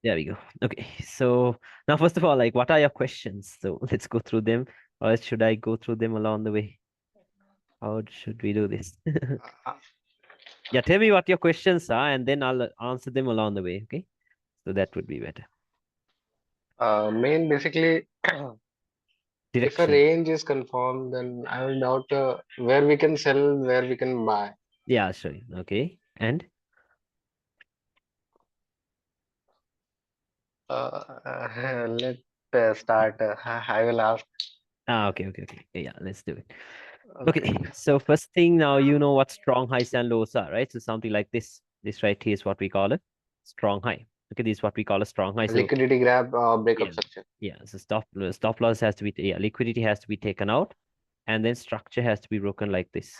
There we go. Okay. So now, first of all, like, what are your questions? So let's go through them, or should I go through them along the way? How should we do this? Uh, Yeah, tell me what your questions are, and then I'll answer them along the way. Okay. So that would be better. main basically, if a Direction. range is confirmed, then I will doubt where we can sell, where we can buy. Yeah, I'll show you. Okay. And Let's start. I will ask. okay. Yeah, let's do it. Okay. Okay. So first thing, now you know what strong highs and lows are, right? So something like this. This right here is what we call a strong high. Okay, this is what we call a strong high. So Liquidity grab, breakup yeah, structure. yeah. So stop loss has to be, yeah, liquidity has to be taken out, and then structure has to be broken like this.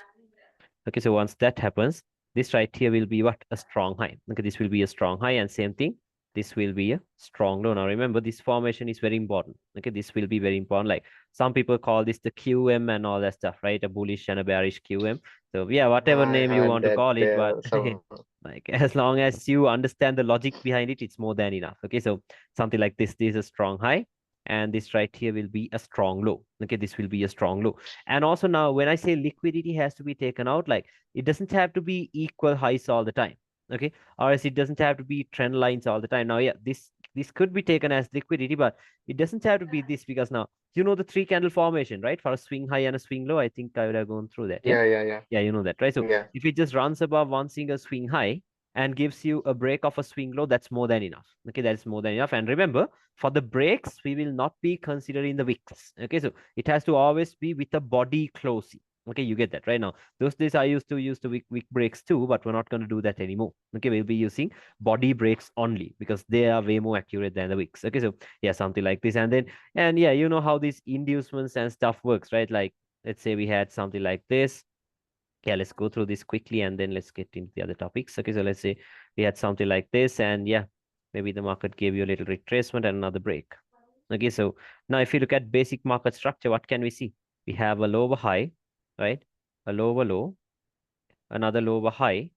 Okay, so once that happens, this right here will be what? A strong high. Okay, this will be a strong high, and same thing, this will be a strong low. Now remember, this formation is very important. Okay, this will be very important. Like some people call this the QM and all that stuff, right? A bullish and a bearish QM. So yeah, whatever I name you heard want to that call it, but some. like as long as you understand the logic behind it, it's more than enough. Okay, so something like this is a strong high, and this right here will be a strong low. Okay, this will be a strong low. And also now, when I say liquidity has to be taken out, like it doesn't have to be equal highs all the time. Okay, or else it doesn't have to be trend lines all the time. Now, yeah, this could be taken as liquidity, but it doesn't have to be this, because now you know the three candle formation, right? For a swing high and a swing low. I think I would have gone through that. Yeah. Yeah. Yeah, you know that, right? So Yeah. if it just runs above one single swing high and gives you a break of a swing low, that's more than enough. Okay, that's more than enough. And remember, for the breaks, we will not be considering the wicks. Okay, so it has to always be with a body closing. Okay, you get that right now. Those days I used to use the wick breaks too, but we're not going to do that anymore. Okay, we'll be using body breaks only because they are way more accurate than the wicks. Okay, so yeah, something like this. And then, and yeah, you know how these inducements and stuff works, right? Like, let's say we had something like this. Yeah, let's go through this quickly and then let's get into the other topics. Okay, so let's say we had something like this, and yeah, maybe the market gave you a little retracement and another break. Okay, so now if you look at basic market structure, what can we see? We have a lower high, right? A lower low, another lower high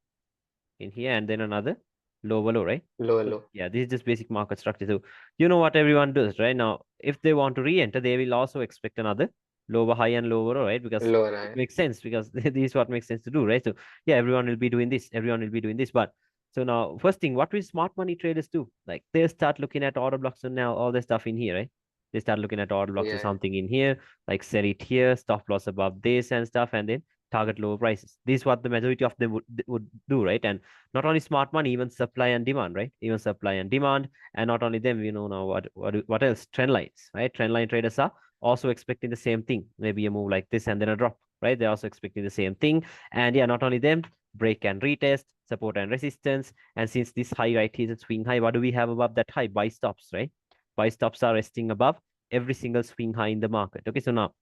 in here, and then another lower low, right? Low, So low. yeah, this is just basic market structure. So you know what everyone does, right? Now, if they want to re-enter, they will also expect another lower high and lower low, right? Because Lower it high. makes sense, because this is what makes sense to do, right? So yeah, everyone will be doing this. Everyone will be doing this. But so now, first thing, what will smart money traders do? Like they'll start looking at order blocks and now all the stuff in here, right? They start looking at order blocks or Yeah. something in here, like sell it here, stop loss above this and stuff, and then target lower prices. This is what the majority of them would do, right? And not only smart money, even supply and demand, right? Even supply and demand, and not only them, you know now what else? Trend lines, right? Trend line traders are also expecting the same thing. Maybe a move like this and then a drop, right? They're also expecting the same thing. And yeah, not only them, break and retest, support and resistance. And since this high right here is a swing high, what do we have above that high? Buy stops, right? Buy stops are resting above every single swing high in the market. Okay, so now,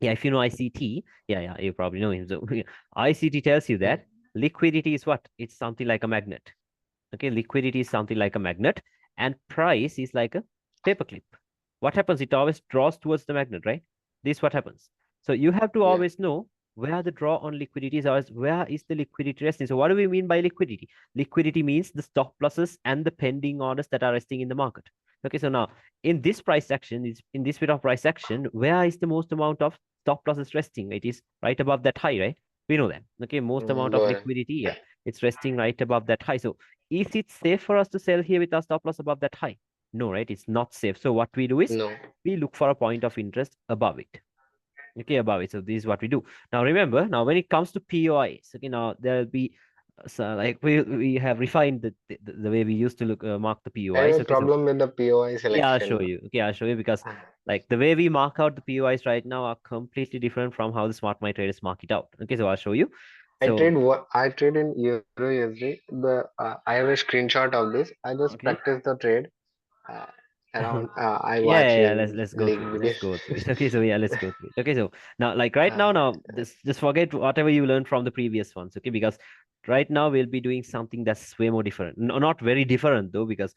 yeah, if you know ICT, yeah, you probably know him. So ICT tells you that liquidity is what? It's something like a magnet. Okay, liquidity is something like a magnet, and price is like a paperclip. What happens? It always draws towards the magnet, right? This is what happens. So you have to Yeah. always know where the draw on liquidity is, always where is the liquidity resting. So what do we mean by liquidity? Liquidity means the stop losses and the pending orders that are resting in the market. Okay, so now in this price action, in this bit of price action, where is the most amount of stop losses resting? It is right above that high, right? We know that. Okay, most amount of Lower. liquidity, yeah, it's resting right above that high. So is it safe for us to sell here with our stop loss above that high? No, right? It's not safe. So what we do is No. we look for a point of interest above it. Okay, above it. So this is what we do. Now remember, now when it comes to POIs, okay, now there'll be so like we have refined the way we used to look mark the I have POIs. a Okay, so problem with the POI yeah, I'll show selection. you. Okay, I'll show you, because like the way we mark out the POIs right now are completely different from how the smart money traders mark it out. Okay, so I'll show you. So I trade in Euro USD. I have a screenshot of this. I just okay. practice the trade. Uh, Around I Yeah, watch let's in let's go league through it. Let's videos. go through it. Okay, so yeah, let's go through it. Okay, so now, like right now, Uh, just forget whatever you learned from the previous ones. Okay, because right now we'll be doing something that's way more different. No, not very different though, because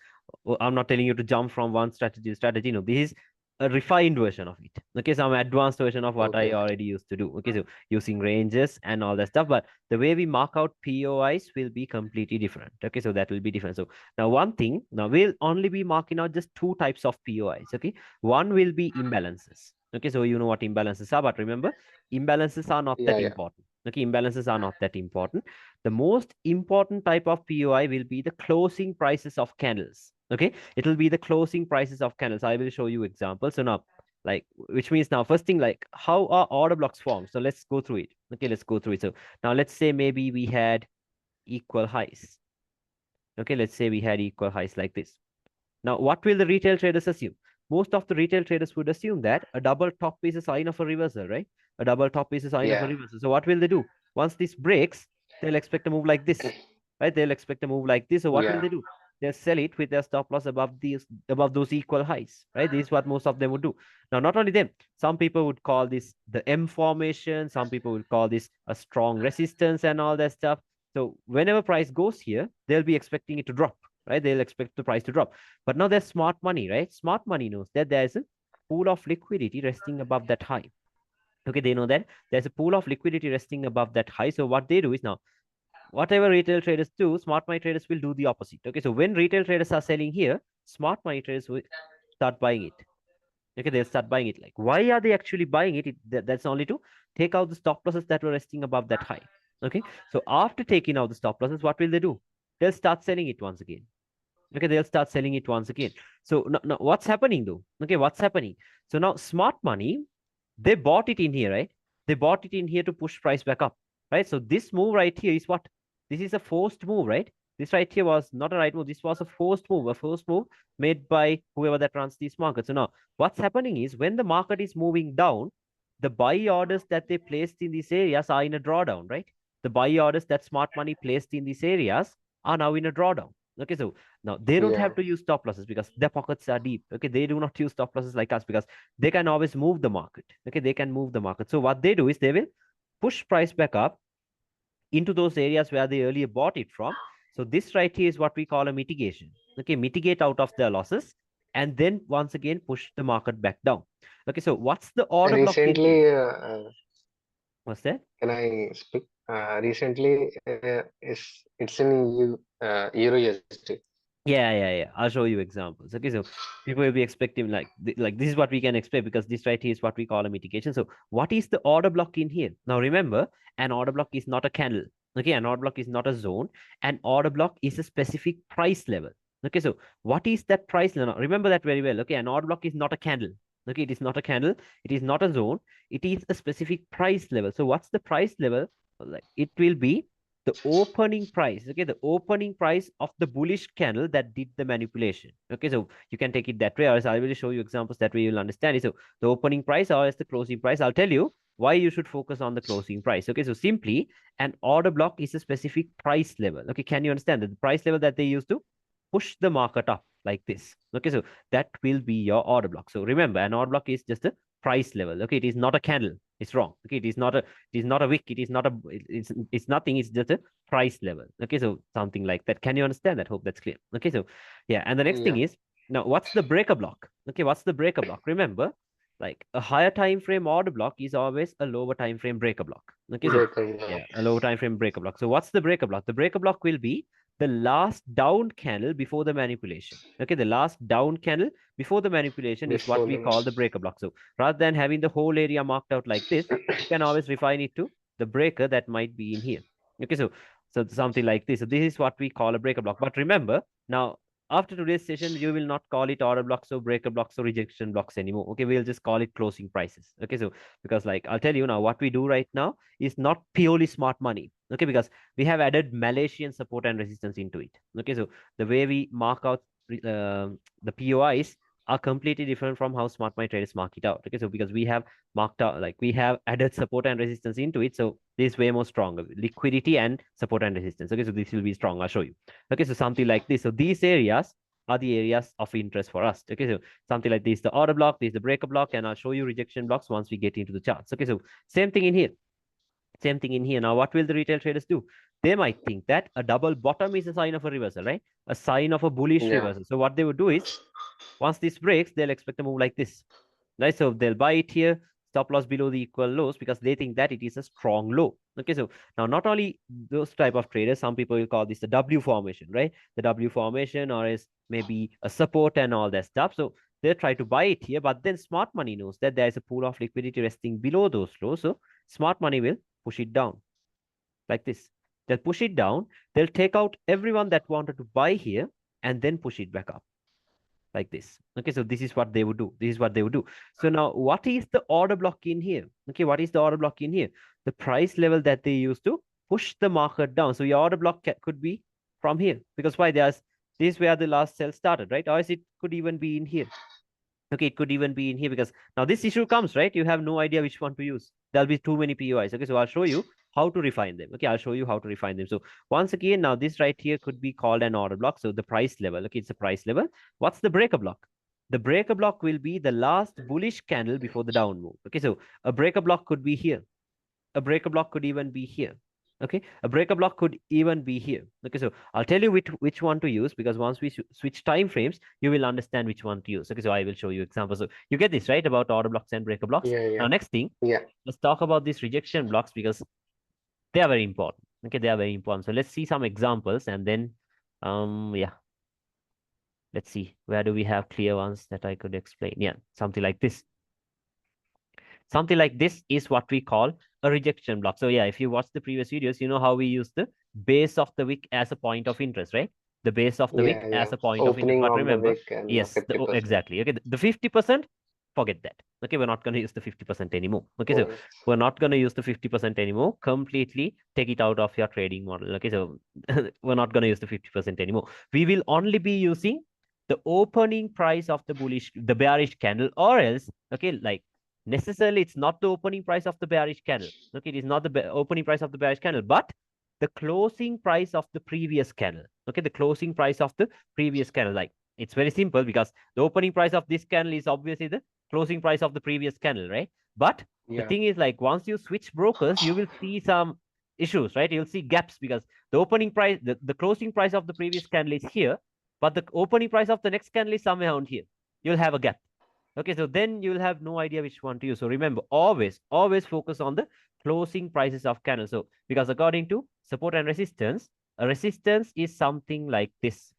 I'm not telling you to jump from one strategy to strategy. No, this is a refined version of it. Okay, some advanced version of what I Okay. already used to do. Okay, so using ranges and all that stuff, but the way we mark out POIs will be completely different. Okay, so that will be different. So now one thing, now we'll only be marking out just two types of POIs. Okay, one will be imbalances. Okay, so you know what imbalances are, but remember, imbalances are not Yeah, that yeah. important. Okay, imbalances are not that important. The most important type of POI will be the closing prices of candles. Okay, it will be the closing prices of candles. I will show you examples. So now, like, which means now, first thing, like, how are order blocks formed? So let's go through it. Okay, let's go through it. So now let's say maybe we had equal highs. Okay, let's say we had equal highs like this. Now, what will the retail traders assume? Most of the retail traders would assume that a double top is a sign of a reversal, right? A double top is a sign of a Yeah. reversal. So what will they do? Once this breaks, they'll expect a move like this, right? They'll expect a move like this. So what will Yeah. they do? They'll sell it with their stop loss above those equal highs, right? This is what most of them would do. Now, not only them, some people would call this the M formation. Some people would call this a strong resistance and all that stuff. So whenever price goes here, they'll be expecting it to drop, right? They'll expect the price to drop. But now there's smart money, right? Smart money knows that there's a pool of liquidity resting above that high. Okay, they know that there's a pool of liquidity resting above that high. So what they do is now, whatever retail traders do, smart money traders will do the opposite. Okay, so when retail traders are selling here, smart money traders will start buying it. Okay, they'll start buying it. Like, why are they actually buying it? That's only to take out the stop losses that were resting above that high. Okay, so after taking out the stop losses, what will they do? They'll start selling it once again. Okay, they'll start selling it once again. So now what's happening though? Okay, what's happening? So now smart money, they bought it in here, right? They bought it in here to push price back up, right? So this move right here is what? This is a forced move, right? This right here was not a right move. This was a forced move made by whoever that runs these markets. So now what's happening is when the market is moving down, the buy orders that they placed in these areas are in a drawdown, right? The buy orders that smart money placed in these areas are now in a drawdown. Okay, so now they don't Yeah. have to use stop losses because their pockets are deep. Okay, they do not use stop losses like us because they can always move the market. Okay, they can move the market. So what they do is they will push price back up into those areas where they earlier bought it from. So this right here is what we call a mitigation. Okay, mitigate out of their losses and then once again push the market back down. Okay, so what's the order block in here? Recently, What's that? can I speak? Recently, it's in Euro USD. Yeah. I'll show you examples. Okay, so people will be expecting like this is what we can expect because this right here is what we call a mitigation. So what is the order block in here? Now remember, an order block is not a candle. Okay, an order block is not a zone. An order block is a specific price level. Okay, so what is that price level? Now, remember that very well. Okay, an order block is not a candle. Okay, it is not a candle. It is not a zone. It is a specific price level. So what's the price level? Like it will be the opening price. Okay, the opening price of the bullish candle that did the manipulation. Okay, so you can take it that way, or else I will show you examples that way you'll understand it. So the opening price or as the closing price, I'll tell you why you should focus on the closing price. Okay, so simply an order block is a specific price level. Okay, can you understand that the price level that they use to push the market up like this? Okay, so that will be your order block. So remember, an order block is just a price level. Okay, it is not a candle. It's wrong. Okay, it is not a wick. It is not a. It's nothing. It's just a price level. Okay, so something like that. Can you understand that? Hope that's clear. Okay, so yeah, and the next thing Yeah. is now what's the breaker block? Okay, what's the breaker block? Remember, like a higher time frame order block is always a lower time frame breaker block. Okay, so Breaker block. yeah, a lower time frame breaker block. So what's the breaker block? The breaker block will be the last down candle before the manipulation. Okay, the last down candle before the manipulation is what Before we the call the breaker block. So rather than having the whole area marked out like this, you can always refine it to the breaker that might be in here. Okay, so something like this. So this is what we call a breaker block. But remember, now after today's session, you will not call it order blocks or breaker blocks or rejection blocks anymore. Okay, we'll just call it closing prices. Okay, so because like I'll tell you now, what we do right now is not purely smart money. Okay, because we have added Malaysian support and resistance into it. Okay, so the way we mark out the POIs are completely different from how smart money traders mark it out. Okay, so because we have marked out, like we have added support and resistance into it, so this is way more stronger liquidity and support and resistance. Okay, so this will be strong. I'll show you. Okay, so something like this. So these areas are the areas of interest for us. Okay, so something like this, the order block, this is the breaker block, and I'll show you rejection blocks once we get into the charts. Okay, so same thing in here. Same thing in here. Now, what will the retail traders do? They might think that a double bottom is a sign of a reversal, right? A sign of a bullish yeah. reversal. So what they would do is, once this breaks, they'll expect a move like this. right? So they'll buy it here, stop loss below the equal lows because they think that it is a strong low. Okay, so now not only those type of traders, some people will call this the W formation, right? The W formation, or is maybe a support and all that stuff. So they try to buy it here, but then smart money knows that there is a pool of liquidity resting below those lows. So smart money will push it down like this. They'll push it down. They'll take out everyone that wanted to buy here and then push it back up like this. Okay, so this is what they would do. This is what they would do. So now, what is the order block in here? Okay, what is the order block in here? The price level that they use to push the market down. So your order block could be from here, because why? There's this is where the last sell started, right? Or it could even be in here. Okay, it could even be in here, because now this issue comes, right? You have no idea which one to use. There'll be too many POIs. Okay, so I'll show you how to refine them. Okay, I'll show you how to refine them. So once again, now this right here could be called an order block. So the price level, okay, it's a price level. What's the breaker block? The breaker block will be the last bullish candle before the down move. Okay, so a breaker block could be here. A breaker block could even be here. Okay, a breaker block could even be here. Okay, so I'll tell you which one to use, because once we switch time frames, you will understand which one to use. Okay, so I will show you examples. So you get this right about order blocks and breaker blocks. Yeah, Now yeah, next thing, yeah, let's talk about these rejection blocks, because they are very important. Okay, they are very important. So let's see some examples, and then yeah, let's see, where do we have clear ones that I could explain? Yeah, something like this. Something like this is what we call a rejection block. So yeah, if you watch the previous videos, you know how we use the base of the wick as a point of interest, right? The base of the yeah, wick yeah. as a point of interest. Opening But of the remember, wick and yes, 50%. exactly. Okay, the 50%, forget that. Okay, we're not going to use the 50% anymore. Okay, so Cool. we're not going to use the 50% anymore. Completely take it out of your trading model. Okay, so we're not going to use the 50% anymore. We will only be using the opening price of the bearish candle, or else, okay, like necessarily it's not the opening price of the bearish candle. Okay, it is not the opening price of the bearish candle, but the closing price of the previous candle. Okay, the closing price of the previous candle. Like, it's very simple, because the opening price of this candle is obviously the closing price of the previous candle, right? But the Yeah, thing is, like, once you switch brokers, you will see some issues, right? You'll see gaps, because the opening price, the closing price of the previous candle is here, but the opening price of the next candle is somewhere around here. You'll have a gap. Okay, so then you'll have no idea which one to use. So remember, always focus on the closing prices of candles. So because according to support and resistance, a resistance is something like this.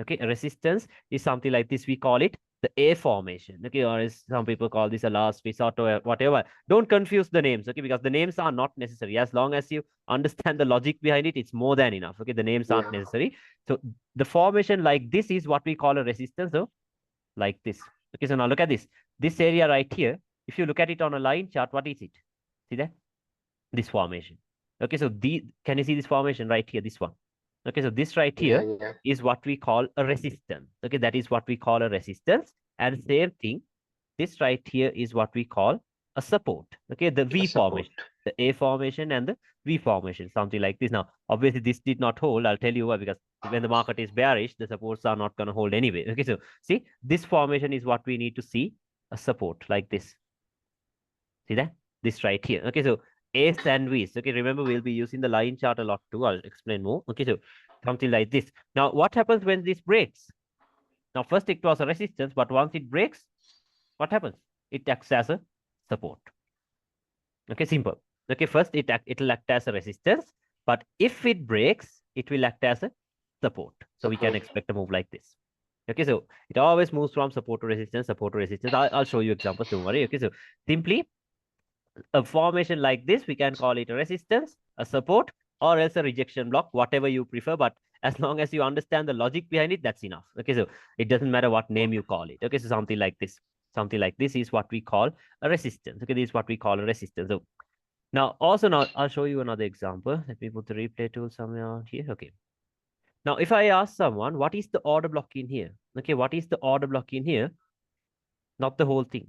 Okay, a resistance is something like this. We call it the A formation. Okay, or as some people call this a last resort or whatever. Don't confuse the names, okay, because the names are not necessary. As long as you understand the logic behind it, it's more than enough. Okay, the names aren't yeah. necessary. So the formation like this is what we call a resistance. So like this. Okay, so now look at this. This area right here, if you look at it on a line chart, what is it? See that? This formation. Okay, so can you see this formation right here? This one. Okay, so this right Yeah, here yeah. is what we call a resistance. Okay, that is what we call a resistance. And same thing, this right here is what we call a support. Okay, the A V support. formation, the A formation and the V formation, something like this. Now, obviously, this did not hold. I'll tell you why, because when the market is bearish, the supports are not going to hold anyway. Okay, so see, this formation is what we need to see, a support like this. See that? This right here. Okay, so A's and V's. Okay, remember, we'll be using the line chart a lot too. I'll explain more. Okay, so something like this. Now, what happens when this breaks? Now, first it was a resistance, but once it breaks, what happens? It acts as a support. Okay, simple. Okay, first it'll act as a resistance, but if it breaks, it will act as a support. So we can Support. expect a move like this. Okay, so it always moves from support to resistance, support to resistance. I'll show you examples, don't worry. Okay, so simply a formation like this, we can call it a resistance, a support, or else a rejection block, whatever you prefer. But as long as you understand the logic behind it, that's enough. Okay, so it doesn't matter what name you call it. Okay, so something like this. Something like this is what we call a resistance. Okay, this is what we call a resistance. So now I'll show you another example. Let me put the replay tool somewhere here. Okay. Now, if I ask someone, what is the order block in here? Okay, what is the order block in here? Not the whole thing.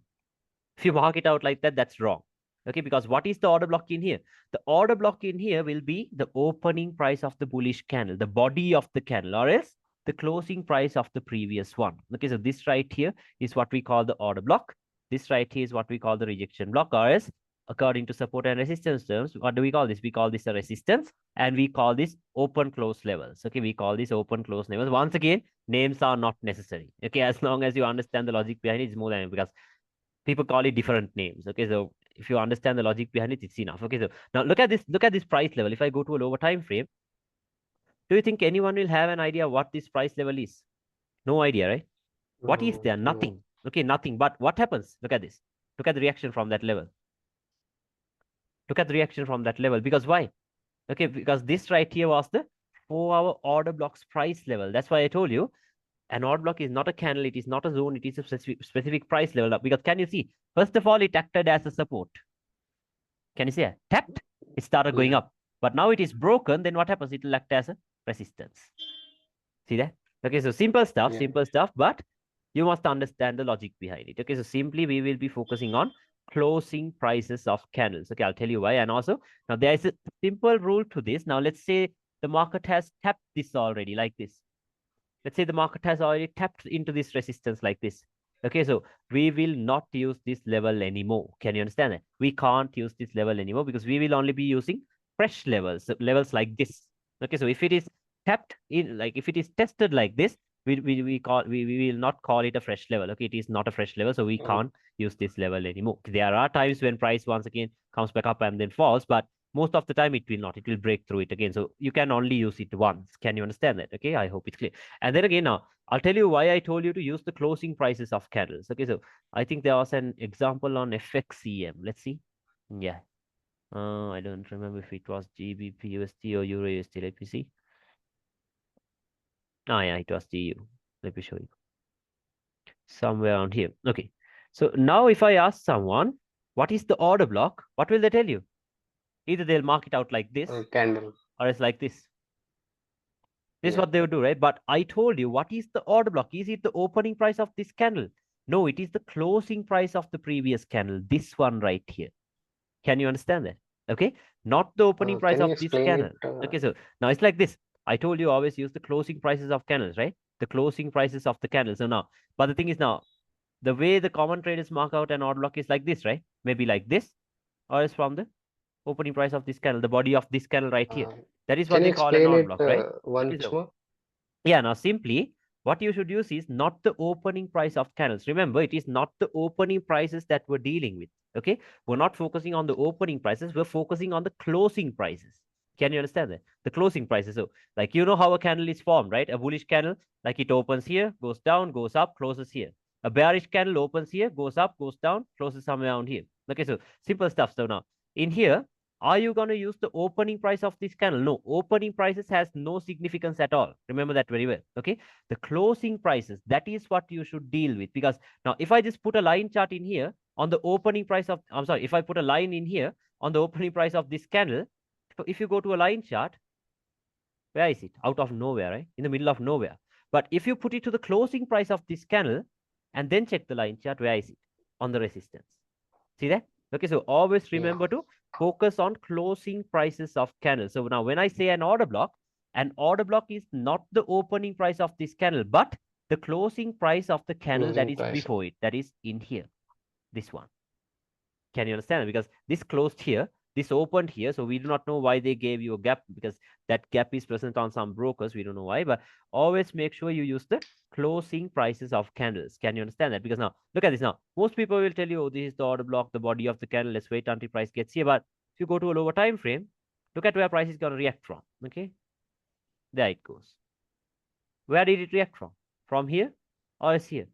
If you mark it out like that, that's wrong. Okay, because what is the order block in here? The order block in here will be the opening price of the bullish candle, the body of the candle, or else the closing price of the previous one. Okay, so this right here is what we call the order block. This right here is what we call the rejection block, or else the support. Okay, so this right here is what we call the support. Okay, so now look at this. This area right here, if you look at it on a line chart, what is it? See that? This formation. Okay, so this formation is what we call a resistance. Okay, the V formation, the A formation and the V formation, something like this. Okay, so according to support and resistance terms, what do we call this? We call this a resistance, and we call this open close levels. Okay, we call this open close levels. Once again, names are not necessary. Okay, as long as you understand the logic behind it, it's more than, because people call it different names. Okay, so if you understand the logic behind it, it's enough. Okay, so now look at this. Look at this price level. If I go to a lower time frame, do you think anyone will have an idea what this price level is? No idea, right? What is there? No. Nothing. Okay, nothing. But what happens? Look at this. Look at the reaction from that level. Look at the reaction from that level. Because why? Okay, because this right here was the 4-hour order block's price level. That's why I told you an order block is not a candle, it is not a zone, it is a specific price level. Because can you see? First of all, it acted as a support. Can you see it? Tapped, it started going Yeah. up. But now it is broken, then what happens? It will act as a resistance. See that? Okay, so Yeah. simple stuff, but you must understand the logic behind it. Okay, so simply we will be focusing on closing prices of candles. Okay, I'll tell you why. And also, now there is a simple rule to this. Now, let's say the market has tapped this already, like this. Let's say the market has already tapped into this resistance like this. Okay, so we will not use this level anymore. Can you understand that? We can't use this level anymore because we will only be using fresh levels, levels like this. Okay, so if it is tapped in, like if it is tested like this, we will not call it a fresh level. Okay, it is not a fresh level, so we Oh, can't use this level anymore. There are times when price once again comes back up and then falls, but most of the time it will not. It will break through it again. So you can only use it once. Can you understand that? Okay, I hope it's clear. And then again, now I'll tell you why I told you to use the closing prices of candles. Okay, so I think there was an example on FXEM. Let's see. Yeah. I don't remember if it was GBP USD or Euro USD. Let me see. Oh, yeah, it was GU. Let me show you. Somewhere around here. Okay. So now if I ask someone, what is the order block? What will they tell you? Either they'll mark it out like this candle. or it's like this. This is Yeah. what they would do, right? But I told you, what is the order block? Is it the opening price of this candle? No, it is the closing price of the previous candle. This one right here. Can you understand that? Okay. Not the opening price Can of you this explain candle. it? Okay. So now it's like this. I told you always use the closing prices of candles, right? The closing prices of the candles. So now, but the thing is now, the way the common traders mark out an order block is like this, right? Maybe like this, or it's from the opening price of this candle, the body of this candle right here. Uh, That is can what you they call an explain order it block, right? Okay. once So more? yeah, now simply what you should use is not the opening price of candles. Remember, it is not the opening prices that we're dealing with. Okay, we're not focusing on the opening prices, we're focusing on the closing prices. Can you understand that? The closing prices. So, like, you know how a candle is formed, right? A bullish candle, like it opens here, goes down, goes up, closes here. A bearish candle opens here, goes up, goes down, closes somewhere around here. Okay, so simple stuff. So now in here, are you going to use the opening price of this candle? No, opening prices has no significance at all. Remember that very well. Okay, the closing prices, that is what you should deal with. Because now if I just put a line chart in here on the opening price of, I'm sorry, if I put a line in here on the opening price of this candle, if you go to a line chart, where is it? Out of nowhere, right? In the middle of nowhere. But if you put it to the closing price of this candle and then check the line chart, where is it? On the resistance. See that? Okay, so always Yeah. remember to focus on closing prices of candles. So now when I say an order block is not the opening price of this candle, but the closing price of the candle that Closing is price. before it, that is in here, this one. Can you understand? Because this closed here, this opened here, so we do not know why they gave you a gap, because that gap is present on some brokers. We don't know why, but always make sure you use the closing prices of candles. Can you understand that? Because now, look at this now. Most people will tell you, oh, this is the order block, the body of the candle. Let's wait until price gets here. But if you go to a lower time frame, look at where price is going to react from. Okay, there it goes. Where did it react from? From here or is here?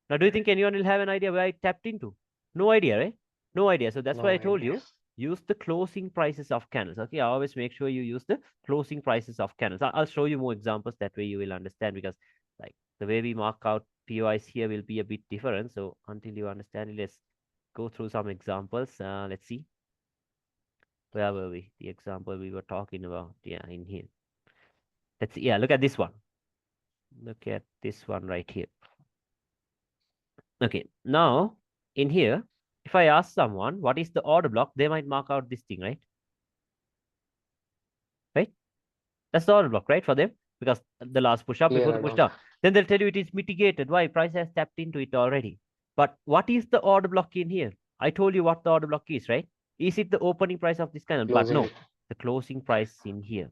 Now, do you think anyone will have an idea where it tapped into? No idea, right? No idea. So that's why No I told idea. you, use the closing prices of candles. Okay, I always make sure you use the closing prices of candles. I'll show you more examples. That way you will understand, because like the way we mark out POIs here will be a bit different. So until you understand it, let's go through some examples. Let's see. Where were we? The example we were talking about. Yeah, in here. Let's see. Yeah, look at this one. Look at this one right here. Okay, now in here, if I ask someone what is the order block, they might mark out this thing, right? Right? That's the order block, right? For them, because the last push up before Clear the push add-on. down. Then they'll tell you it is mitigated. Why? Price has tapped into it already. But what is the order block in here? I told you what the order block is, right? Is it the opening price of this candle? But Closing. no, the closing price in here.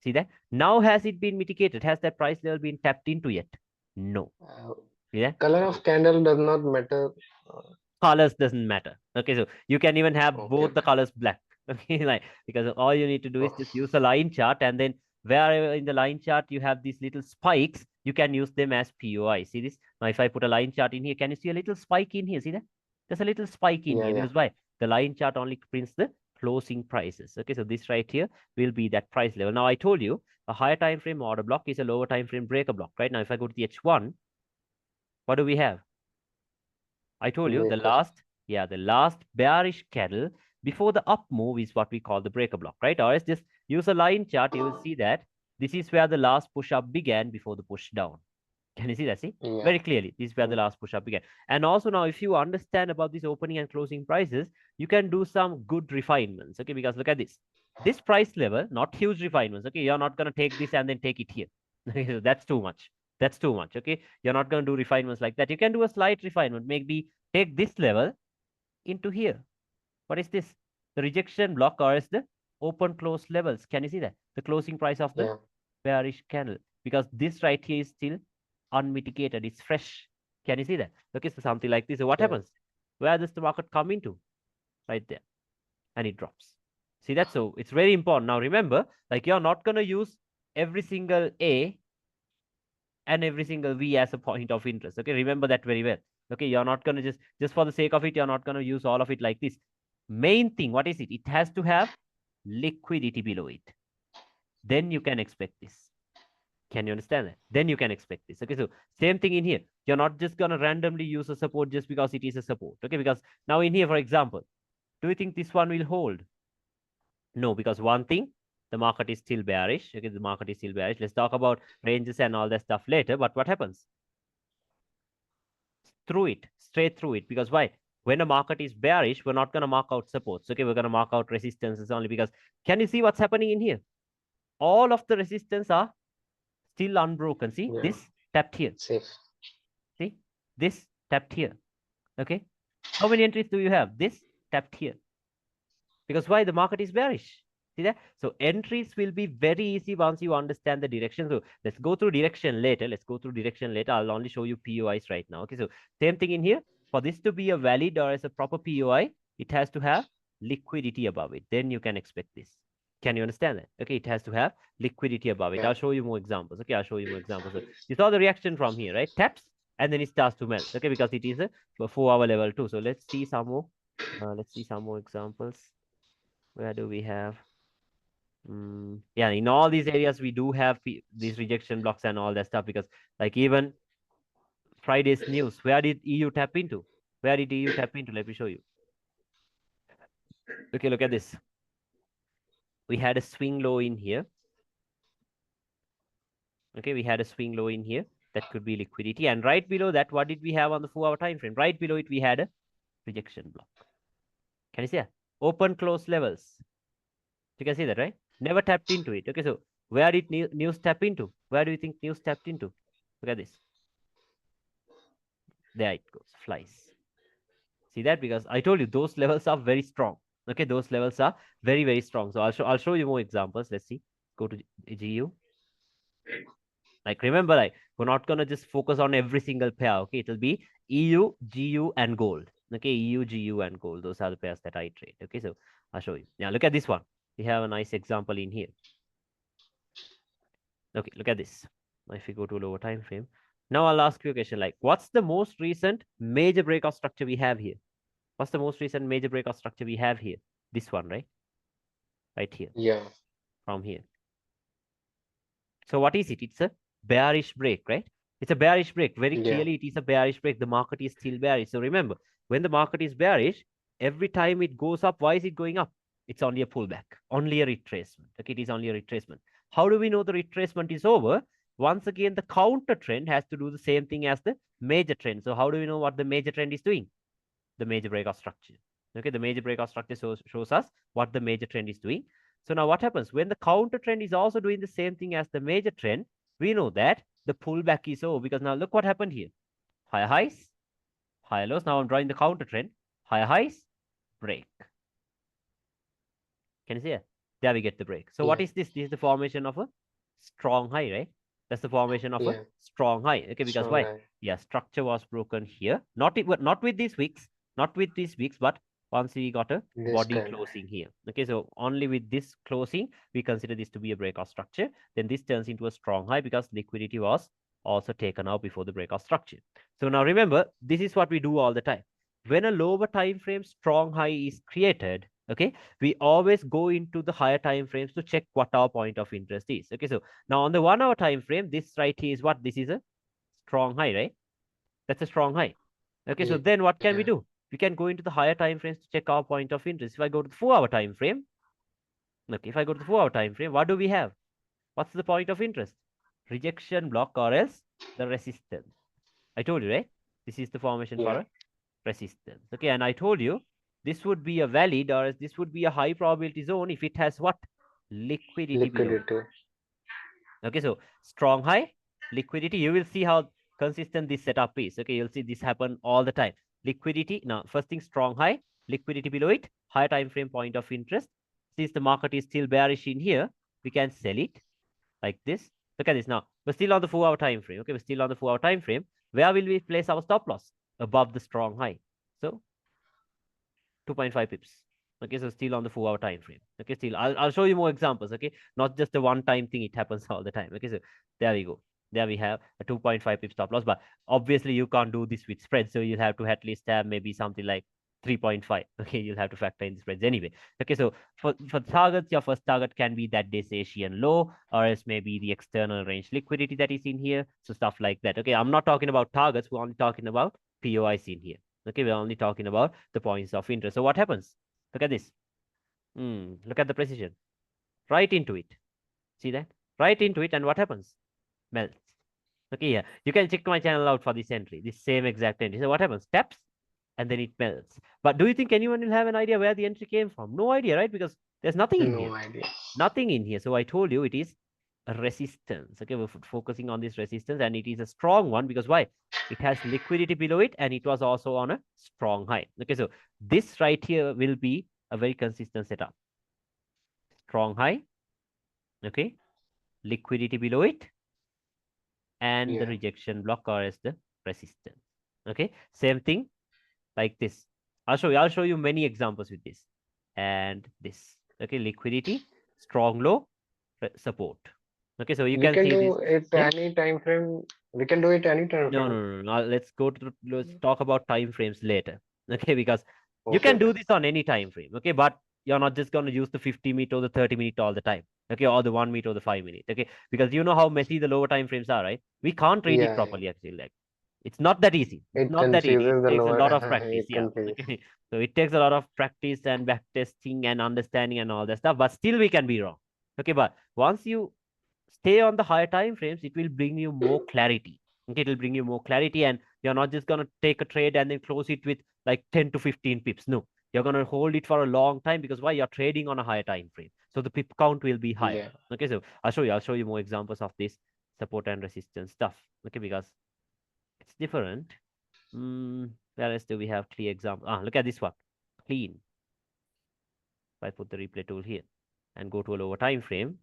See that? Now has it been mitigated? Has that price level been tapped into yet? No. Uh, See that? Color of candle does not matter. Uh, Colors doesn't matter. Okay, so you can even have okay. both the colors black. Okay, like because all you need to do is Oh, just use a line chart, and then wherever in the line chart you have these little spikes, you can use them as POI. See this? Now, if I put a line chart in here, can you see a little spike in here? See that? There's a little spike in yeah, here yeah, because why? The line chart only prints the closing prices. Okay, so this right here will be that price level. Now, I told you a higher time frame order block is a lower time frame breaker block. Right now, if I go to the H1, what do we have? I told you the breaker. last bearish candle before the up move is what we call the breaker block, right? Or else just use a line chart, you will see that this is where the last push up began before the push down. Can you see that? See Yeah. very clearly, this is where the Mm, last push up began. And also now, if you understand about this opening and closing prices, you can do some good refinements. Okay, because look at this. This price level, not huge refinements. Okay, you're not gonna take this and then take it here. Okay, so that's too much. That's too much. Okay, you're not gonna do refinements like that. You can do a slight refinement. Maybe take this level into here. What is this? The rejection block or is the open close levels. Can you see that? The closing price of the yeah, bearish candle. Because this right here is still unmitigated. It's fresh. Can you see that? Okay, so something like this. So what yeah, happens? Where does the market come into? Right there. And it drops. See that? So it's very important. Now remember, like you're not going to use every single A and every single V as a point of interest. Okay, remember that very well. Okay, you're not going to just for the sake of it, you're not going to use all of it like this. Main thing, what is it? It has to have liquidity below it. Then you can expect this. Can you understand that? Then you can expect this. Okay, so same thing in here. You're not just going to randomly use a support just because it is a support. Okay, because now in here, for example, do you think this one will hold? No, because one thing, the market is still bearish. Okay, the market is still bearish. Let's talk about ranges and all that stuff later. But what happens? Through it, straight through it. Because why? When a market is bearish, we're not going to mark out supports. Okay, we're going to mark out resistances only because can you see what's happening in here? All of the resistance are still unbroken. See yeah. this tapped here. Safe. See this tapped here. Okay, how many entries do you have? This tapped here. Because why? The market is bearish. See that? So entries will be very easy once you understand the direction. So let's go through direction later. Let's go through direction later. I'll only show you POIs right now. Okay, so same thing in here. For this to be a valid or as a proper POI, it has to have liquidity above it. Then you can expect this. Can you understand that? Okay, it has to have liquidity above it. Yeah, I'll show you more examples. Okay, I'll show you more examples. So you saw the reaction from here, right? Taps and then it starts to melt. Okay, because it is a 4-hour level too. So let's see some more. Let's see some more examples. Where do we have? Yeah, in all these areas, we do have these rejection blocks and all that stuff because, like, even Friday's news, where did EU tap into? Where did EU tap into? Let me show you. Okay, look at this. We had a swing low in here. Okay, we had a swing low in here. That could be liquidity. And right below that, what did we have on the 4-hour time frame? Right below it, we had a rejection block. Can you see that? Open close levels. You can see that, right? Never tapped into it. Okay, so where did news tap into? Where do you think news tapped into? Look at this. There it goes, flies. See that? Because I told you those levels are very strong. Okay, those levels are very, very strong. So I'll show you more examples. Let's see. Go to GU. Like remember, like we're not gonna just focus on every single pair. Okay, it'll be EU, GU, and gold. Okay, EU, GU, and gold. Those are the pairs that I trade. Okay, so I'll show you. Now look at this one. We have a nice example in here. Okay, look at this. If you go to lower time frame. Now I'll ask you a question like, what's the most recent major breakout structure we have here? What's the most recent major breakout structure we have here? This one, right? Right here, yeah, from here. So what is it? It's a bearish break, right? It's a bearish break. Very yeah, clearly, it is a bearish break. The market is still bearish. So remember, when the market is bearish, every time it goes up, why is it going up? It's only a pullback, only a retracement. Okay, it is only a retracement. How do we know the retracement is over? Once again, the counter trend has to do the same thing as the major trend. So how do we know what the major trend is doing? The major breakout structure. Okay, the major breakout structure shows us what the major trend is doing. So now what happens? When the counter trend is also doing the same thing as the major trend, we know that the pullback is over because now look what happened here. Higher highs, higher lows. Now I'm drawing the counter trend. Higher highs, break. Can you see it? There we get the break. So what Yeah. is this? This is the formation of a strong high, right? That's the formation of a Yeah. strong high. Okay, because Strong why? eye. Yeah, structure was broken here. Not with these wicks, not with these wicks, but once we got a This body time. closing here. Okay, so only with this closing, we consider this to be a break of structure. Then this turns into a strong high because liquidity was also taken out before the break of structure. So now remember, this is what we do all the time. When a lower time frame strong high is created, okay, we always go into the higher time frames to check what our point of interest is. Okay, so now on the 1 hour time frame, this right here is what? This is a strong high, right? That's a strong high. Okay, so Yeah. then what can we Yeah. do? We can go into the higher time frames to check our point of interest. If I go to the 4 hour time frame, okay, if I go to the 4 hour time frame, what do we have? What's the point of interest? Rejection block or else the resistance. I told you, right? This is the formation for Yeah. a resistance. Okay, and I told you this would be a valid or this would be a high probability zone if it has what? Liquidity below it. Liquidity. Okay, so strong high, liquidity. You will see how consistent this setup is. Okay, you'll see this happen all the time. Liquidity. Now, first thing, strong high, liquidity below it, higher time frame point of interest. Since the market is still bearish in here, we can sell it like this. Look at this now. We're still on the 4 hour time frame. Okay, we're still on the 4 hour time frame. Where will we place our stop loss? Above the strong high. So 2.5 pips. Okay, so still on the 4 hour time frame. Okay, still I'll show you more examples. Okay, not just a one time thing, it happens all the time. Okay, so there we go. There we have a 2.5 pip stop loss, but obviously you can't do this with spreads, so you'll have to at least have maybe something like 3.5. Okay, you'll have to factor in the spreads anyway. Okay, so for targets, your first target can be that day's Asian low, or else maybe the external range liquidity that is in here. So stuff like that. Okay, I'm not talking about targets, we're only talking about POIs in here. Okay, we're only talking about the points of interest. So what happens? Look at this. Look at the precision. Right into it. See that? Right into it, and what happens? Melts. Okay, yeah. You can check my channel out for this entry, this same exact entry. So what happens? Taps, and then it melts. But do you think anyone will have an idea where the entry came from? No idea, right? Because there's nothing in here. No idea. Nothing in here. So I told you it is a resistance. Okay, we're focusing on this resistance, and it is a strong one because why? It has liquidity below it, and it was also on a strong high. Okay, so this right here will be a very consistent setup. Strong high, okay, liquidity below it, and the Yeah. rejection block or as the resistance. Okay, same thing like this. I'll show you many examples with this and this. Okay, liquidity, strong low, support. Okay, so you We can can see this. do it Yeah. any time frame. We can do it any time No, frame. no, no, no. Let's talk about time frames later. Okay, because you can Okay. do this on any time frame. Okay, but you're not just gonna use the 50 minute or the 30 minute all the time. Okay, or the 1 minute or the 5 minute. Okay, because you know how messy the lower time frames are, right? We can't read it Yeah. properly actually. Like it's not that easy. It's It not that easy. It confuses the takes a lower. lot of practice. It Yeah. confuses. Okay. So it takes a lot of practice and back testing and understanding and all that stuff. But still, we can be wrong. Okay, but once you stay on the higher time frames, it will bring you more clarity. Okay, it will bring you more clarity, and you're not just gonna take a trade and then close it with like 10 to 15 pips. No, you're gonna hold it for a long time because why? You're trading on a higher time frame, so the pip count will be higher. Yeah. Okay, so I'll show you more examples of this support and resistance stuff. Okay, because it's different. Where else do we have clear example? Look at this one. Clean. If I put the replay tool here and go to a lower time frame,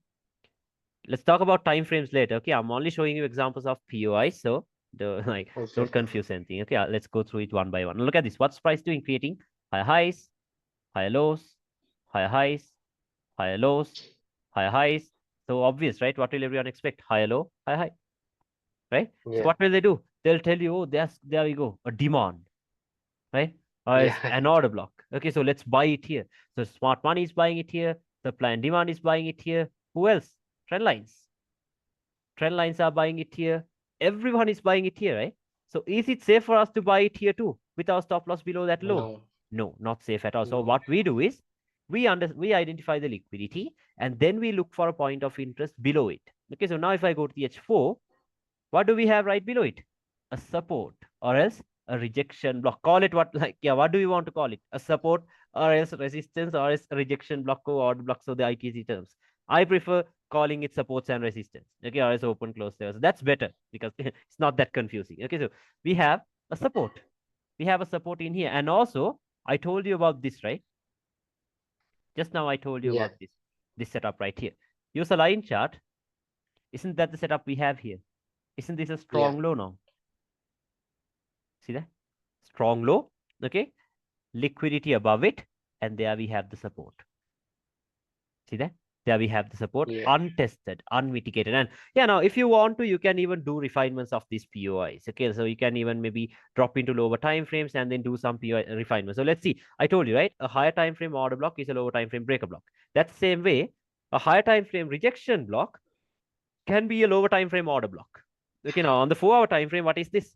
let's talk about time frames later. Okay, I'm only showing you examples of POI, so the like Okay. don't confuse anything. Okay, let's go through it one by one. Look at this. What's price doing? Creating higher highs, higher lows, higher highs, higher lows, higher highs. So obvious, right? What will everyone expect? Higher low, higher high, right? So Yeah. what will they do? They'll tell you, oh, there we go, a demand, right? Or Yeah. as an order block. Okay, so let's buy it here. So smart money is buying it here. Supply and demand is buying it here. Who else? Trend lines. Trend lines are buying it here. Everyone is buying it here, right? So is it safe for us to buy it here too with our stop loss below that low? No. No, not safe at all. So No. what we do is we identify the liquidity and then we look for a point of interest below it. Okay, so now if I go to the H4, what do we have right below it? A support or else a rejection block. Call it what like yeah, what do you want to call it? A support or else resistance or else a rejection block or order block. So the ITC terms. I prefer calling it supports and resistance. Okay, or else open close there. So that's better because it's not that confusing. Okay, so we have a support. We have a support in here. And also, I told you about this, right? Just now I told you Yeah. about this setup right here. Use a line chart. Isn't that the setup we have here? Isn't this a Yeah. strong low now? See that? Strong low, okay? Liquidity above it, and there we have the support. See that? There we have the support, Yeah. untested, unmitigated. And yeah, now if you want to, you can even do refinements of these POIs. Okay, so you can even maybe drop into lower time frames and then do some POI refinement. So let's see. I told you, right? A higher time frame order block is a lower time frame breaker block. That's the same way, a higher time frame rejection block can be a lower time frame order block. Okay, now on the 4 hour time frame, what is this?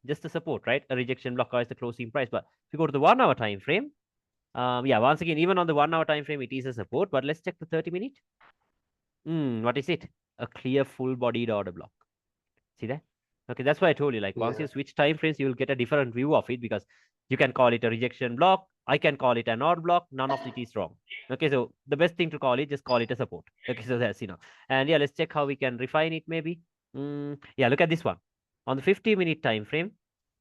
Just the support, right? A rejection block is the closing price. But if you go to the 1 hour time frame, yeah, once again, even on the 1 hour time frame, it is a support. But let's check the 30-minute. What is it? A clear full bodied order block. See that? Okay, that's why I told you, like once Yeah. you switch time frames, you will get a different view of it because you can call it a rejection block. I can call it an odd block. None of it is wrong. Okay, so the best thing to call it, just call it a support. Okay, so that's, and yeah, let's check how we can refine it maybe. Yeah, look at this one. On the 50-minute time frame,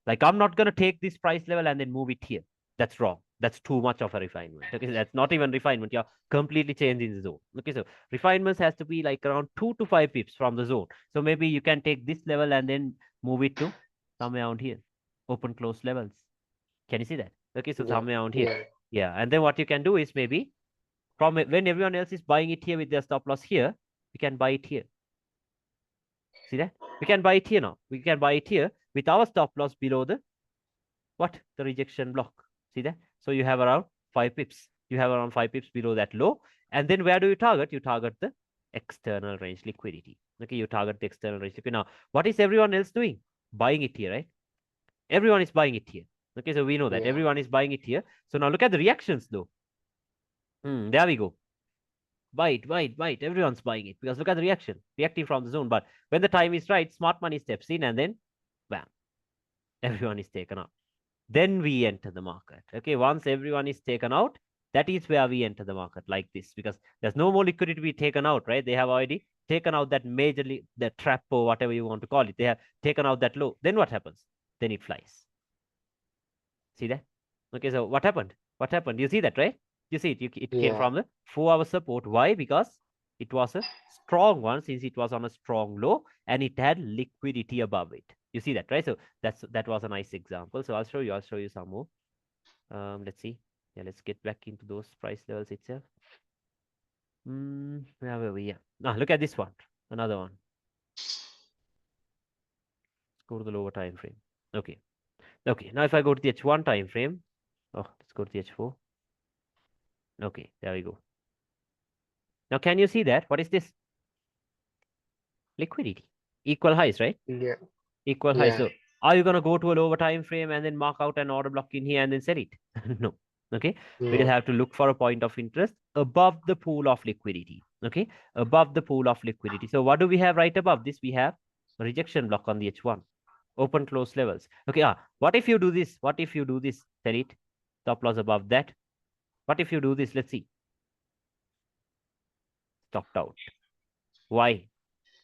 like I'm not gonna take this price level and then move it here. That's wrong. That's too much of a refinement. Okay, so that's not even refinement. You're completely changing the zone. Okay, so refinements has to be like around 2 to 5 pips from the zone. So maybe you can take this level and then move it to somewhere around here. Open close levels. Can you see that? Okay, so Yeah. somewhere around here. Yeah. Yeah, and then what you can do is maybe from when everyone else is buying it here with their stop loss here, we can buy it here. See that? We can buy it here now. We can buy it here with our stop loss below the what? The rejection block. See that? So you have around 5 pips. You have around 5 pips below that low. And then where do you target? You target the external range liquidity. Okay, you target the external range liquidity. Now, what is everyone else doing? Buying it here, right? Everyone is buying it here. Okay, so we know that Yeah. everyone is buying it here. So now look at the reactions though. There we go. Buy it, buy it, buy it. Everyone's buying it because look at the reaction, reacting from the zone. But when the time is right, smart money steps in and then bam, everyone is taken out. Then we enter the market. Okay, once everyone is taken out, that is where we enter the market like this because there's no more liquidity to be taken out, right? They have already taken out that majorly the trap or whatever you want to call it. They have taken out that low. Then what happens? Then it flies. See that? Okay, so what happened? What happened? You see that, right? You see it. It came Yeah. from the 4 hour support. Why? Because it was a strong one since it was on a strong low and it had liquidity above it. You see that, right? So that was a nice example. So I'll show you. I'll show you some more. Let's see. Yeah, let's get back into those price levels itself. Where were we? Yeah. Now look at this one. Another one. Let's go to the lower time frame. Okay. Okay. Now if I go to the H1 time frame, let's go to the H4. Okay, there we go. Now can you see that? What is this? Liquidity. Equal highs, right? Yeah. Equal highs. Yeah. So are you gonna go to a lower time frame and then mark out an order block in here and then sell it? No. Okay. We'll No. have to look for a point of interest above the pool of liquidity. Okay. Above the pool of liquidity. So what do we have right above this? We have a rejection block on the H1. Open close levels. Okay. What if you do this? What if you do this? Sell it. Stop loss above that. What if you do this? Let's see. Stopped out. Why?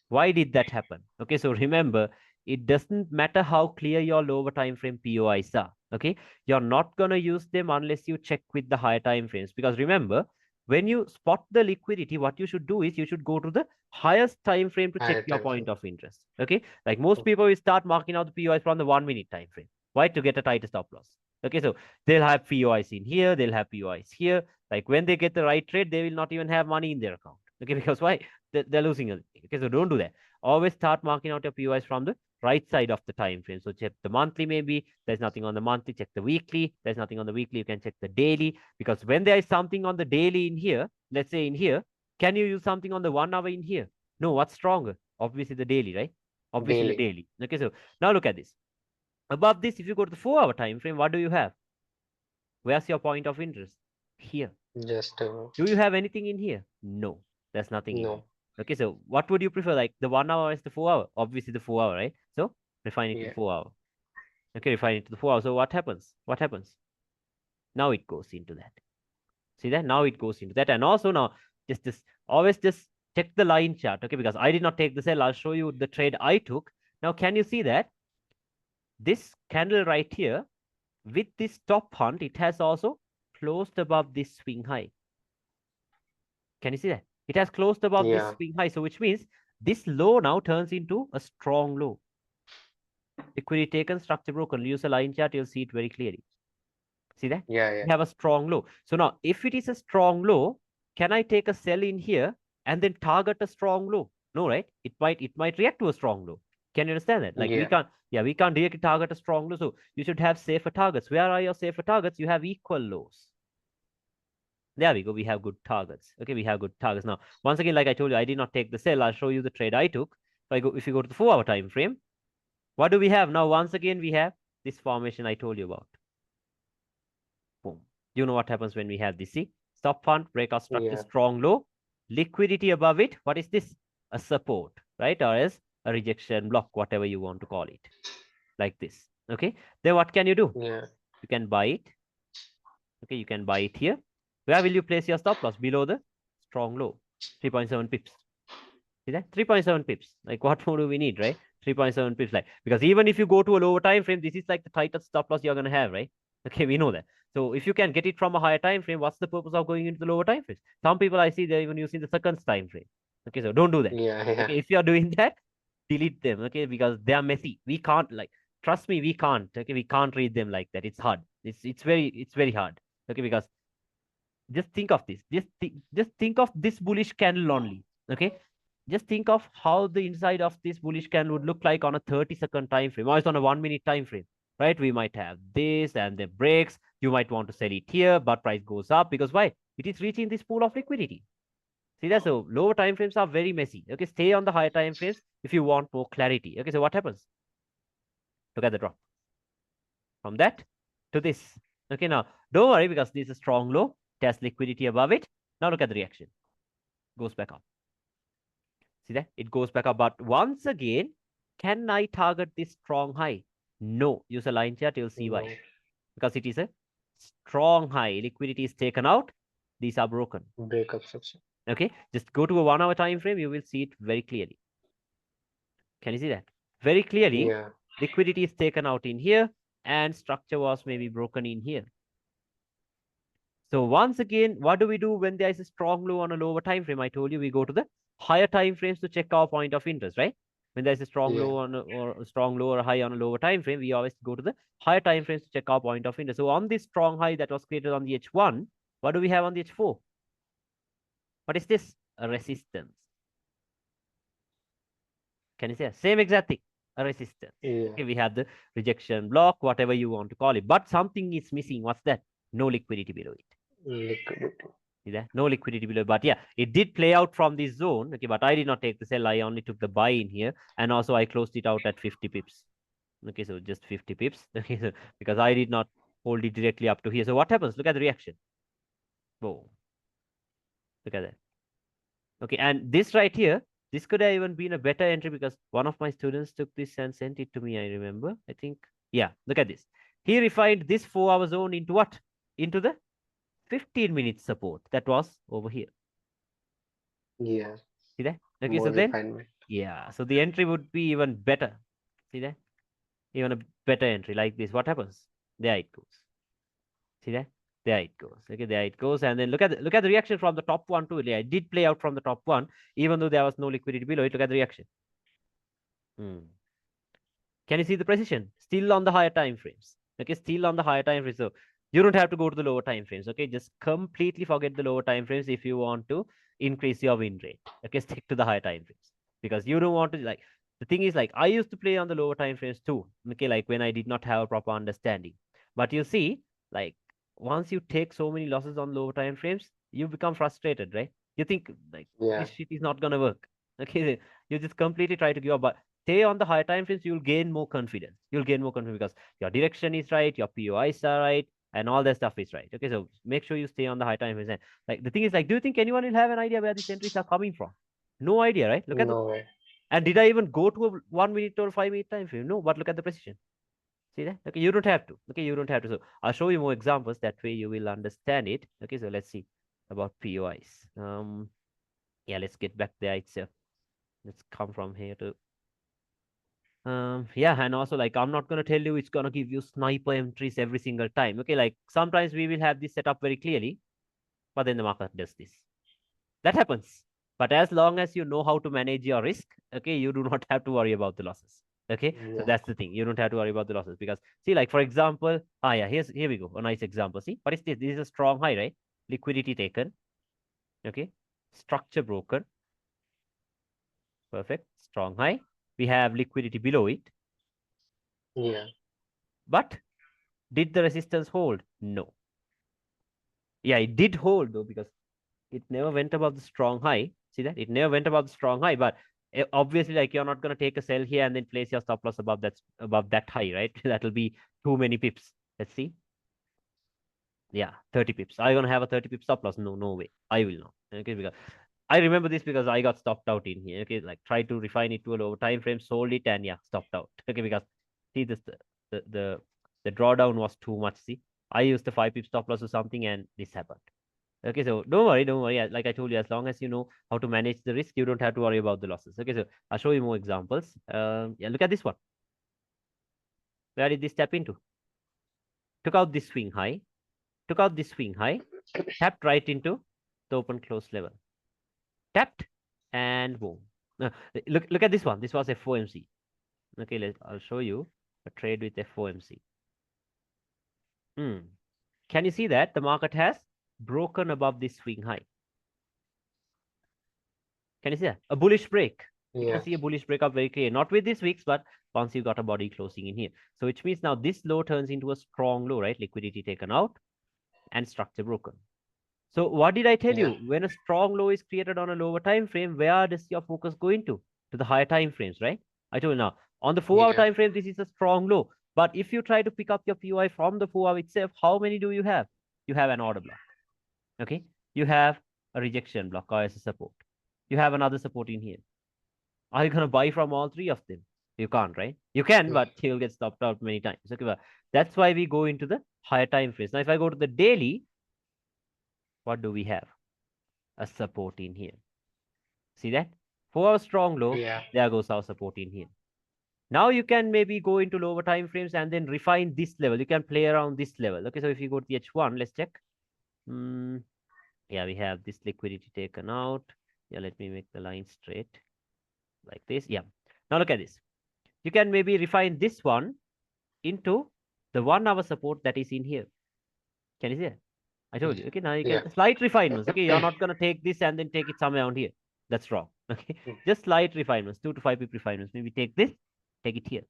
Why did that happen? Okay, so remember, it doesn't matter how clear your lower time frame POIs are. Okay, you're not gonna use them unless you check with the higher time frames. Because remember, when you spot the liquidity, what you should do is you should go to the highest time frame to check Higher your time point frame. of interest. Okay, like most Okay. people will start marking out the POIs from the 1 minute time frame. Why? To get a tighter stop loss. Okay, so they'll have POIs in here, they'll have POIs here. Like when they get the right trade, they will not even have money in their account. Okay, because why? They're losing a Okay, so don't do that. Always start marking out your POIs from the right side of the time frame. So check the monthly, maybe there's nothing on the monthly, check the weekly. There's nothing on the weekly, you can check the daily. Because when there is something on the daily in here, let's say in here, can you use something on the 1 hour in here? No, what's stronger? Obviously the daily, right? Obviously the Daily. daily. Okay, so now look at this. Above this, if you go to the 4 hour time frame, what do you have? Where's your point of interest? Here. Just Do you have anything in here? No, there's nothing in here. no. Okay, so what would you prefer? Like the 1 hour is the 4 hour? Obviously the 4 hour, right? So refine it to the Yeah. 4 hour. Okay, refine it to the 4 hour. So what happens? What happens? Now it goes into that. See that? Now it goes into that. And also now, just always just check the line chart. Okay, because I did not take the sell. I'll show you the trade I took. Now, can you see that? This candle right here, with this top hunt, it has also closed above this swing high. Can you see that? It has closed above this Yeah. swing high. So which means this low now turns into a strong low. Liquidity taken, structure broken. Use a line chart, you'll see it very clearly. See that? Yeah. We Yeah. have a strong low. So now, if it is a strong low, can I take a sell in here and then target a strong low? No, right? It might react to a strong low. Can you understand that? Like we Yeah. can't, yeah, we can't directly target a strong low. So you should have safer targets. Where are your safer targets? You have equal lows. There we go. We have good targets. Okay, we have good targets. Now, once again, like I told you, I did not take the sell. I'll show you the trade I took. If you go to the 4-hour time frame, what do we have? Now, once again, we have this formation I told you about. Boom. You know what happens when we have this. See, stop fund, breakout structure, Yeah. strong low, liquidity above it. What is this? A support, right? Or as a rejection block, whatever you want to call it, like this. Okay. Then what can you do? Yeah. You can buy it. Okay, you can buy it here. Where will you place your stop loss? Below the strong low, 3.7 pips. See that? 3.7 pips. Like what more do we need, right? 3.7 pips. Like, because even if you go to a lower time frame, this is like the tightest stop loss you're gonna have, right? Okay, we know that. So if you can get it from a higher time frame, what's the purpose of going into the lower time frames? Some people I see they're even using the seconds time frame. Okay, so don't do that. Yeah. Yeah. Okay, if you are doing that, delete them. Okay, because they are messy. We can't like trust me, we can't. Okay, we can't read them like that. It's hard. It's very hard. Okay, because just think of this. Just think of this bullish candle only. Okay, just think of how the inside of this bullish candle would look like on a 30-second time frame, or it's on a 1 minute time frame, right? We might have this and the breaks. You might want to sell it here, but price goes up because why? It is reaching this pool of liquidity. See that? So lower time frames are very messy. Okay, stay on the higher time frames if you want more clarity. Okay, so what happens? Look at the drop from that to this. Okay, now don't worry because this is a strong low. It has liquidity above it. Now look at the reaction. Goes back up. See that? It goes back up. But once again, can I target this strong high? No. Use a line chart, you'll see why. No. Because it is a strong high. Liquidity is taken out. These are broken. Breakup section. Okay. Just go to a 1 hour time frame. You will see it very clearly. Can you see that? Very clearly, Yeah. liquidity is taken out in here and structure was maybe broken in here. So once again, what do we do when there is a strong low on a lower time frame? I told you we go to the higher time frames to check our point of interest, right? When there's a strong Yeah. low on or a strong low or high on a lower time frame, we always go to the higher time frames to check our point of interest. So on this strong high that was created on the H1, what do we have on the H4? What is this? A resistance. Can you say same exact thing? A resistance. Yeah. Okay, we have the rejection block, whatever you want to call it, but something is missing. What's that? No liquidity below it. Liquidity. See that? No liquidity below. But yeah, it did play out from this zone. Okay, but I did not take the sell. I only took the buy in here. And also I closed it out at 50 pips. Okay, so just 50 pips. Okay, so because I did not hold it directly up to here. So what happens? Look at the reaction. Whoa. Look at that. Okay, and this right here, this could have even been a better entry because one of my students took this and sent it to me, I remember. I think, yeah, look at this. He refined this 4-hour zone into what? Into the 15-minute support that was over here. Yeah. See that? Okay, so More then, refinement. yeah, so the entry would be even better. See that? Even a better entry like this. What happens? There it goes. See that? There it goes. Okay, there it goes. And then look at the reaction from the top one too. Yeah, it did play out from the top one, even though there was no liquidity below it. Look at the reaction. Can you see the precision? Still on the higher time frames. Okay, still on the higher time frames. So you don't have to go to the lower time frames. Okay, just completely forget the lower time frames if you want to increase your win rate. Okay, stick to the higher time frames because you don't want to like the thing is like I used to play on the lower time frames too. Okay, like when I did not have a proper understanding. But you see, like once you take so many losses on lower time frames, you become frustrated, right? You think like Yeah. this shit is not gonna work. Okay, you just completely try to give up. But stay on the higher time frames, you'll gain more confidence. You'll gain more confidence because your direction is right, your POIs are right, and all that stuff is right. Okay, so make sure you stay on the high time frames. And like the thing is, like, do you think anyone will have an idea where these entries are coming from? No idea, right? Look at the No way. and did I even go to a 1 minute or 5 minute time frame? No, but look at the precision. See that? Okay, you don't have to. Okay, you don't have to. So I'll show you more examples. That way you will understand it. Okay, so let's see about POIs. Yeah, let's get back there itself. Let's come from here to yeah, and also like I'm not gonna tell you it's gonna give you sniper entries every single time. Okay, like sometimes we will have this set up very clearly, but then the market does this. That happens. But as long as you know how to manage your risk, okay, you do not have to worry about the losses. Okay, so Yeah. that's the thing. You don't have to worry about the losses because see, like for example, yeah, here we go. A nice example. See, what is this? This is a strong high, right? Liquidity taken. Okay, structure broken. Perfect. Strong high. We have liquidity below it. Yeah. But did the resistance hold? No. Yeah, it did hold though because it never went above the strong high. See that? It never went above the strong high, but obviously, like you're not gonna take a sell here and then place your stop loss above that high, right? That'll be too many pips. Let's see. Yeah, 30 pips. Are you gonna have a 30 pip stop loss? No, no way. I will not. Okay, because I remember this because I got stopped out in here. Okay, like try to refine it to a lower time frame, sold it, and yeah, stopped out. Okay, because see this the the the drawdown was too much. See, I used the 5 pip stop loss or something, and this happened. Okay, so don't worry, don't worry. Like I told you, as long as you know how to manage the risk, you don't have to worry about the losses. Okay, so I'll show you more examples. Yeah, look at this one. Where did this tap into? Took out this swing high, took out this swing high, tapped right into the open close level. Tapped and boom. Look at this one. This was FOMC. Okay, I'll show you a trade with FOMC. Hmm. Can you see that the market has broken above this swing high? Can you see that? A bullish break. You can Yeah. see a bullish breakup very clear. Not with this wicks, but once you got a body closing in here. So which means now this low turns into a strong low, right? Liquidity taken out and structure broken. So what did I tell Yeah. you? When a strong low is created on a lower time frame, where does your focus go into? To the higher time frames, right? I told you now. On the 4 hour Yeah. time frame, this is a strong low. But if you try to pick up your POI from the 4 hour itself, how many do you have? You have an order block. Okay. You have a rejection block or as a support. You have another support in here. Are you gonna buy from all three of them? You can't, right? You can, Yeah. but you'll get stopped out many times. Okay, but that's why we go into the higher time frames. Now, if I go to the daily, what do we have? A support in here. See that? For our strong low, Yeah. there goes our support in here. Now you can maybe go into lower time frames and then refine this level. You can play around this level. Okay, so if you go to the H1, let's check. Yeah, we have this liquidity taken out. Yeah, let me make the line straight like this. Yeah. Now look at this. You can maybe refine this one into the 1 hour support that is in here. Can you see it? I told you. Okay, now you Yeah. can slight refinements. Okay, you're not gonna take this and then take it somewhere around here. That's wrong. Okay, just slight refinements, 2 to 5 pip refinements. Maybe take this, take it here.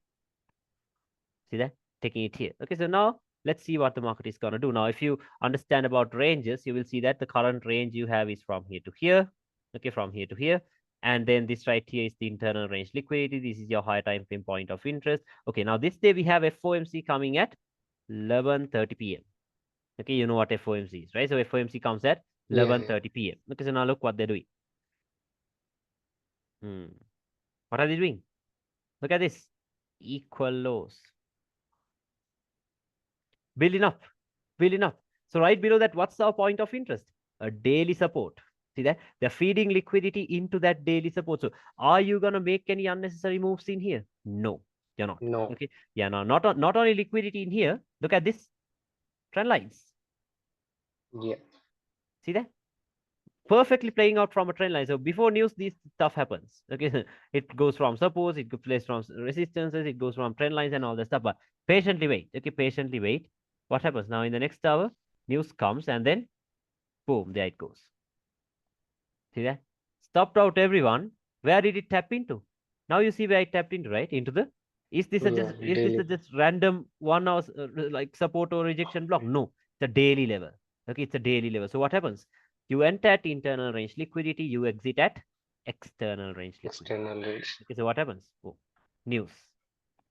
See that? Taking it here. Okay, so now let's see what the market is gonna do. Now, if you understand about ranges, you will see that the current range you have is from here to here. Okay, from here to here. And then this right here is the internal range liquidity. This is your high time frame point of interest. Okay, now this day we have FOMC coming at 11:30 p.m. Okay, you know what FOMC is, right? So FOMC comes at Yeah. Yeah. 11:30 p.m. Okay, so now look what they're doing. What are they doing? Look at this. Equal lows. Building up, building up. So right below that, what's our point of interest? A daily support. See that? They're feeding liquidity into that daily support. So are you going to make any unnecessary moves in here? No, you're not. No. Okay. Yeah, now not only liquidity in here. Look at this trend lines. Yeah. See that? Perfectly playing out from a trend line. So before news, this stuff happens. Okay, it goes from supports, it plays from resistances, it goes from trend lines and all that stuff. But patiently wait. Okay, patiently wait. What happens now in the next hour? News comes and then boom, there it goes. See that? Stopped out everyone. Where did it tap into? Now you see where it tapped into, right? Into the Yeah. is this a Daily. just random 1 hour like support or rejection block? No, it's a daily level. Okay, it's a daily level. So what happens? You enter at internal range liquidity, you exit at external range liquidity. External rates. Okay, so what happens? Oh, news.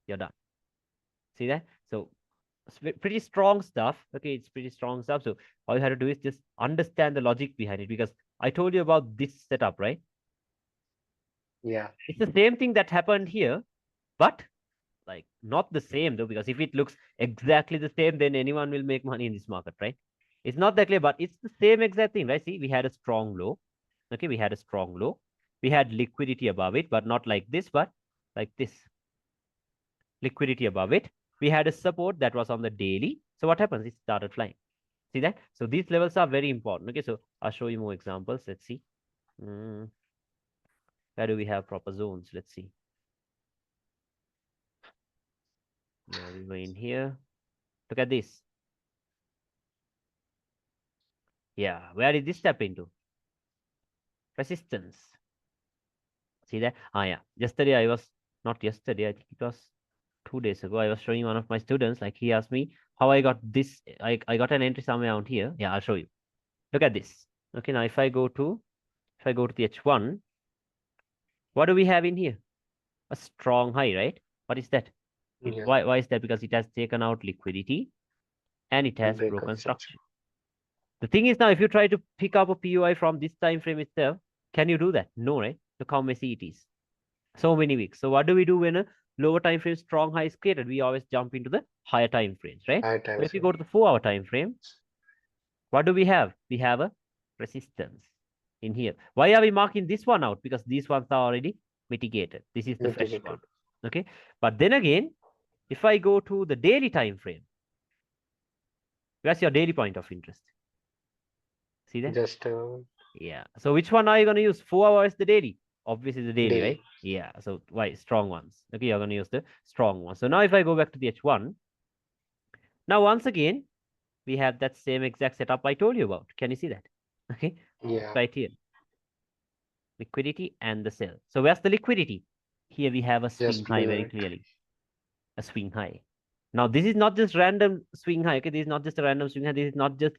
You're done. See that? So it's pretty strong stuff. Okay, it's pretty strong stuff. So all you have to do is just understand the logic behind it because I told you about this setup, right? Yeah. It's the same thing that happened here, but like not the same though, because if it looks exactly the same, then anyone will make money in this market, right? It's not that clear, but it's the same exact thing, right? See, we had a strong low. Okay, we had a strong low. We had liquidity above it, but not like this, but like this. Liquidity above it. We had a support that was on the daily. So what happens? It started flying. See that? So these levels are very important. Okay, so I'll show you more examples. Let's see. Mm, where do we have proper zones? Let's see. Yeah, we go in here. Look at this. Yeah, where did this step into? Resistance. See that? Ah, yeah. Yesterday I was, not yesterday, I think it was 2 days ago. I was showing one of my students, like he asked me how I got this. I got an entry somewhere out here. Yeah, I'll show you. Look at this. Okay, now if I go to the H1, what do we have in here? A strong high, right? What is that? Yeah. Why is that? Because it has taken out liquidity and it has Breakup broken structure. structure. The thing is now, if you try to pick up a POI from this time frame itself, can you do that? No, right? Look how messy it is. So many weeks. So what do we do when a lower time frame strong high is created? We always jump into the higher time frames, right? High So time if you frame. go to the 4 hour time frame, what do we have? We have a resistance in here. Why are we marking this one out? Because these ones are already mitigated. This is the fresh one. Mitigated. Okay. But then again, if I go to the daily time frame, where's your daily point of interest? See that? Just Yeah. So which one are you going to use? 4 hours the daily? Obviously the daily, right? daily. Yeah. So why? Strong ones. Okay, you're going to use the strong ones. So now if I go back to the H1, now once again, we have that same exact setup I told you about. Can you see that? Okay. Yeah. Right here. Liquidity and the sell. So where's the liquidity? Here we have a swing Just high below very it. clearly. A swing high. Now this is not just random swing high. Okay, this is not just a random swing high. This is not just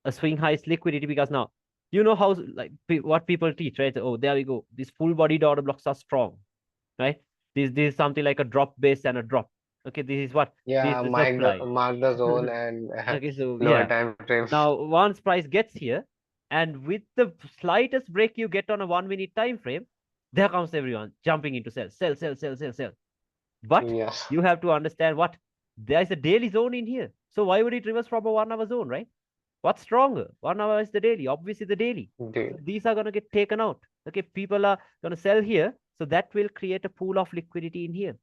a swing high liquidity, because now you know how, like, what people teach, right? Oh, there we go. These full bodied order blocks are strong, right? This is something like a drop base and a drop. Okay, this is what, this is Yeah, the supply. mark the zone and Okay, so lower yeah. time frame. Now once price gets here, and with the slightest break you get on a 1 minute time frame, there comes everyone jumping into sell, sell, sell, sell, sell, sell. But Yeah. you have to understand what, there is a daily zone in here. So why would it reverse from a 1 hour zone, right? What's stronger? 1 hour is the daily, obviously the daily. So Daily. these are going to get taken out. Okay, people are going to sell here. So that will create a pool of liquidity in here.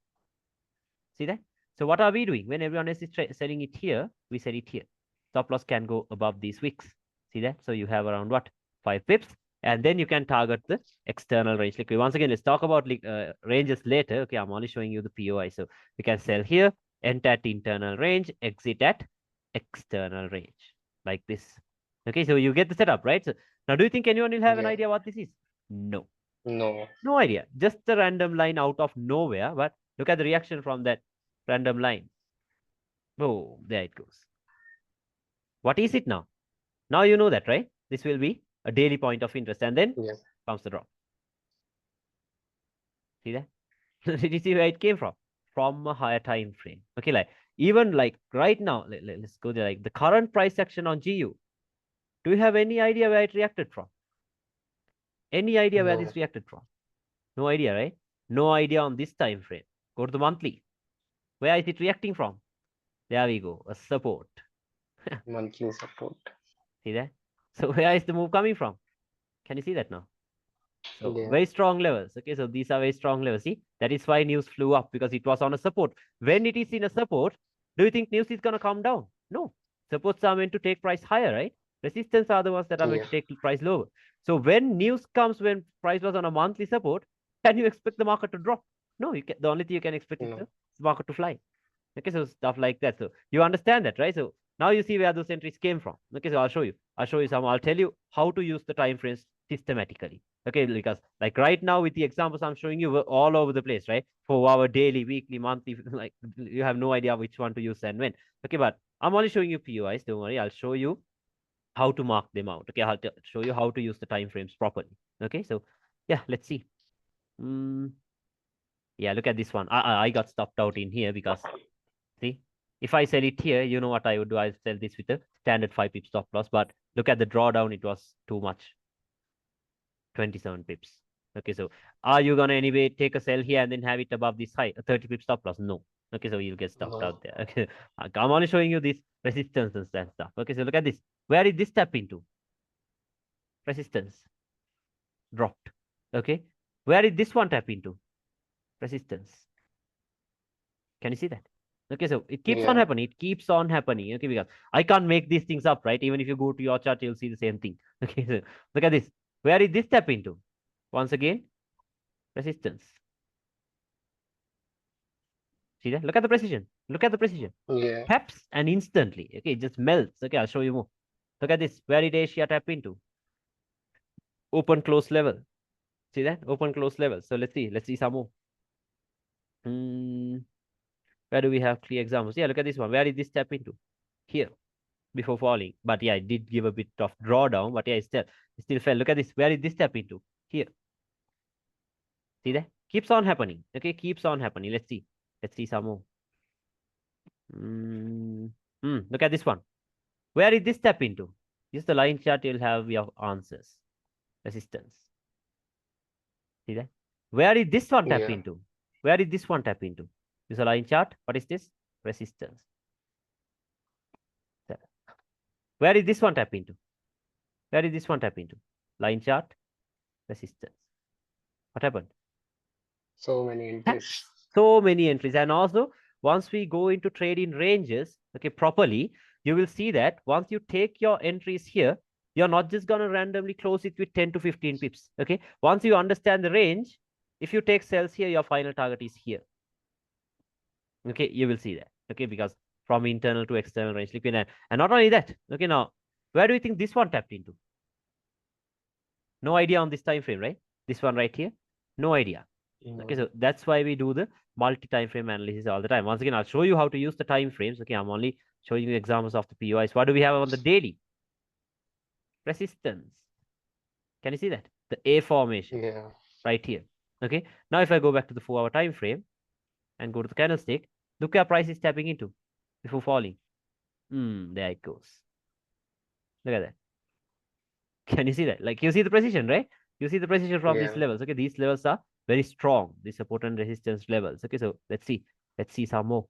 See that? So what are we doing? When everyone else is selling it here, we sell it here. Stop loss can go above these wicks. See that? So you have around what? 5 pips. And then you can target the external range liquidity. Once again, let's talk about ranges later. Okay, I'm only showing you the POI. So we can sell here, enter at internal range, exit at external range, like this. Okay, so you get the setup, right? So now, do you think anyone will have an Yeah. idea what this is? No. No. No idea. Just a random line out of nowhere. But look at the reaction from that random line. Oh, there it goes. What is it now? Now you know that, right? This will be a daily point of interest. And then Yeah. comes the drop. See that? Did you see where it came from? From a higher time frame. Okay, like even like right now, let's go there. Like the current price action on GU. Do you have any idea where it reacted from? Any idea where No. this reacted from? No idea, right? No idea on this time frame. Go to the monthly. Where is it reacting from? There we go. A support. Monthly support. See that? So where is the move coming from? Can you see that now? So Yeah. very strong levels. Okay, so these are very strong levels. See, that is why news flew up, because it was on a support. When it is in a support, do you think news is gonna come down? No. Supports are meant to take price higher, right? Resistance are the ones that are meant Yeah. to take price lower. So when news comes, when price was on a monthly support, can you expect the market to drop? No, you can. The only thing you can expect is No. the market to fly. Okay, so stuff like that. So you understand that, right? So now you see where those entries came from. Okay, so I'll show you. I'll show you some. I'll tell you how to use the time frames systematically. Okay, because like right now with the examples I'm showing you, we're all over the place, right? For our daily, weekly, monthly, like you have no idea which one to use and when. Okay, but I'm only showing you POIs. Don't worry, I'll show you how to mark them out. Okay, I'll show you how to use the time frames properly. Okay, so yeah, let's see. Yeah, look at this one. I got stopped out in here because see, if I sell it here, you know what I would do? I sell this with a standard 5 pips stop loss. But look at the drawdown, it was too much. 27 pips. Okay, so are you gonna anyway take a sell here and then have it above this high, a 30 pip stop loss? No. Okay, so you'll get stopped No. out there. Okay, I'm only showing you this resistance and stuff. Okay, so look at this. Where did this tap into? Resistance dropped. Okay, where did this one tap into? Resistance. Can you see that? Okay, so it keeps on Yeah. happening. It keeps on happening. Okay, because I can't make these things up, right? Even if you go to your chart, you'll see the same thing. Okay, so look at this. Where did this tap into? Once again, resistance. See that? Look at the precision. Look at the precision. Yeah. Taps and instantly. Okay, it just melts. Okay, I'll show you more. Look at this. Where did Asia tap into? Open close level. See that? Open close level. So let's see. Let's see some more. Where do we have clear examples? Yeah, look at this one. Where did this tap into? Here, before falling. But yeah, it did give a bit of drawdown. But yeah, it still fell. Look at this. Where did this tap into? Here. See that? Keeps on happening. Okay, keeps on happening. Let's see. Let's see some more. Look at this one. Where did this tap into? Use the line chart. You'll have your answers. Resistance. See that? Where did this one tap Yeah. into? Where did this one tap into? Use a line chart. What is this? Resistance. Where did this one tap into? Where did this one tap into? Line chart. Resistance. What happened? So many entries. So many entries. And also, once we go into trade in ranges, okay, properly, you will see that once you take your entries here, you're not just going to randomly close it with 10 to 15 pips. Okay. Once you understand the range, if you take sells here, your final target is here. Okay. You will see that. Okay. Because from internal to external range, liquid and not only that. Okay. Now, where do you think this one tapped into? No idea on this time frame, right? This one right here. No idea. Okay, so that's why we do the multi-time frame analysis all the time. Once again, I'll show you how to use the time frames. Okay, I'm only showing you examples of the POIs. What do we have on the daily? Resistance. Can you see that? The A formation. Yeah. Right here. Okay, now if I go back to the 4-hour time frame and go to the candlestick, look where price is tapping into before falling. There it goes. Look at that. Can you see that? Like, you see the precision, right? You see the precision from these Yeah. levels. Okay, these levels are very strong, the support and resistance levels. Okay, so let's see some more.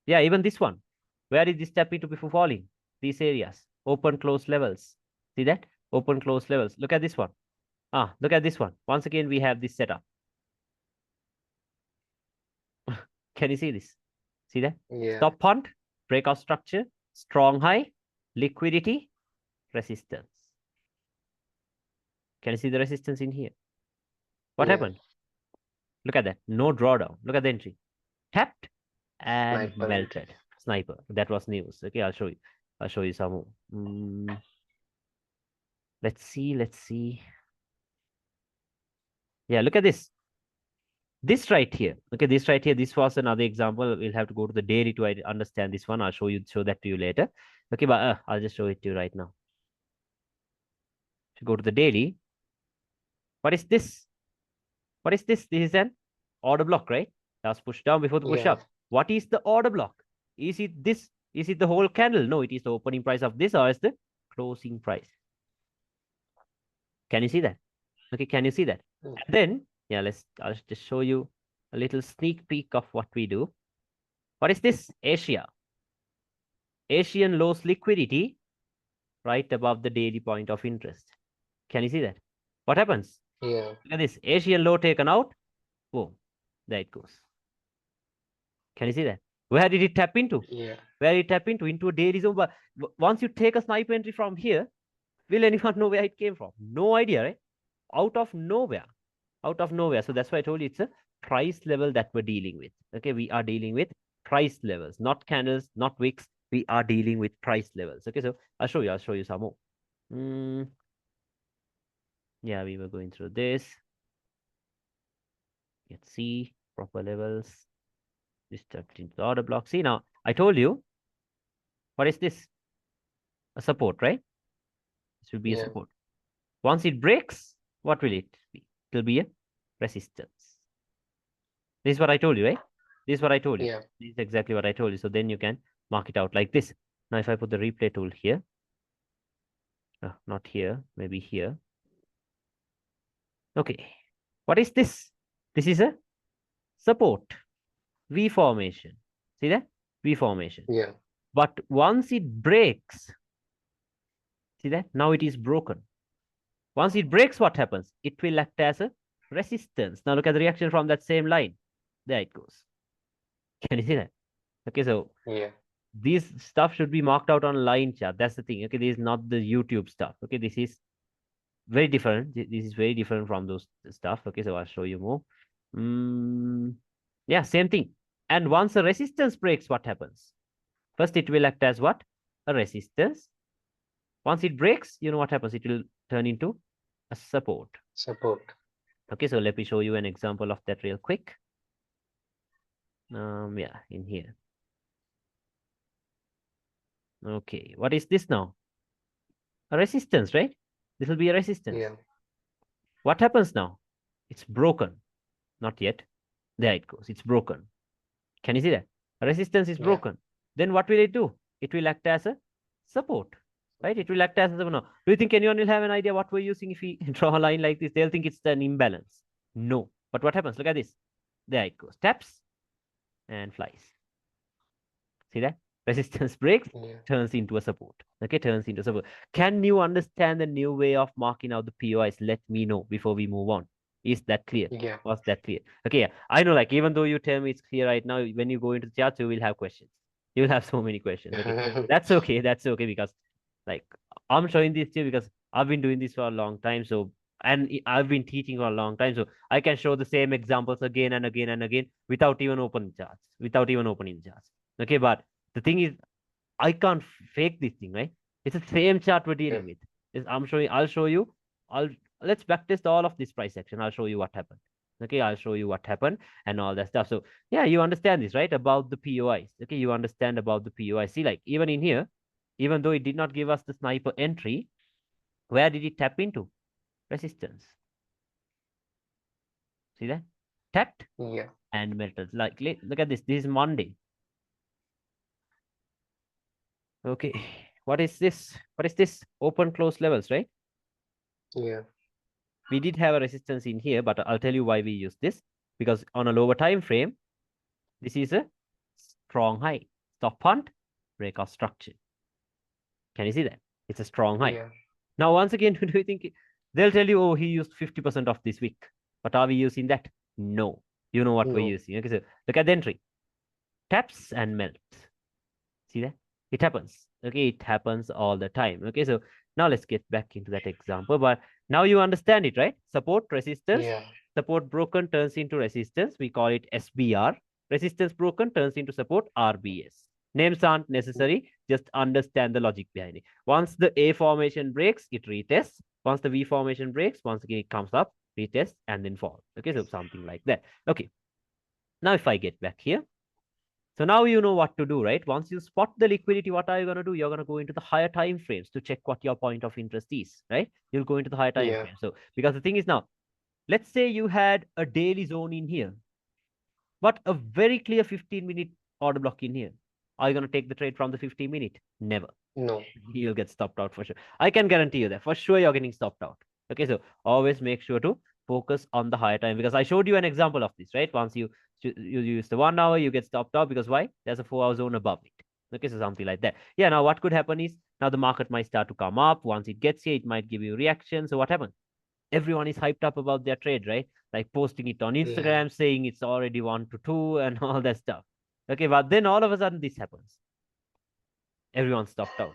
Yeah, even this one. Where is this tap into before falling? These areas, open close levels. See that? Open close levels. Look at this one. Look at this one. Once again, we have this setup. Can you see this? See that? Yeah. Stop punt, breakout structure, strong high, liquidity, resistance. Can you see the resistance in here? What Yeah. happened? Look at that. No drawdown. Look at the entry. Tapped and Sniper melted. entry. Sniper. That was news. Okay, I'll show you. I'll show you some more. Let's see. Yeah, look at this. This right here. Okay, this right here. This was another example. We'll have to go to the daily to understand this one. I'll show that to you later. Okay, but I'll just show it to you right now. To go to the daily. What is this? What is this? This is an order block, right? That's push down before the push Yeah. up. What is the order block? Is it this? Is it the whole candle? No, it is the opening price of this, or is the closing price. Can you see that? Okay, can you see that? And then, yeah, I'll just show you a little sneak peek of what we do. What is this? Asia. Asian lows liquidity right above the daily point of interest. Can you see that? What happens? Yeah. Look at this. Asian low taken out. Boom. There it goes. Can you see that? Where did it tap into? Yeah. Where it tap into? Into a daily zone. But once you take a sniper entry from here, will anyone know where it came from? No idea, right? Out of nowhere. Out of nowhere. So that's why I told you it's a price level that we're dealing with. Okay, we are dealing with price levels, not candles, not wicks. We are dealing with price levels. Okay, so I'll show you some more. Yeah, we were going through this. Let's see proper levels. This tapped into the order block. See now, I told you. What is this? A support, right? This will be a Yeah. support. Once it breaks, what will it be? It will be a resistance. This is what I told you, right? This is what I told you. Yeah. This is exactly what I told you. So then you can mark it out like this. Now, if I put the replay tool here, not here, maybe here. Okay. What is this? This is a support. V formation. See that? V formation. Yeah. But once it breaks, see that? Now it is broken. Once it breaks, what happens? It will act as a resistance. Now look at the reaction from that same line. There it goes. Can you see that? Okay, so Yeah. These stuff should be marked out on line chart. That's the thing. Okay, this is not the YouTube stuff. Okay, this is very different. This is very different from those stuff. Okay, so I'll show you more. Yeah, same thing. And once a resistance breaks, what happens? First, it will act as what? A resistance. Once it breaks, you know what happens? It will turn into a support. Support. Okay, so let me show you an example of that real quick. Yeah, in here. Okay, what is this now? A resistance, right? This will be a resistance. Yeah. What happens now? It's broken. Not yet. There it goes. It's broken. Can you see that? A resistance is Yeah. broken. Then what will it do? It will act as a support, right? It will act as a support. Now, do you think anyone will have an idea what we're using if we draw a line like this? They'll think it's an imbalance. No. But what happens? Look at this. There it goes. Taps and flies. See that? Resistance breaks, Yeah. turns into a support. Okay, turns into a support. Can you understand the new way of marking out the POIs? Let me know before we move on. Is that clear? Yeah. Was that clear? Okay, yeah. I know, like, even though you tell me it's clear right now, when you go into the charts, you will have questions. You will have so many questions. Okay, that's okay. That's okay because, like, I'm showing this to you because I've been doing this for a long time. So, and I've been teaching for a long time. So, I can show the same examples again and again and again without even opening charts, without even opening charts. Okay, but the thing is, I can't fake this thing, right? It's the same chart we're Yeah. dealing with. I'm showing. I'll show you. I'll Let's backtest all of this price action. I'll show you what happened. Okay, I'll show you what happened and all that stuff. So yeah, you understand this, right? About the POIs. Okay, you understand about the POI. See, like even in here, even though it did not give us the sniper entry, where did it tap into? Resistance. See that? Tapped Yeah. and melted. Like look at this. This is Monday. Okay. What is this? What is this? Open close levels, right? Yeah. We did have a resistance in here, but I'll tell you why we use this. Because on a lower time frame, this is a strong high. Stop punt, breakout structure. Can you see that? It's a strong high. Yeah. Now, once again, do you think they'll tell you, oh, he used 50% of this week. But are we using that? No. You know what we're No. using. Okay, so look at the entry. Taps and melts. See that? It happens. Okay, it happens all the time. Okay, so now let's get back into that example. But now you understand it, right? Support, resistance, Yeah. support broken turns into resistance. We call it SBR. Resistance broken turns into support, RBS. Names aren't necessary. Just understand the logic behind it. Once the A formation breaks, it retests. Once the V formation breaks, once again it comes up, retests, and then fall. Okay, so something like that. Okay. Now if I get back here, so now you know what to do, right? Once you spot the liquidity, what are you going to do? You're going to go into the higher time frames to check what your point of interest is, right? You'll go into the higher time Yeah. frame. So because the thing is now, let's say you had a daily zone in here, but a very clear 15-minute order block in here. Are you going to take the trade from the 15-minute? Never. No. You'll get stopped out for sure. I can guarantee you that for sure you're getting stopped out. Okay, so always make sure to focus on the higher time because I showed you an example of this, right? Once you use the 1 hour, you get stopped out because why? There's a 4-hour zone above it. Okay, so something like that. Yeah, now what could happen is now the market might start to come up. Once it gets here, it might give you reaction. So what happens? Everyone is hyped up about their trade, right? Like posting it on Yeah. Instagram, saying it's already 1 to 2 and all that stuff. Okay, but then all of a sudden this happens. Everyone stopped out.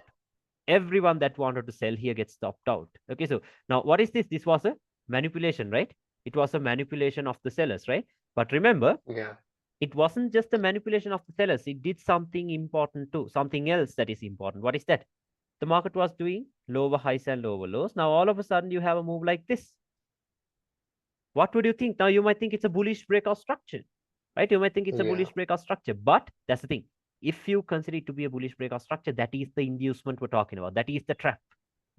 Everyone that wanted to sell here gets stopped out. Okay, so now what is this? This was a manipulation, right? It was a manipulation of the sellers, right? But remember, Yeah. it wasn't just a manipulation of the sellers. It did something important too, something else that is important. What is that? The market was doing lower highs and lower lows. Now, all of a sudden, you have a move like this. What would you think? Now, you might think it's a bullish breakout structure, right? You might think it's a Yeah. bullish breakout structure, but that's the thing. If you consider it to be a bullish breakout structure, that is the inducement we're talking about. That is the trap.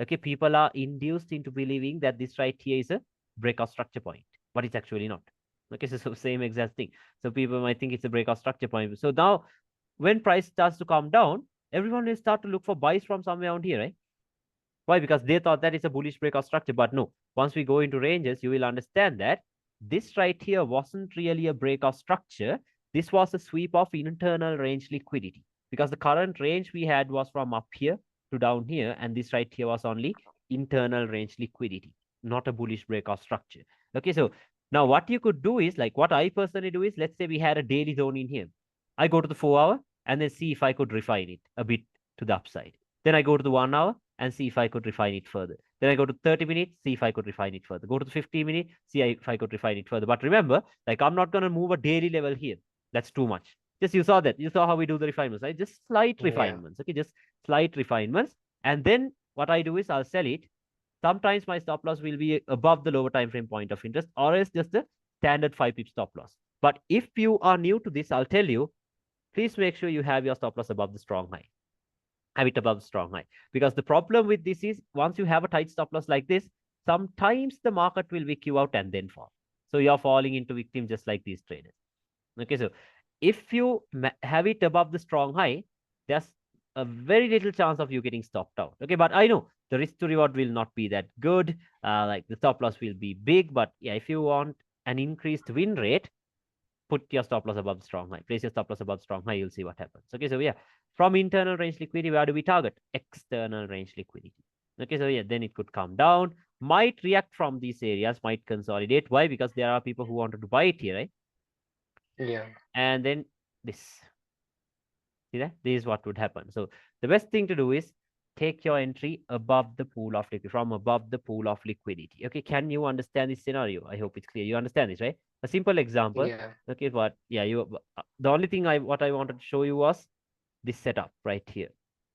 Okay, people are induced into believing that this right here is a breakout structure point, but it's actually not. Okay, so same exact thing. So people might think it's a breakout structure point. So now when price starts to come down, everyone will start to look for buys from somewhere around here, right? Why? Because they thought that it's a bullish breakout structure. But no, once we go into ranges, you will understand that this right here wasn't really a breakout structure. This was a sweep of internal range liquidity because the current range we had was from up here to down here. And this right here was only internal range liquidity, not a bullish breakout structure. Okay, so now what you could do is like what I personally do is let's say we had a daily zone in here. I go to the 4 hour and then see if I could refine it a bit to the upside. Then I go to the 1 hour and see if I could refine it further. Then I go to 30 minutes, see if I could refine it further. Go to the 15 minutes, see if I could refine it further. But remember, like I'm not going to move a daily level here. That's too much. Just you saw that. You saw how we do the refinements, right? Just slight Yeah. refinements. Okay, just slight refinements. And then what I do is I'll sell it. Sometimes my stop loss will be above the lower time frame point of interest, or else just the standard 5 pip stop loss. But if you are new to this, I'll tell you, please make sure you have your stop loss above the strong high. Have it above the strong high. Because the problem with this is once you have a tight stop loss like this, sometimes the market will wick you out and then fall. So you're falling into victim just like these traders. Okay, so if you have it above the strong high, there's a very little chance of you getting stopped out. Okay, but I know the risk to reward will not be that good. Like the stop loss will be big, but yeah, if you want an increased win rate, put your stop loss above strong high. Place your stop loss above strong high. You'll see what happens. Okay, so yeah, from internal range liquidity, where do we target? External range liquidity. Okay, so yeah, then it could come down, might react from these areas, might consolidate. Why? Because there are people who wanted to buy it here, right? Yeah. And then this. See that? This is what would happen. So the best thing to do is take your entry above the pool of liquidity, from above the pool of liquidity. Okay, can you understand this scenario? I hope it's clear. You understand this, right? A simple example. Yeah. Okay, what? Yeah, you. The only thing what I wanted to show you was this setup right here.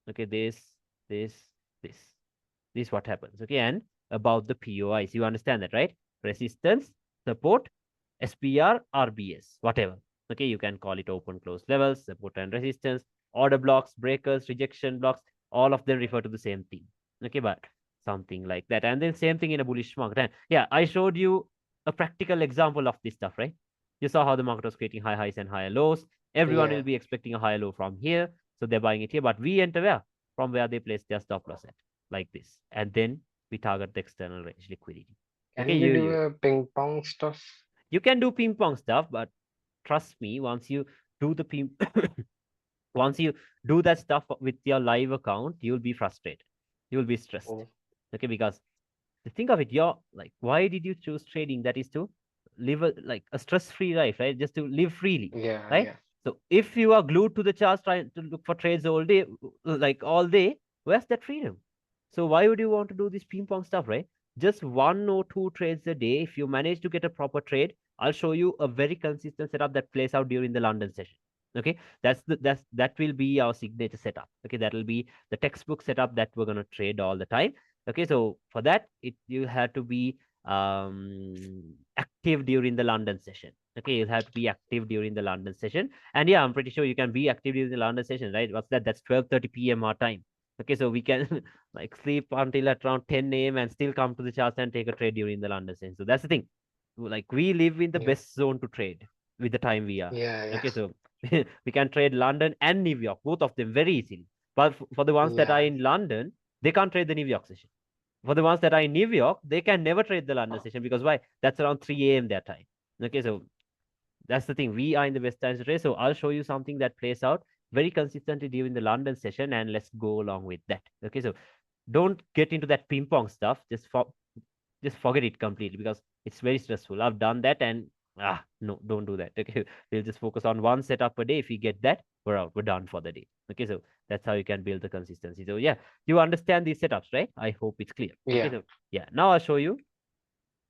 Okay, this, this. This is what happens. Okay, and about the POIs, you understand that, right? Resistance, support, SPR, RBS, whatever. Okay, you can call it open close levels, support and resistance, order blocks, breakers, rejection blocks, all of them refer to the same thing. Okay, but something like that. And then same thing in a bullish market. And yeah, I showed you a practical example of this stuff, right? You saw how the market was creating high highs and higher lows. Everyone will Yeah. be expecting a higher low from here. So they're buying it here. But we enter where? From where they place their stop loss at, like this. And then we target the external range liquidity. Okay, Can we do a ping pong stuff? you can do ping pong stuff, but trust me, once you do the ping once you do that stuff with your live account, you'll be frustrated. You'll be stressed. Oh, Okay, because think of it, you're like, why did you choose trading? That is to live a stress-free life, right? Just to live freely, yeah, right? yeah, So if you are glued to the charts trying to look for trades all day, like all day, where's that freedom? So why would you want to do this ping pong stuff, right? Just 1 or 2 trades a day. If you manage to get a proper trade, I'll show you a very consistent setup that plays out during the London session. Okay, that will be our signature setup. Okay, that will be the textbook setup that we're gonna trade all the time. Okay, so for that, you have to be active during the London session. Okay, you have to be active during the London session. And yeah, I'm pretty sure you can be active during the London session, right? What's that? That's 12:30 p.m. our time. Okay, so we can like sleep until at around 10 a.m. and still come to the charts and take a trade during the London session. So that's the thing. Like we live in the yeah, best zone to trade with the time we are. yeah, yeah, Okay, so we can trade London and New York, both of them very easily. But for the ones that are yeah, in London, they can't trade the New York session. For the ones that are in New York, they can never trade the London session because why? That's around 3 a.m. their time. Okay, so that's the thing. We are in the best times to trade. So I'll show you something that plays out very consistently during the London session, and let's go along with that. Okay, so don't get into that ping pong stuff. Just forget it completely because it's very stressful. I've done that and no, don't do that. Okay, we'll just focus on one setup a day. If we get that, we're out. We're done for the day. Okay, so that's how you can build the consistency. So yeah, you understand these setups, right? I hope it's clear. Okay, yeah. so yeah, now I'll show you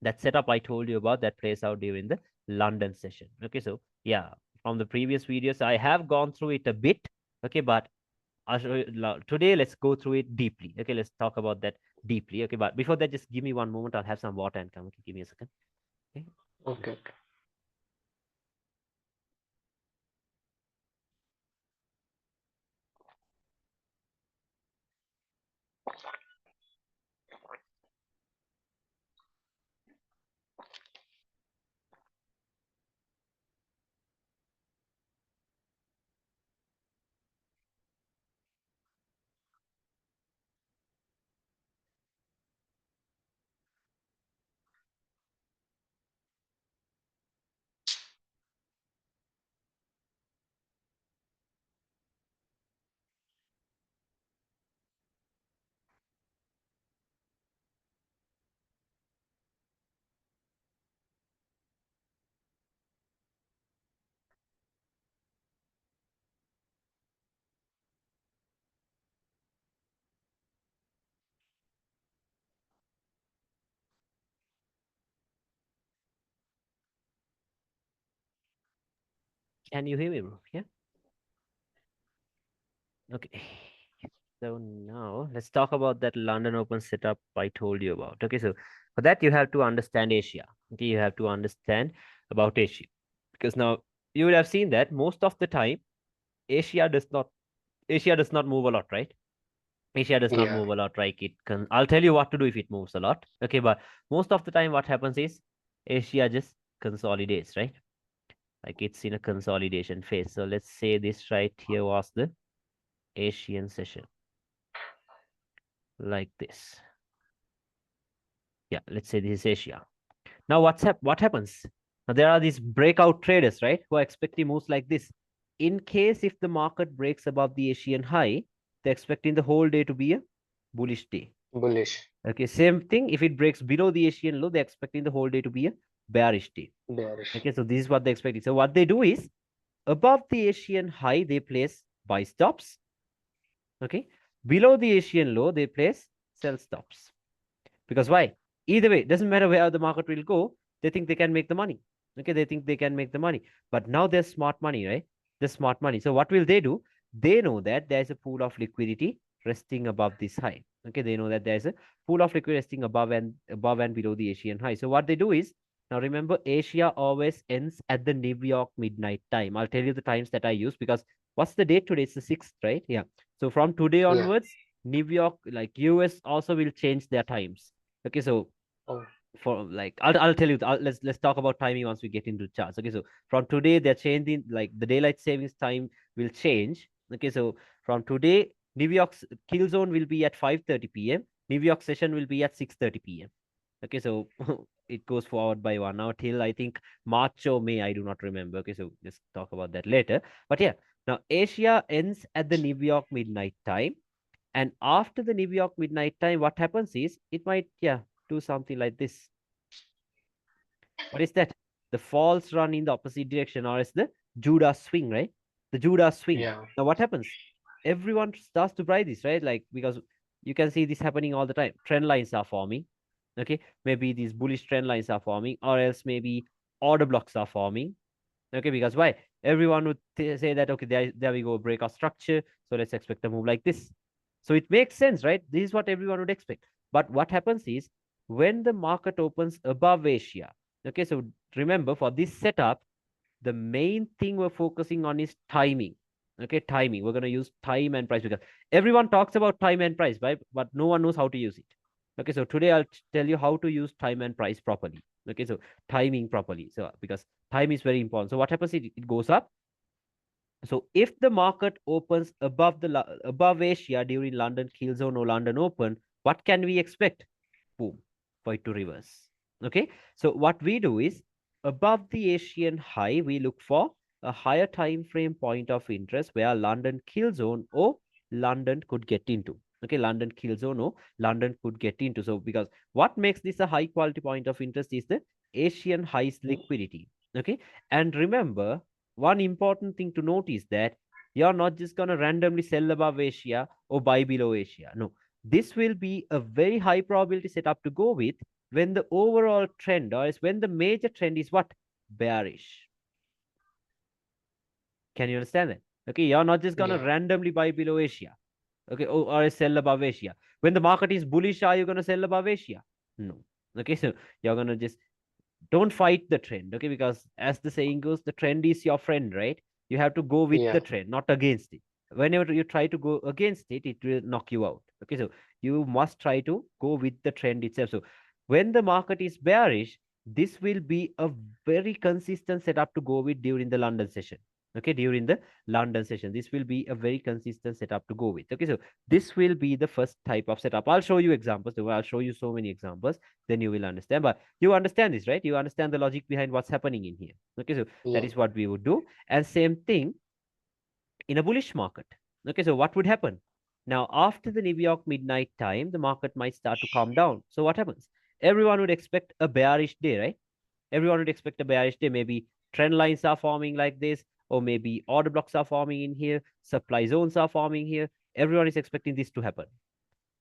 that setup I told you about that plays out during the London session. Okay, so yeah, from the previous videos, I have gone through it a bit. Okay, but I'll show you today. Let's go through it deeply. Okay, let's talk about that deeply. Okay, but before that, just give me one moment. I'll have some water and come. Okay, give me a second. Okay. Okay, okay. Can you hear me, bro? Yeah. Okay. So now let's talk about that London Open setup I told you about. Okay, so for that you have to understand Asia. Okay, you have to understand about Asia because now you would have seen that most of the time Asia does not Asia does not move a lot, right? Asia does not Yeah. move a lot, right? It can. I'll tell you what to do if it moves a lot. Okay, but most of the time, what happens is Asia just consolidates, right? Like it's in a consolidation phase. So let's say this right here was the Asian session, like this. Yeah, let's say this is Asia. Now, what happens? Now, there are these breakout traders, right, who are expecting moves like this. In case if the market breaks above the Asian high, they're expecting the whole day to be a bullish day. Bullish. Okay, same thing. If it breaks below the Asian low, they're expecting the whole day to be a bearish day. Bearish. Okay, so this is what they're expecting. So what they do is above the Asian high, they place buy stops. Okay, below the Asian low, they place sell stops. Because why? Either way, it doesn't matter where the market will go, they think they can make the money. Okay, they think they can make the money. But now there's smart money, right? The smart money. So what will they do? They know that there's a pool of liquidity resting above this high. Okay, they know that there's a pool of liquidity resting above and below the Asian high. So what they do is now remember Asia always ends at the New York midnight time. I'll tell you the times that I use because what's the date today? It's the 6th, right? Yeah. So from today Yeah. onwards, New York, like US, also will change their times. Okay, so Oh, for like I'll tell you. Let's talk about timing once we get into charts. Okay, so from today they're changing like the daylight savings time will change. Okay, so from today New York's kill zone will be at 5:30 p.m. New York session will be at 6:30 p.m. Okay, so it goes forward by 1 hour till I think March or May. I do not remember. Okay, so let's talk about that later. But yeah, now Asia ends at the New York midnight time. And after the New York midnight time, what happens is it might, yeah, do something like this. What is that? The false run in the opposite direction, or is the Judah swing, right? The Judah swing. yeah. Now, what happens? Everyone starts to buy this, right? Like, because you can see this happening all the time. Trend lines are forming. Okay. Maybe these bullish trend lines are forming, or else maybe order blocks are forming. Okay. Because why? Everyone would say that, okay, there we go, breakout structure. So let's expect a move like this. So it makes sense, right? This is what everyone would expect. But what happens is when the market opens above Asia, okay, so remember for this setup, the main thing we're focusing on is timing. Okay, timing. We're going to use time and price because everyone talks about time and price, right? But no one knows how to use it. Okay, so today I'll tell you how to use time and price properly. Okay, so timing properly. So because time is very important. So what happens is it goes up. So if the market opens above Asia during London Kill Zone or London Open, what can we expect? Boom, for it to reverse. Okay, so what we do is above the Asian high, we look for a higher time frame point of interest where London Kill Zone or London could get into. Okay, London Kill Zone or London could get into. So because what makes this a high quality point of interest is the Asian highs liquidity. Okay, and remember one important thing to note is that you're not just going to randomly sell above Asia or buy below Asia. No, this will be a very high probability setup to go with when the overall trend or is when the major trend is what? Bearish. Can you understand that? Okay, you're not just going to Yeah. randomly buy below Asia. Okay, or sell above Asia. When the market is bullish, are you going to sell above Asia? No. Okay, so you're going to just don't fight the trend, okay, because as the saying goes, the trend is your friend, right? You have to go with the Yeah. trend, not against it. Whenever you try to go against it, it will knock you out. Okay, so you must try to go with the trend itself. So when the market is bearish, this will be a very consistent setup to go with during the London session. Okay, during the London session, this will be a very consistent setup to go with. Okay, so this will be the first type of setup. I'll show you examples. I'll show you so many examples, then you will understand. But you understand this, right? You understand the logic behind what's happening in here. Okay, so that Yeah. is what we would do. And same thing in a bullish market. Okay, so what would happen? Now, after the New York midnight time, the market might start to calm down. So what happens? Everyone would expect a bearish day, right? Everyone would expect a bearish day. Maybe trend lines are forming like this, or maybe order blocks are forming in here, supply zones are forming here. Everyone is expecting this to happen.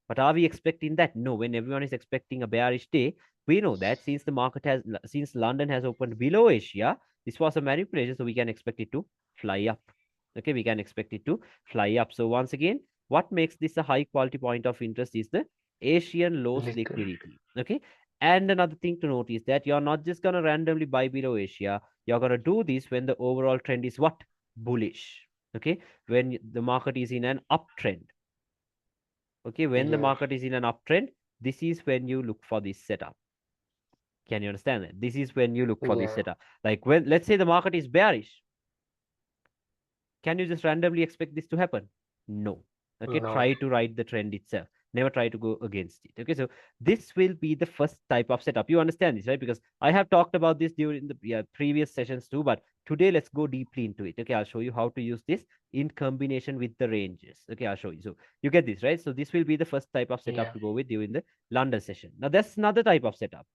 But are we expecting that? No, when everyone is expecting a bearish day, we know that since London has opened below Asia, this was a manipulation, so we can expect it to fly up. Okay, we can expect it to fly up. So once again, what makes this a high quality point of interest is the Asian lows Liquid. liquidity. Okay, and another thing to note is that you're not just gonna randomly buy below Asia. You're gonna do this when the overall trend is what? Bullish. Okay, when the market is in an uptrend. Okay, when the Yeah. market is in an uptrend, this is when you look for this setup. Can you understand that? This is when you look for this Yeah. setup. Like when, let's say the market is bearish, can you just randomly expect this to happen? No. Okay, No. try to ride the trend itself. Never try to go against it. Okay, so this will be the first type of setup. You understand this, right? Because I have talked about this during the previous sessions too, but today let's go deeply into it. Okay, I'll show you how to use this in combination with the ranges. Okay, I'll show you. So you get this, right? So this will be the first type of setup Yeah. to go with during the London session. Now, there's another type of setup.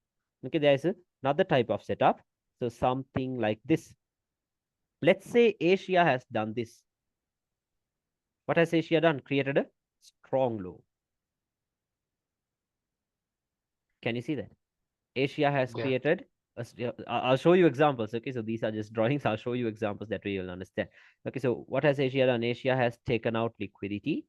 Okay, there is another type of setup. So something like this. Let's say Asia has done this. What has Asia done? Created a strong low. Can you see that? Asia has Yeah. created, I'll show you examples. Okay, so these are just drawings. I'll show you examples that way you'll understand. Okay, so what has Asia done? Asia has taken out liquidity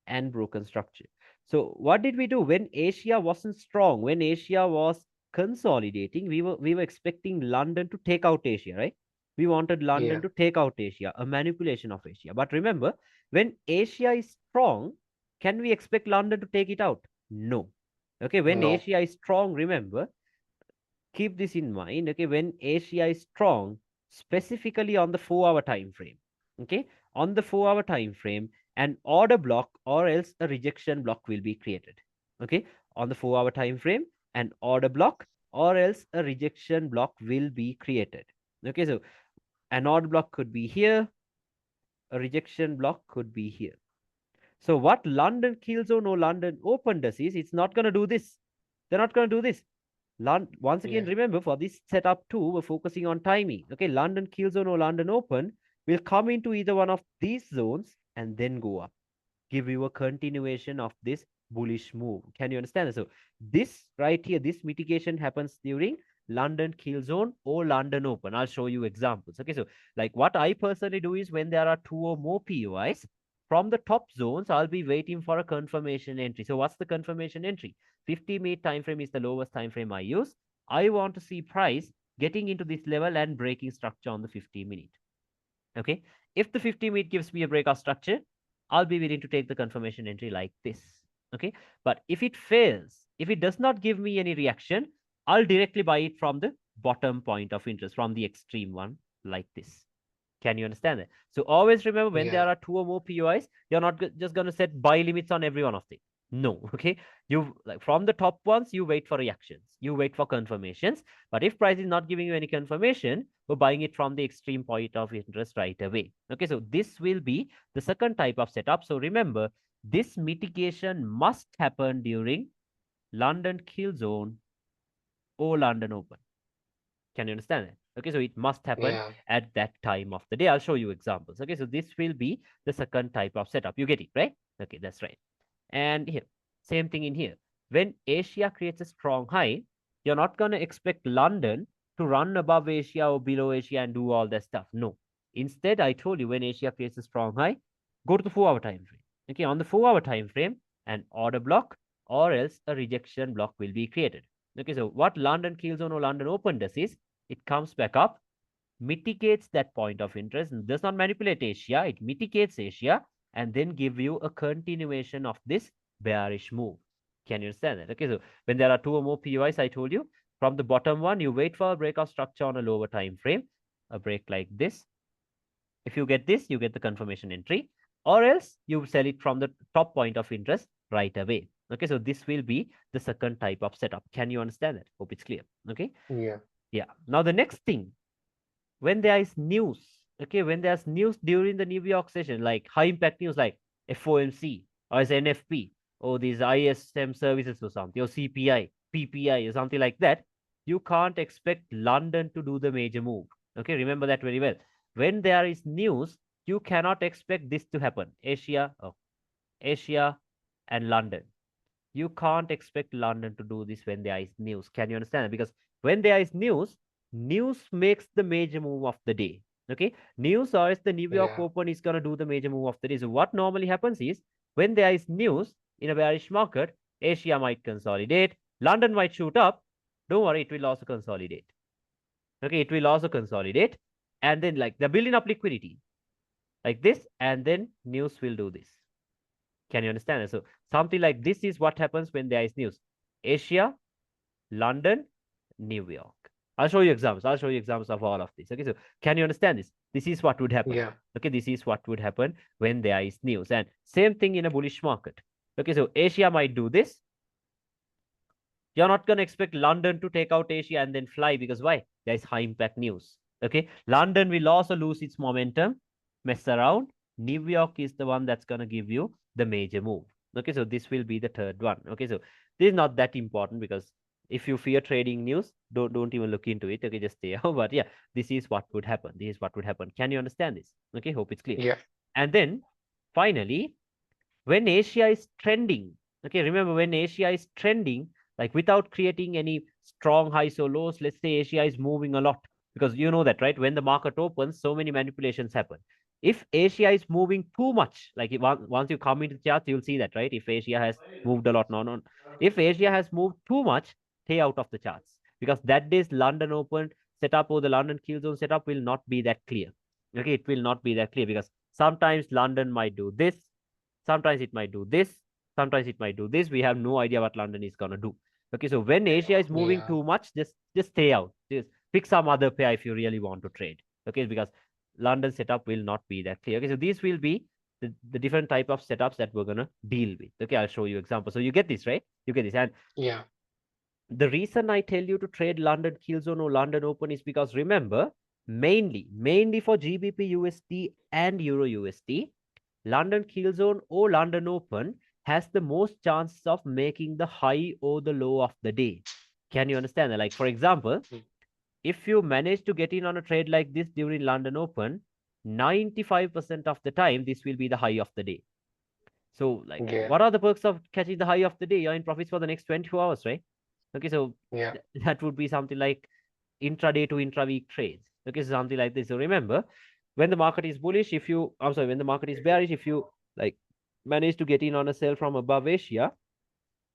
and broken structure. So what did we do when Asia wasn't strong? When Asia was consolidating, we were expecting London to take out Asia, right? We wanted London Yeah. to take out Asia, a manipulation of Asia. But remember, when Asia is strong, can we expect London to take it out? No. Okay, when No. Asia is strong, remember, keep this in mind. Okay, when Asia is strong, specifically on the 4 hour time frame, okay, on the 4 hour time frame, an order block or else a rejection block will be created. Okay, on the 4 hour time frame, an order block or else a rejection block will be created. Okay, so an order block could be here, a rejection block could be here. So what London Killzone or London Open does is it's not going to do this. They're not going to do this. Once again, Yeah. remember for this setup too, we're focusing on timing. Okay, London Killzone or London Open will come into either one of these zones and then go up, give you a continuation of this bullish move. Can you understand? So this right here, this mitigation happens during London Kill Zone or London Open. I'll show you examples. Okay, so like what I personally do is when there are 2 or more POIs, from the top zones, I'll be waiting for a confirmation entry. So what's the confirmation entry? 50-minute time frame is the lowest time frame I use. I want to see price getting into this level and breaking structure on the 50-minute. Okay, if the 50-minute gives me a breakout structure, I'll be willing to take the confirmation entry like this. Okay, but if it fails, if it does not give me any reaction, I'll directly buy it from the bottom point of interest, from the extreme one, like this. Can you understand that? So always remember, when Yeah. there are 2 or more POIs, you're not just going to set buy limits on every one of them. No, okay. You, like, from the top ones, you wait for reactions, you wait for confirmations. But if price is not giving you any confirmation, we're buying it from the extreme point of interest right away. Okay, so this will be the second type of setup. So remember, this mitigation must happen during London Kill Zone or London Open. Can you understand it? Okay, so it must happen Yeah. at that time of the day. I'll show you examples. Okay, so this will be the second type of setup. You get it, right? Okay, that's right. And here, same thing in here. When Asia creates a strong high, you're not going to expect London to run above Asia or below Asia and do all that stuff. No. Instead, I told you, when Asia creates a strong high, go to the 4 hour time frame. Okay, on the 4 hour time frame, an order block or else a rejection block will be created. Okay, so what London Killzone or London Open does is it comes back up, mitigates that point of interest, and does not manipulate Asia. It mitigates Asia and then give you a continuation of this bearish move. Can you understand that? Okay, so when there are 2 or more POIs, I told you, from the bottom one, you wait for a breakout structure on a lower time frame, a break like this. If you get this, you get the confirmation entry, or else you sell it from the top point of interest right away. Okay, so this will be the second type of setup. Can you understand that? Hope it's clear. Okay, Yeah. yeah. Now the next thing, when there is news, okay, when there's news during the New York session, like high impact news like FOMC or as NFP or these ISM services or something, or CPI, PPI or something like that, you can't expect London to do the major move. Okay, remember that very well. When there is news, you cannot expect this to happen. Asia and London. You can't expect London to do this when there is news. Can you understand? Because when there is news, news makes the major move of the day. Okay, news or is the New York Yeah. Open is going to do the major move of the day. So what normally happens is when there is news in a bearish market, Asia might consolidate, London might shoot up. Don't worry, it will also consolidate. Okay, it will also consolidate, and then like they're building up liquidity like this, and then news will do this. Can you understand? So something like this is what happens when there is news. Asia, London, New York. I'll show you examples. I'll show you examples of all of this. Okay, so can you understand this? This is what would happen. Yeah. Okay, this is what would happen when there is news. And same thing in a bullish market. Okay, so Asia might do this. You're not going to expect London to take out Asia and then fly because why? There is high impact news. Okay, London will also lose its momentum, mess around. New York is the one that's going to give you the major move. Okay, so this will be the third one. Okay, so this is not that important because if you fear trading news, don't even look into it. Okay, just stay out. But yeah, this is what would happen. This is what would happen. Can you understand this? Okay, hope it's clear. Yeah. And then finally, when Asia is trending, okay, remember when Asia is trending, like without creating any strong highs or lows, let's say Asia is moving a lot because you know that, right? When the market opens, so many manipulations happen. If Asia is moving too much, like once you come into the charts, you'll see that, right? If Asia has moved a lot, no. If Asia has moved too much, stay out of the charts because that day's London Open setup or the London kill zone setup will not be that clear. Okay, it will not be that clear because sometimes London might do this, sometimes it might do this, sometimes it might do this. We have no idea what London is gonna do. Okay, so when Asia is moving Yeah. too much, just stay out. Just pick some other pair if you really want to trade. Okay, because London setup will not be that clear. Okay, so these will be the different type of setups that we're gonna deal with. Okay, I'll show you examples. So you get this, right? You get this. And Yeah. the reason I tell you to trade London Killzone or London Open is because remember, mainly for GBP USD and Euro USD, London Killzone or London Open has the most chances of making the high or the low of the day. Can you understand that? Like, for example, Mm. if you manage to get in on a trade like this during London Open, 95% of the time, this will be the high of the day. So, like, Yeah. what are the perks of catching the high of the day? You're in profits for the next 24 hours, right? Okay, so Yeah. that would be something like intraday to intra-week trades. Okay, so something like this. So remember, when the market is bullish, if you, I'm sorry, when the market is bearish, if you like manage to get in on a sell from above Asia,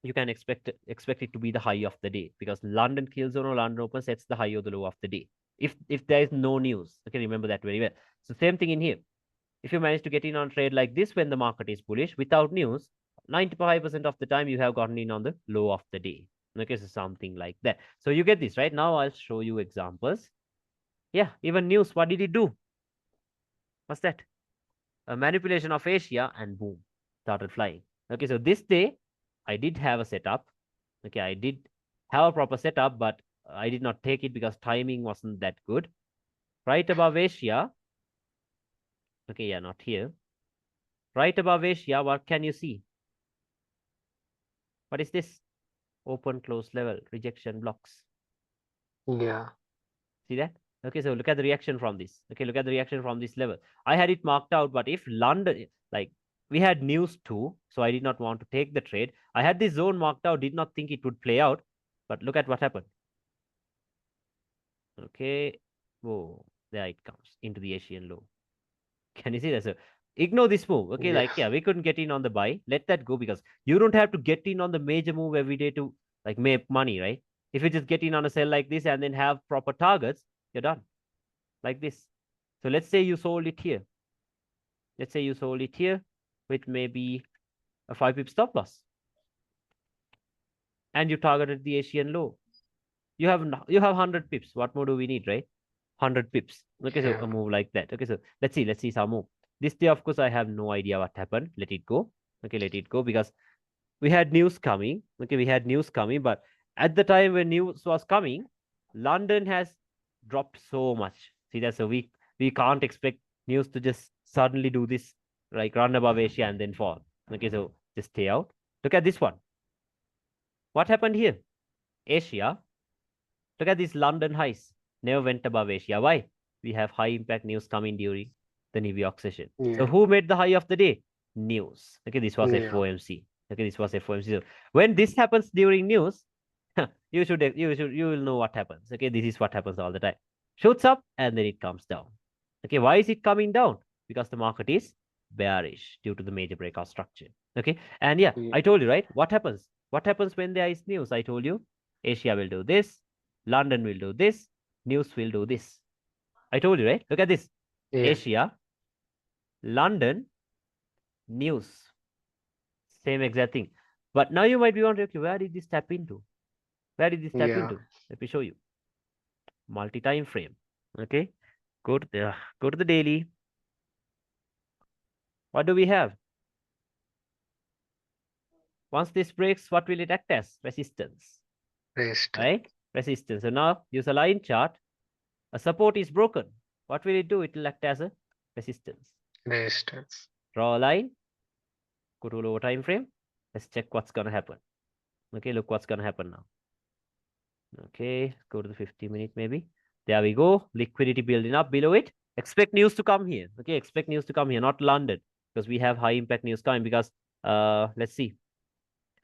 you can expect it to be the high of the day because London kill zone or London open sets the high or the low of the day. If there is no news, okay, remember that very well. So same thing in here. If you manage to get in on a trade like this when the market is bullish without news, 95% of the time you have gotten in on the low of the day. Okay, so something like that. So you get this, right? Now I'll show you examples. Yeah, even news, what did it do? What's that? A manipulation of Asia and boom, started flying. Okay, so this day I did have a setup. Okay, I did have a proper setup, but I did not take it because timing wasn't that good. Right above Asia, okay, yeah, not here. Right above Asia, what can you see? What is this? Open, close level, rejection blocks. Yeah. See that? Okay, so look at the reaction from this. Okay, look at the reaction from this level. I had it marked out, but if London, like we had news too, so I did not want to take the trade. I had this zone marked out, did not think it would play out, but look at what happened. Okay, whoa, there it comes into the Asian low. Can you see that? So ignore this move. Okay, Yeah. like yeah, we couldn't get in on the buy. Let that go because you don't have to get in on the major move every day to like make money, right? If you just get in on a sell like this and then have proper targets, you're done. Like this. So let's say you sold it here. Let's say you sold it here with maybe a 5 pip stop loss and you targeted the Asian low. You have 100 pips. What more do we need, right? 100 pips. Okay, so Yeah. a move like that. Okay, so let's see some move. This day, of course, I have no idea what happened. Let it go. Okay, let it go because we had news coming. Okay, we had news coming, but at the time when news was coming, London has dropped so much. See that? So we can't expect news to just suddenly do this, like run above Asia and then fall. Okay, so just stay out. Look at this one. What happened here? Asia. Look at these London highs. Never went above Asia. Why? We have high impact news coming during the New York session. So Yeah. who made the high of the day? News. Okay, this was Yeah. FOMC. Okay, this was FOMC. So when this happens during news, you will know what happens. Okay, this is what happens all the time. Shoots up and then it comes down. Okay, why is it coming down? Because the market is bearish due to the major breakout structure. Okay, and yeah, Yeah. I told you, right? What happens? What happens when there is news? I told you, Asia will do this, London will do this, news will do this. I told you, right? Look at this. Yeah. Asia, London, news. Same exact thing. But now you might be wondering, okay, where did this tap into? Where did this tap Yeah. into? Let me show you. Multi-time frame. Okay. Go to the daily. What do we have? Once this breaks, what will it act as? Resistance. Resistance. Right? Resistance. So now use a line chart. A support is broken. What will it do? It will act as a resistance. Resistance. Draw a line. Go to lower time frame. Let's check what's gonna happen. Okay, look what's gonna happen now. Okay, go to the 50-minute maybe. There we go. Liquidity building up below it. Expect news to come here. Okay, expect news to come here, not London, because we have high impact news coming. Because let's see.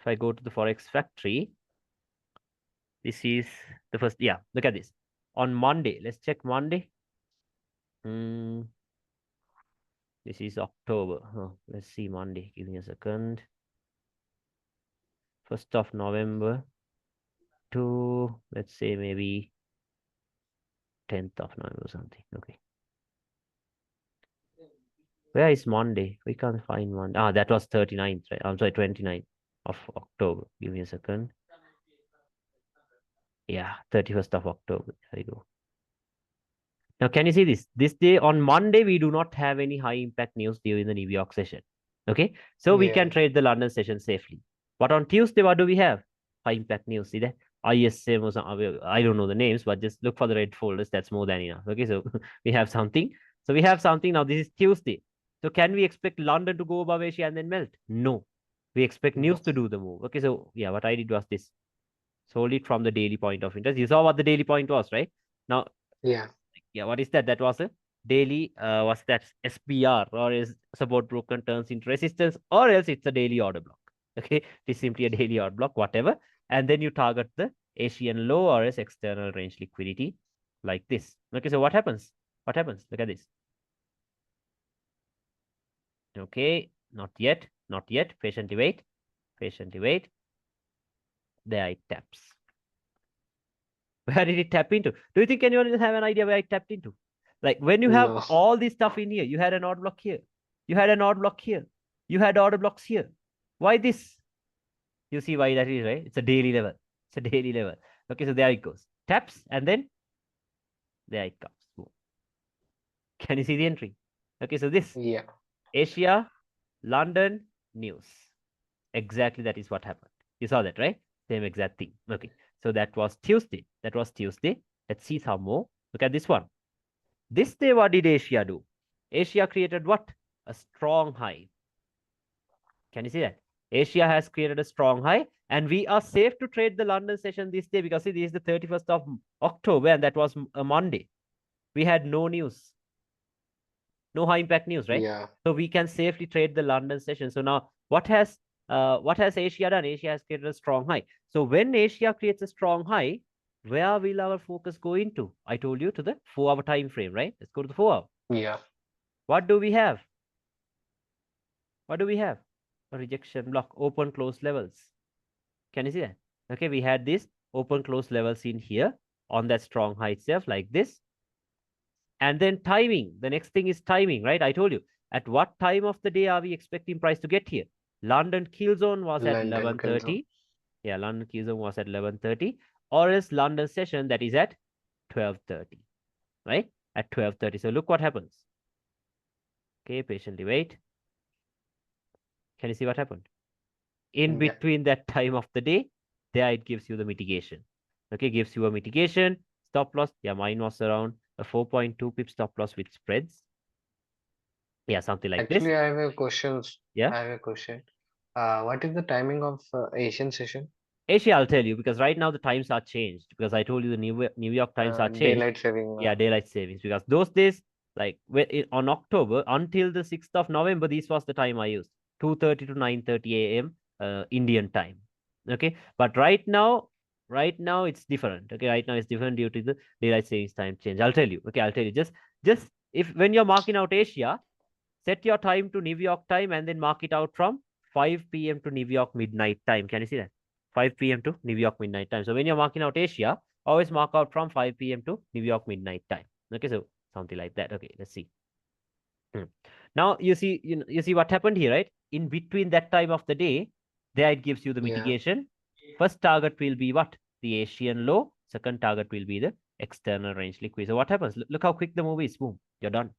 If I go to the Forex factory, this is the first. Yeah, look at this. On Monday, let's check Monday. This is October. Oh, let's see Monday. Give me a second. 1st of November to, let's say, maybe 10th of November or something. Okay. Where is Monday? We can't find Monday. Ah, that was 39th, right? I'm sorry, 29th of October. Give me a second. Yeah, 31st of October. There you go. Now, can you see this? This day on Monday, we do not have any high impact news during the New York session. Okay, so we Yeah. can trade the London session safely. But on Tuesday, what do we have? High impact news. See that? ISM or some, I don't know the names, but just look for the red folders. That's more than enough. Okay, so we have something. So we have something now. This is Tuesday. So can we expect London to go above Asia and then melt? No. We expect news No. to do the move. Okay, so yeah, what I did was this. Sold it from the daily point of interest. You saw what the daily point was, right? Now, Yeah. yeah, what is that? That was a daily, was that SPR, or is support broken turns into resistance, or else it's a daily order block. Okay, it's simply a daily order block, whatever. And then you target the Asian low or else external range liquidity like this. Okay, so what happens? What happens? Look at this. Okay, not yet, not yet. Patiently wait, patiently wait. There it taps. Where did it tap into? Do you think anyone will have an idea where it tapped into? Like when you have No. all this stuff in here, you had an odd block here, you had an odd block here, you had order blocks here. Why this? You see why that is, right? It's a daily level. It's a daily level. Okay, so there it goes. Taps and then there it comes. Boom. Can you see the entry? Okay, so this Yeah. Asia, London, news. Exactly that is what happened. You saw that, right? Same exact thing. Okay, so that was Tuesday. That was Tuesday. Let's see some more. Look at this one. This day, what did Asia do? Asia created what? A strong high. Can you see that? Asia has created a strong high, and we are safe to trade the London session this day because see, this is the 31st of October, and that was a Monday. We had no news, no high impact news, right? Yeah. So we can safely trade the London session. So now, what has Asia done? Asia has created a strong high. So when Asia creates a strong high, where will our focus go into? I told you to the 4-hour time frame, right? Let's go to the 4-hour. Yeah. What do we have? What do we have? A rejection block, open close levels. Can you see that? Okay, we had this open close levels in here on that strong high itself like this. And then timing. The next thing is timing, right? I told you. At what time of the day are we expecting price to get here? London kill zone was at London Kilzone. 11:30. Yeah, London kill zone was at 11:30. Or else London session that is at 12:30, right? At 12:30. So look what happens. Okay, patiently wait. Can you see what happened? In Yeah. between that time of the day, there it gives you the mitigation. Okay, gives you a mitigation. Stop loss. Yeah, mine was around a 4.2 pip stop loss with spreads. Yeah, something like this. Actually, I have a questions. Yeah. I have a question. What is the timing of Asian session? Actually, I'll tell you because right now the times are changed because I told you the New York times are changed. Daylight saving. Yeah, daylight savings because those days, like on October until the 6th of November, this was the time I used 2:30 to 9:30 a.m. Indian time. Okay, but right now right now it's different. Okay, right now it's different due to the daylight savings time change. I'll tell you. Okay, I'll tell you. Just if when you're marking out Asia, set your time to New York time and then mark it out from 5 p.m. to New York midnight time. Can you see that? 5 p.m. to New York midnight time. So when you're marking out Asia, always mark out from 5 p.m. to New York midnight time. Okay, so something like that. Okay, let's see. Now you see, you see what happened here, right? In between that time of the day, there it gives you the Yeah. mitigation. First target will be what? The Asian low. Second target will be the external range liquid. So what happens? Look how quick the move is. Boom, you're done.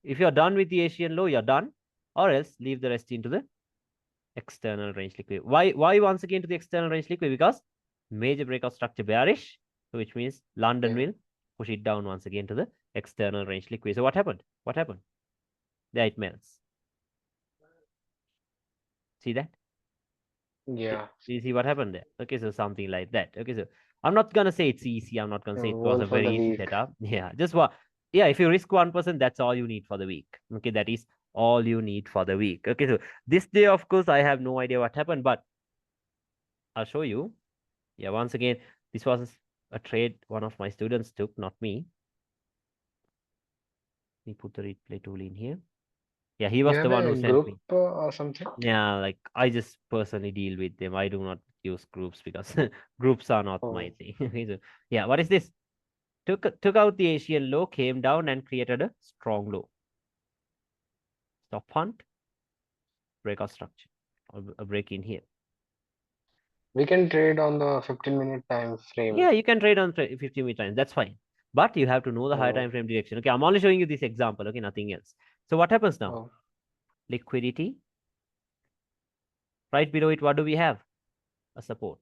If you're done with the Asian low, you're done. Or else leave the rest into the external range liquid. Why once again to the external range liquid? Because major breakout structure bearish, which means London Yeah. will push it down once again to the external range liquid. So what happened? What happened? There it melts. See that? Yeah. You see what happened there? Okay, so something like that. Okay, so I'm not gonna say it's easy. I'm not gonna say it was Goal a for very the easy week. setup. Yeah, just what? Yeah, if you risk 1%, that's all you need for the week. Okay, that is all you need for the week. Okay, so this day, of course, I have no idea what happened, but I'll show you. Yeah, once again, this was a trade one of my students took, not me. Let me put the replay tool in here. Yeah, he You was the have one who a sent group me. or something? Yeah, like I just personally deal with them. I do not use groups because groups are not my Oh, thing. So, yeah, what is this? Took out the Asian low, came down and created a strong low. Stop hunt, breakout structure, or a break in here. we can trade on the 15-minute time frame. Yeah, you can trade on 50 minute times. That's fine. But you have to know the higher Oh, time frame direction. Okay, I'm only showing you this example. Okay, nothing else. So what happens now? oh, Liquidity. Right below it, what do we have? A support.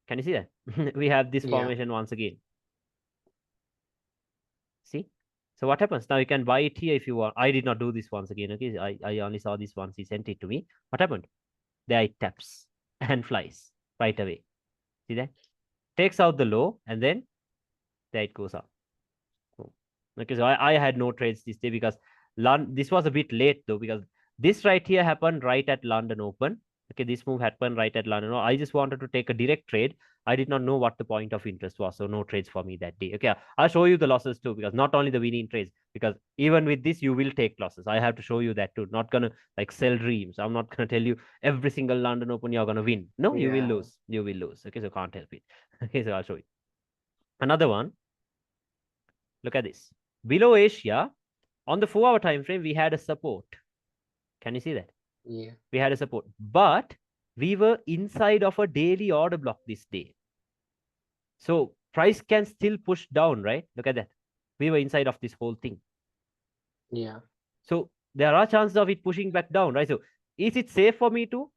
Can you see that? We have this yeah, formation once again. See? So what happens? Now you can buy it here if you want. I did not do this once again. Okay, I only saw this once. He sent it to me. What happened? There it taps and flies right away. See that? Takes out the low and then there it goes up. Okay, so I had no trades this day because this was a bit late though, because this right here happened right at London Open. Okay, this move happened right at London. I just wanted to take a direct trade. I did not know what the point of interest was, so no trades for me that day. Okay, I'll show you the losses too, because not only the winning trades, because even with this you will take losses. I have to show you that too. Not gonna like sell dreams. I'm not gonna tell you every single London Open you're gonna win. No, you will yeah, lose. You will lose. Okay, so can't help it. Okay, so I'll show you another one. Look at this. Below Asia, on the 4 hour time frame, we had a support. Can you see that? yeah, We had a support, but we were inside of a daily order block this day. So price can still push down, right? Look at that. We were inside of this whole thing. yeah. So there are chances of it pushing back down, right? So is it safe for me to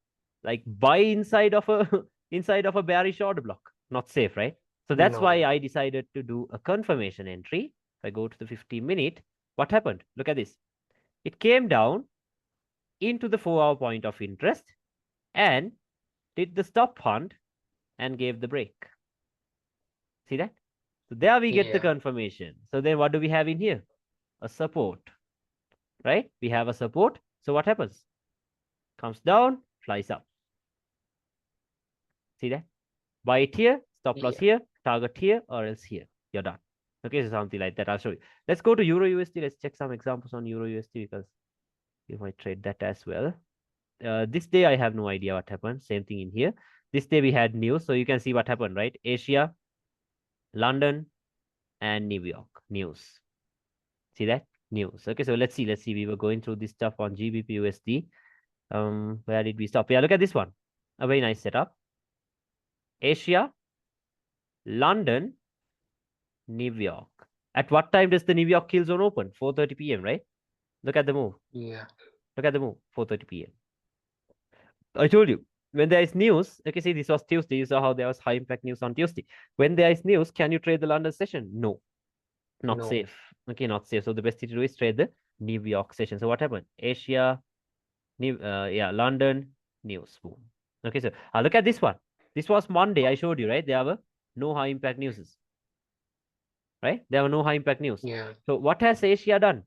like buy inside of a inside of a bearish order block? Not safe, right? So that's why No, I decided to do a confirmation entry. If I go to the 50-minute, what happened? Look at this. It came down into the 4 hour point of interest and did the stop hunt and gave the break. See that? So there we get the yeah, confirmation. So then what do we have in here? A support, right? We have a support. So what happens? Comes down, flies up. See that? Buy it here, stop loss yeah. here, target here, or else here. You're done. Okay, so something like that. I'll show you. Let's go to Euro USD. Let's check some examples on Euro USD because you might trade that as well. This day I have no idea what happened. Same thing in here. This day we had news, so you can see what happened, right? Asia, London, and New York news. See that news? Okay, so let's see. Let's see. We were going through this stuff on GBP USD. Where did we stop? Yeah, look at this one. A very nice setup. Asia, London, New York. At what time does the New York kill zone open? 4:30 p.m. Right? Look at the move. Yeah, Look at the move. 4:30 p.m. I told you, when there is news, okay, see, this was Tuesday. You saw how there was high impact news on Tuesday. When there is news, can you trade the London session? No, not no, safe. Okay, not safe. So the best thing to do is trade the New York session. So what happened? Asia, London, news. Boom. Okay, so look at this one. This was Monday. I showed you, right? There were no high impact news, right? There were no high impact news. yeah. So what has Asia done?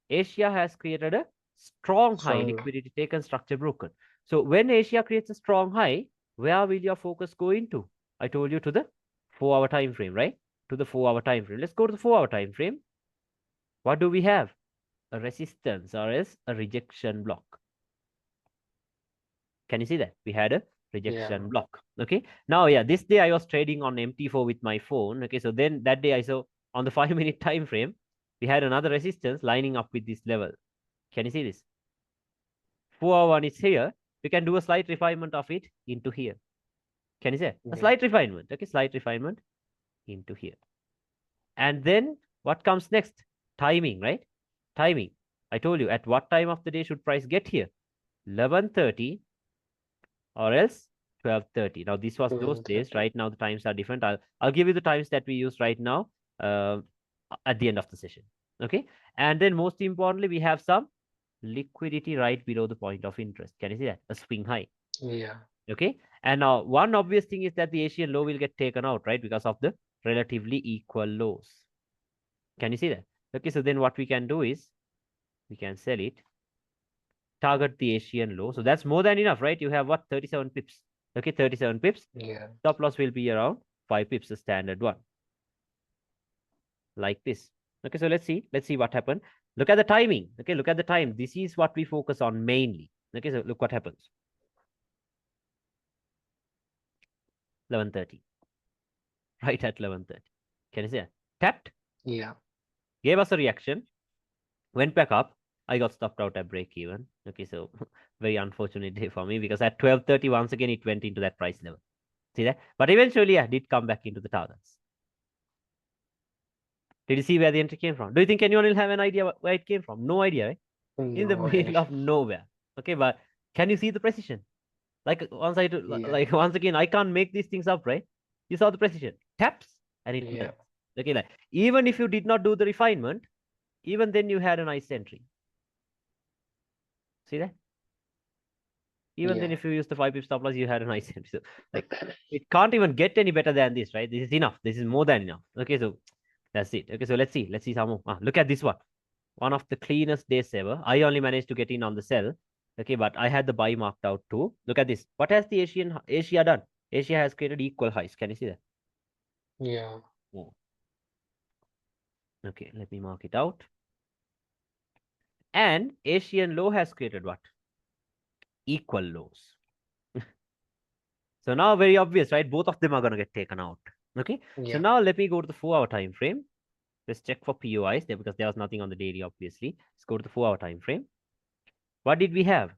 Asia has created a strong high, Strong. liquidity taken, structure broken. So when Asia creates a strong high, where will your focus go into? I told you to the 4-hour time frame, right? To the 4-hour time frame. Let's go to the 4-hour time frame. What do we have? A resistance or else a rejection block. Can you see that? We had a Yeah. rejection block. Okay. Now, yeah, this day I was trading on MT4 with my phone. Okay. So then that day I saw on the 5-minute time frame, we had another resistance lining up with this level. Can you see this? 4-hour one is here. We can do a slight refinement of it into here. Can you say a Yeah. slight refinement? Okay. Slight refinement into here. And then what comes next? Timing, right? Timing. I told you at what time of the day should price get here? 11:30 or else 12:30. Now this was those days. 12:30. Right now the times are different. I'll give you the times that we use right now uh, at the end of the session. Okay. And then most importantly, we have some liquidity right below the point of interest. Can you see that? A swing high. Yeah. Okay. And now one obvious thing is that the Asian low will get taken out, right? Because of the relatively equal lows. Can you see that? Okay. So then what we can do is we can sell it, target the Asian low. So that's more than enough, right? You have what? 37 pips. Okay. 37 pips. Yeah. Stop loss will be around 5 pips, the standard one, like this. Okay, so let's see what happened. Look at the timing. Okay, look at the time. This is what we focus on mainly. Okay, so look what happens. 11:30, right at 11:30. Can you see that? Tapped, Yeah. gave us a reaction, went back up. I got stopped out at break even. Okay, so very unfortunate day for me because at 12:30, once again, it went into that price level. See that? But eventually, I did come back into the targets. Did you see where the entry came from? Do you think anyone will have an idea where it came from? No idea, right? In the No middle idea. of nowhere. Okay, but can you see the precision? Like once I do, Yeah. like once again, I can't make these things up, right? You saw the precision. Taps and it Yeah. melts. Okay, like even if you did not do the refinement, even then you had a nice entry. See that? Even then, Yeah. if you use the 5 pip stop loss, you had a nice entry. So like it can't even get any better than this, right? This is enough. This is more than enough. Okay, so that's it. Okay, so let's see. Let's see some more. Look at this one. One of the cleanest days ever. I only managed to get in on the sell. Okay, but I had the buy marked out too. Look at this. What has the Asia done? Asia has created equal highs. Can you see that? Yeah. Oh. Okay, let me mark it out. And Asian low has created what? Equal lows. So now very obvious, right? Both of them are gonna get taken out. Okay. So Yeah. now let me go to the 4-hour time frame. Let's check for POIs there because there was nothing on the daily, obviously. Let's go to the 4-hour time frame. What did we have?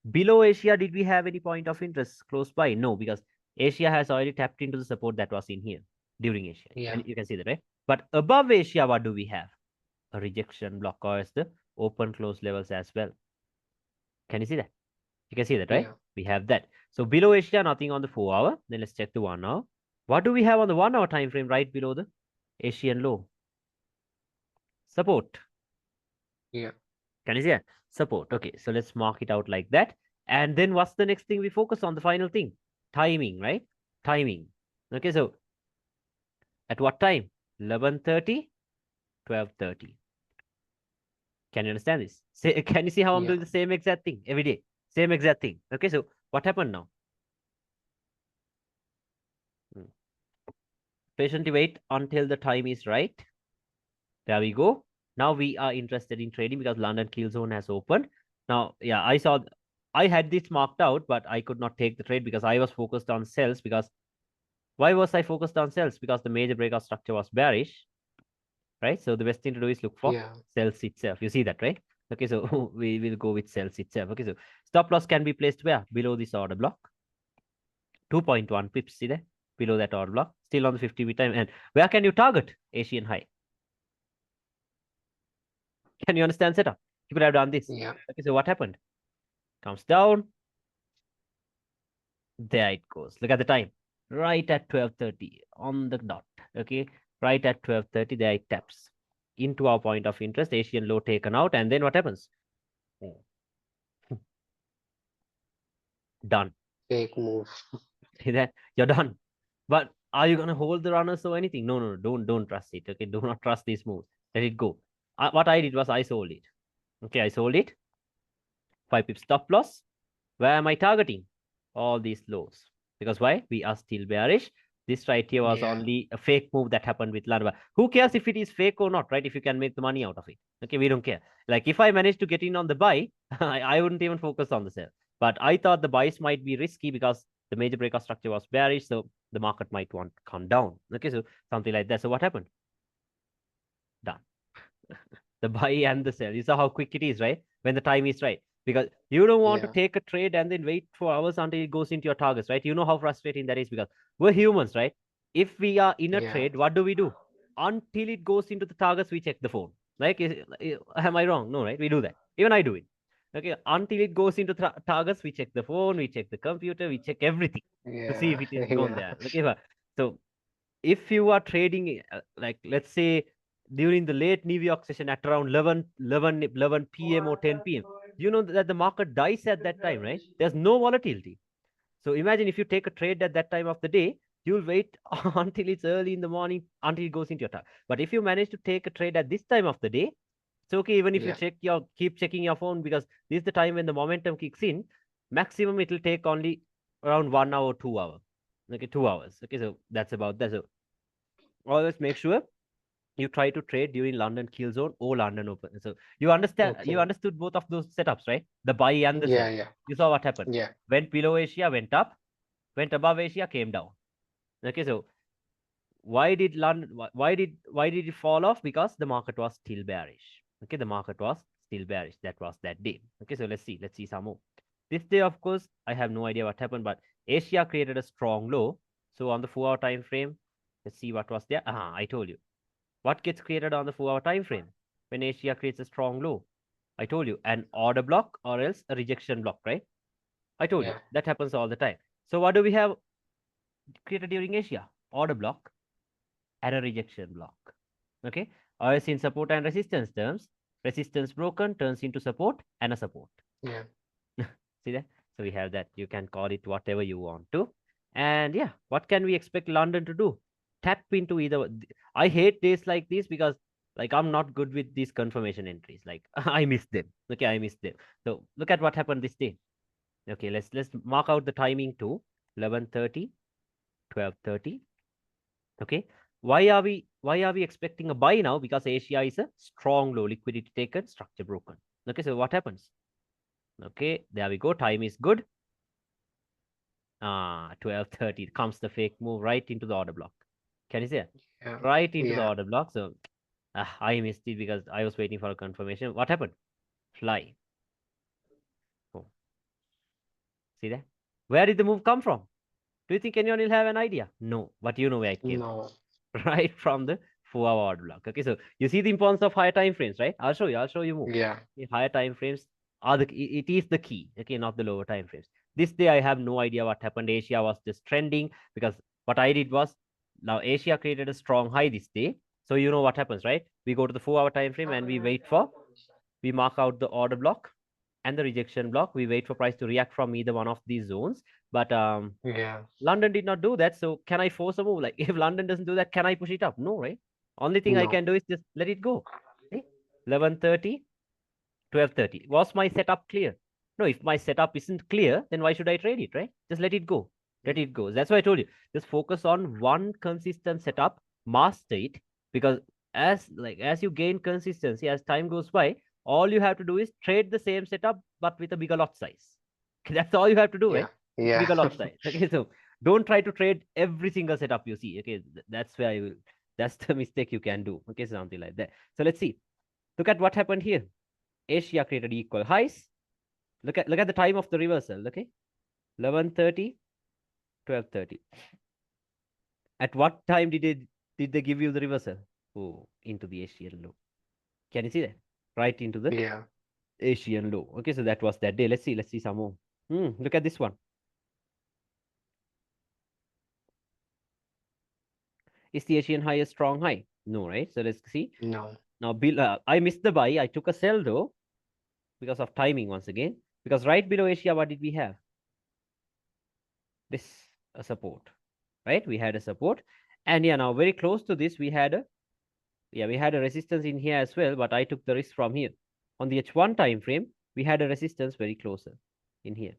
Below Asia, did we have any point of interest close by? No, because Asia has already tapped into the support that was in here during Asia. Yeah. And you can see that, right? But above Asia, what do we have? A rejection block or as the open close levels as well. Can you see that? You can see that, right? Yeah. We have that. So below Asia, nothing on the 4-hour. Then let's check the 1-hour. What do we have on the 1-hour time frame right below the Asian low? Support. Yeah. Can you see that? Support. Okay, so let's mark it out like that. And then what's the next thing we focus on? The final thing. Timing, right? Timing. Okay, so at what time? 11:30, 12:30. Can you understand this? Say, can you see how I'm Yeah. doing the same exact thing every day? Same exact thing. Okay, so what happened now? Hmm. Patiently wait until the time is right. There we go. Now we are interested in trading because London kill zone has opened. Now, yeah, I had this marked out, but I could not take the trade because I was focused on sells. Because why was I focused on sells? Because the major breakout structure was bearish, right? So the best thing to do is look for Yeah. sells itself. You see that, right? Okay, so we will go with sells itself. Okay, so stop loss can be placed where? Below this order block. 2.1 pips, see there? Below that order block. Still on the 50 time. And where can you target? Asian high. Can you understand setup? You could have done this. Yeah. Okay, so what happened? Comes down. There it goes. Look at the time. Right at 12:30 on the dot. Okay, right at 12:30, there it taps into our point of interest. Asian low taken out, and then what happens? Oh. Done. Fake move. See that? You're done. But are you gonna hold the runners or anything? No, no, no. Don't trust it. Okay, do not trust these moves. Let it go. What I did was I sold it. Okay, I sold it. 5 pips stop loss. Where am I targeting? All these lows. Because why? We are still bearish. This right here was Yeah. only a fake move that happened with London. Who cares if it is fake or not, right? If you can make the money out of it. Okay, we don't care. Like if I managed to get in on the buy, I wouldn't even focus on the sell. But I thought the buys might be risky because the major breakout structure was bearish, so the market might want to come down. Okay, so something like that. So what happened? Done. The buy and the sell. You saw how quick it is, right? When the time is right. Because you don't want to Yeah. take a trade and then wait for hours until it goes into your targets, right? You know how frustrating that is because we're humans, right? If we are in a Yeah. trade, what do? Until it goes into the targets, we check the phone. Like, am I wrong? No, right? We do that. Even I do it. Okay, until it goes into targets, we check the phone, we check the computer, we check everything to see if Yeah. it is gone Yeah. there. Okay, so if you are trading, like let's say during the late New York session at around 11 p.m. or 10 p.m., you know that the market dies at that time, right? There's no volatility. So imagine if you take a trade at that time of the day, you'll wait until it's early in the morning until it goes into your time. But if you manage to take a trade at this time of the day, it's okay even if you Yeah. keep checking your phone because this is the time when the momentum kicks in. Maximum it will take only around 1 hour, 2 hours. Okay, 2 hours. Okay, so that's about that. So always make sure you try to trade during London kill zone or London open. So you Okay. understood both of those setups, right? The buy and the sell. Yeah. Yeah. You saw what happened. Yeah. Went below Asia, went up, went above Asia, came down. Okay, so why did London why did it fall off? Because the market was still bearish. Okay, the market was still bearish. That was that day. Okay, so let's see some more. This day, of course, I have no idea what happened, but Asia created a strong low. So on the 4 hour time frame, let's see what was there. I told you. What gets created on the 4 hour time frame when Asia creates a strong low? I told you an order block or else a rejection block, right? I told you Yeah. that happens all the time. So what do we have created during Asia? Order block and a rejection block. Okay. Or else in support and resistance terms, resistance broken turns into support and a support. Yeah. See that? So we have that. You can call it whatever you want to. And yeah, what can we expect London to do? Tap into either. I hate days like this because like I'm not good with these confirmation entries. Like I miss them. Okay, I miss them. So look at what happened this day. Okay, let's mark out the timing to 11:30, 12:30. Okay. Why are we expecting a buy now? Because Asia is a strong low, liquidity taken, structure broken. Okay, so what happens? Okay, there we go. Time is good. 12:30 comes the fake move right into the order block. Can you see it? Yeah. Right into the Yeah. order block. So I missed it because I was waiting for a confirmation. What happened? Fly. Oh, see that? Where did the move come from? Do you think anyone will have an idea? No, but you know where it came from. No. Right from the 4 hour order block. Okay, so you see the importance of higher time frames, right? I'll show you more. Yeah. The higher time frames are it is the key, okay, not the lower time frames. This day I have no idea what happened. Asia was just trending because what I did was now Asia created a strong high this day. So you know what happens, right? We go to the 4 hour time frame and we mark out the order block and the rejection block. We wait for price to react from either one of these zones. But Yeah. London did not do that. So can I force a move? Like if London doesn't do that, can I push it up? No, right? Only thing I No. can do is just let it go. Okay? 11:30, 12:30. Was my setup clear? No, if my setup isn't clear, then why should I trade it, right? Just let it go. Let it go. That's why I told you. Just focus on one consistent setup, master it, because as you gain consistency, as time goes by, all you have to do is trade the same setup but with a bigger lot size. That's all you have to do, Yeah. right? Just Yeah. bigger lot size. Okay, so don't try to trade every single setup you see. Okay, that's where I will. That's the mistake you can do. Okay, so something like that. So let's see. Look at what happened here. Asia created equal highs. Look at the time of the reversal. Okay, 11:30, 12:30. At what time did they give you the reversal? Oh, into the Asian low. Can you see that? Right into the Yeah. Asian low. Okay, so that was that day. Let's see some more. Look at this one. Is the Asian high a strong high? No, right? So let's see. No. Now, I missed the buy. I took a sell though because of timing once again. Because right below Asia, what did we have? This a support, right? We had a support, and yeah, now very close to this, we had a resistance in here as well. But I took the risk from here on the H1 time frame. We had a resistance very closer in here.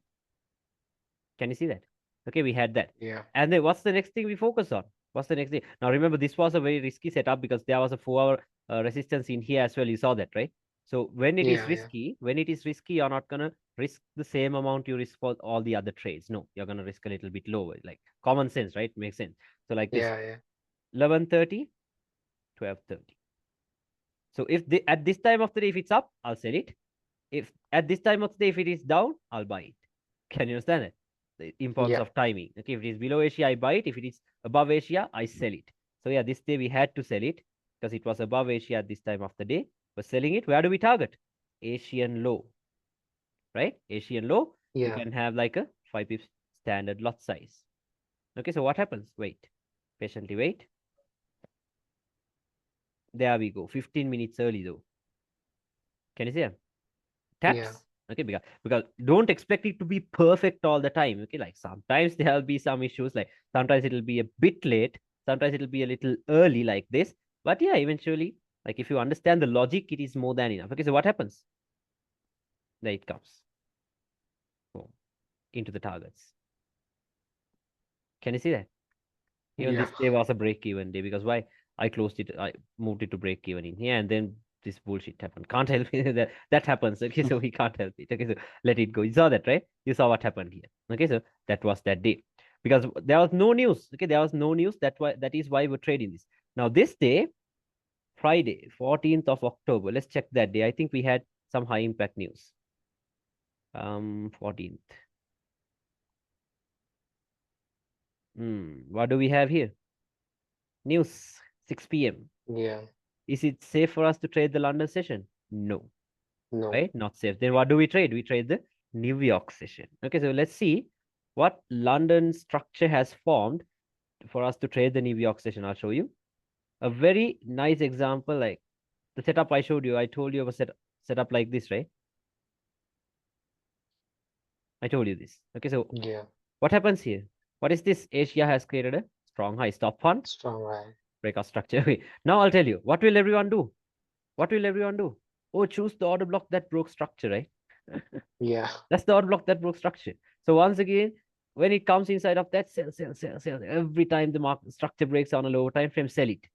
Can you see that? Okay, we had that. Yeah. And then what's the next thing we focus on? What's the next thing? Now remember, this was a very risky setup because there was a 4-hour resistance in here as well. You saw that, right? So Yeah. Yeah. when it is risky, you're not gonna risk the same amount you risk for all the other trades. No, you're gonna risk a little bit lower. Like common sense, right? Makes sense. So like this, Yeah. Yeah. 11:30, 12:30. So if at this time of the day, if it's up, I'll sell it. If at this time of the day, if it is down, I'll buy it. Can you understand it? The importance Yeah. of timing. Okay, if it is below Asia, I buy it. If it is above Asia, I sell it. So yeah, this day we had to sell it because it was above Asia at this time of the day. We're selling it. Where do we target? Asian low, right? Asian low. You Yeah. can have like a 5 pips standard lot size. Okay, so what happens? Wait, patiently wait. There we go. 15 minutes early though. Can you see? Yeah. Taps. Okay, because don't expect it to be perfect all the time. Okay, like sometimes there'll be some issues, like sometimes it'll be a bit late, sometimes it'll be a little early like this. But yeah, eventually, like if you understand the logic, it is more than enough. Okay, so what happens? There it comes. Boom. Into the targets. Can you see that? Even Yeah. this day was a break-even day because why? I closed it, I moved it to break-even in here, and then this bullshit happened. Can't help it. That happens. Okay, so we can't help it. Okay, so let it go. You saw that, right? You saw what happened here. Okay, so that was that day. Because there was no news. Okay, there was no news. That is why we're trading this. Now, this day, Friday, 14th of October. Let's check that day. I think we had some high impact news. 14th. What do we have here? News, 6 p.m. Yeah. Is it safe for us to trade the London session? No, No. right? Not safe. Then what do we trade? We trade the New York session. Okay, so let's see what London structure has formed for us to trade the New York session. I'll show you a very nice example, like the setup I showed you. I told you about set up like this, right? I told you this. Okay, so Yeah. what happens here? What is this? Asia has created a strong high stop fund Strong eye. breakout structure. Okay, now I'll tell you what will everyone do? What will everyone do? Oh, choose the order block that broke structure, right? Yeah. That's the order block that broke structure. So once again, when it comes inside of that, sell, sell, sell, sell. Every time the market structure breaks on a lower time frame, sell it.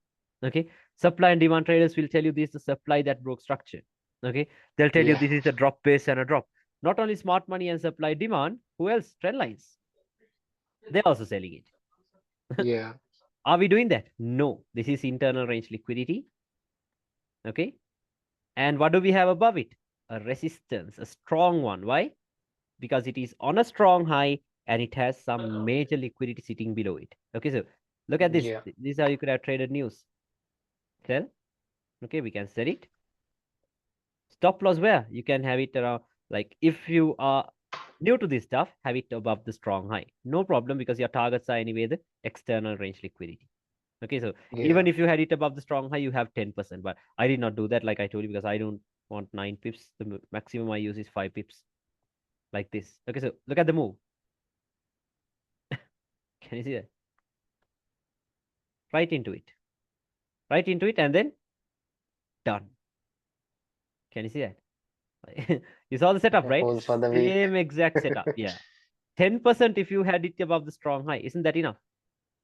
Okay. Supply and demand traders will tell you this is the supply that broke structure. Okay. They'll tell you Yeah. this is a drop base and a drop. Not only smart money and supply demand, who else? Trend lines. They're also selling it. Yeah. Are we doing that? No. This is internal range liquidity. Okay. And what do we have above it? A resistance, a strong one. Why? Because it is on a strong high and it has some major liquidity sitting below it. Okay, so look at this. Yeah. This is how you could have traded news. Sell. Okay, we can sell it. Stop loss where? You can have it around, like if you are new to this stuff, have it above the strong high. No problem because your targets are anyway the external range liquidity. Okay, so Yeah. even if you had it above the strong high, you have 10%. But I did not do that like I told you because I don't want 9 pips. The maximum I use is 5 pips like this. Okay, so look at the move. Can you see that? Right into it. Right into it and then done. Can you see that? You saw the setup, right? Hold for the week. Same exact setup. Yeah. 10% if you had it above the strong high. Isn't that enough?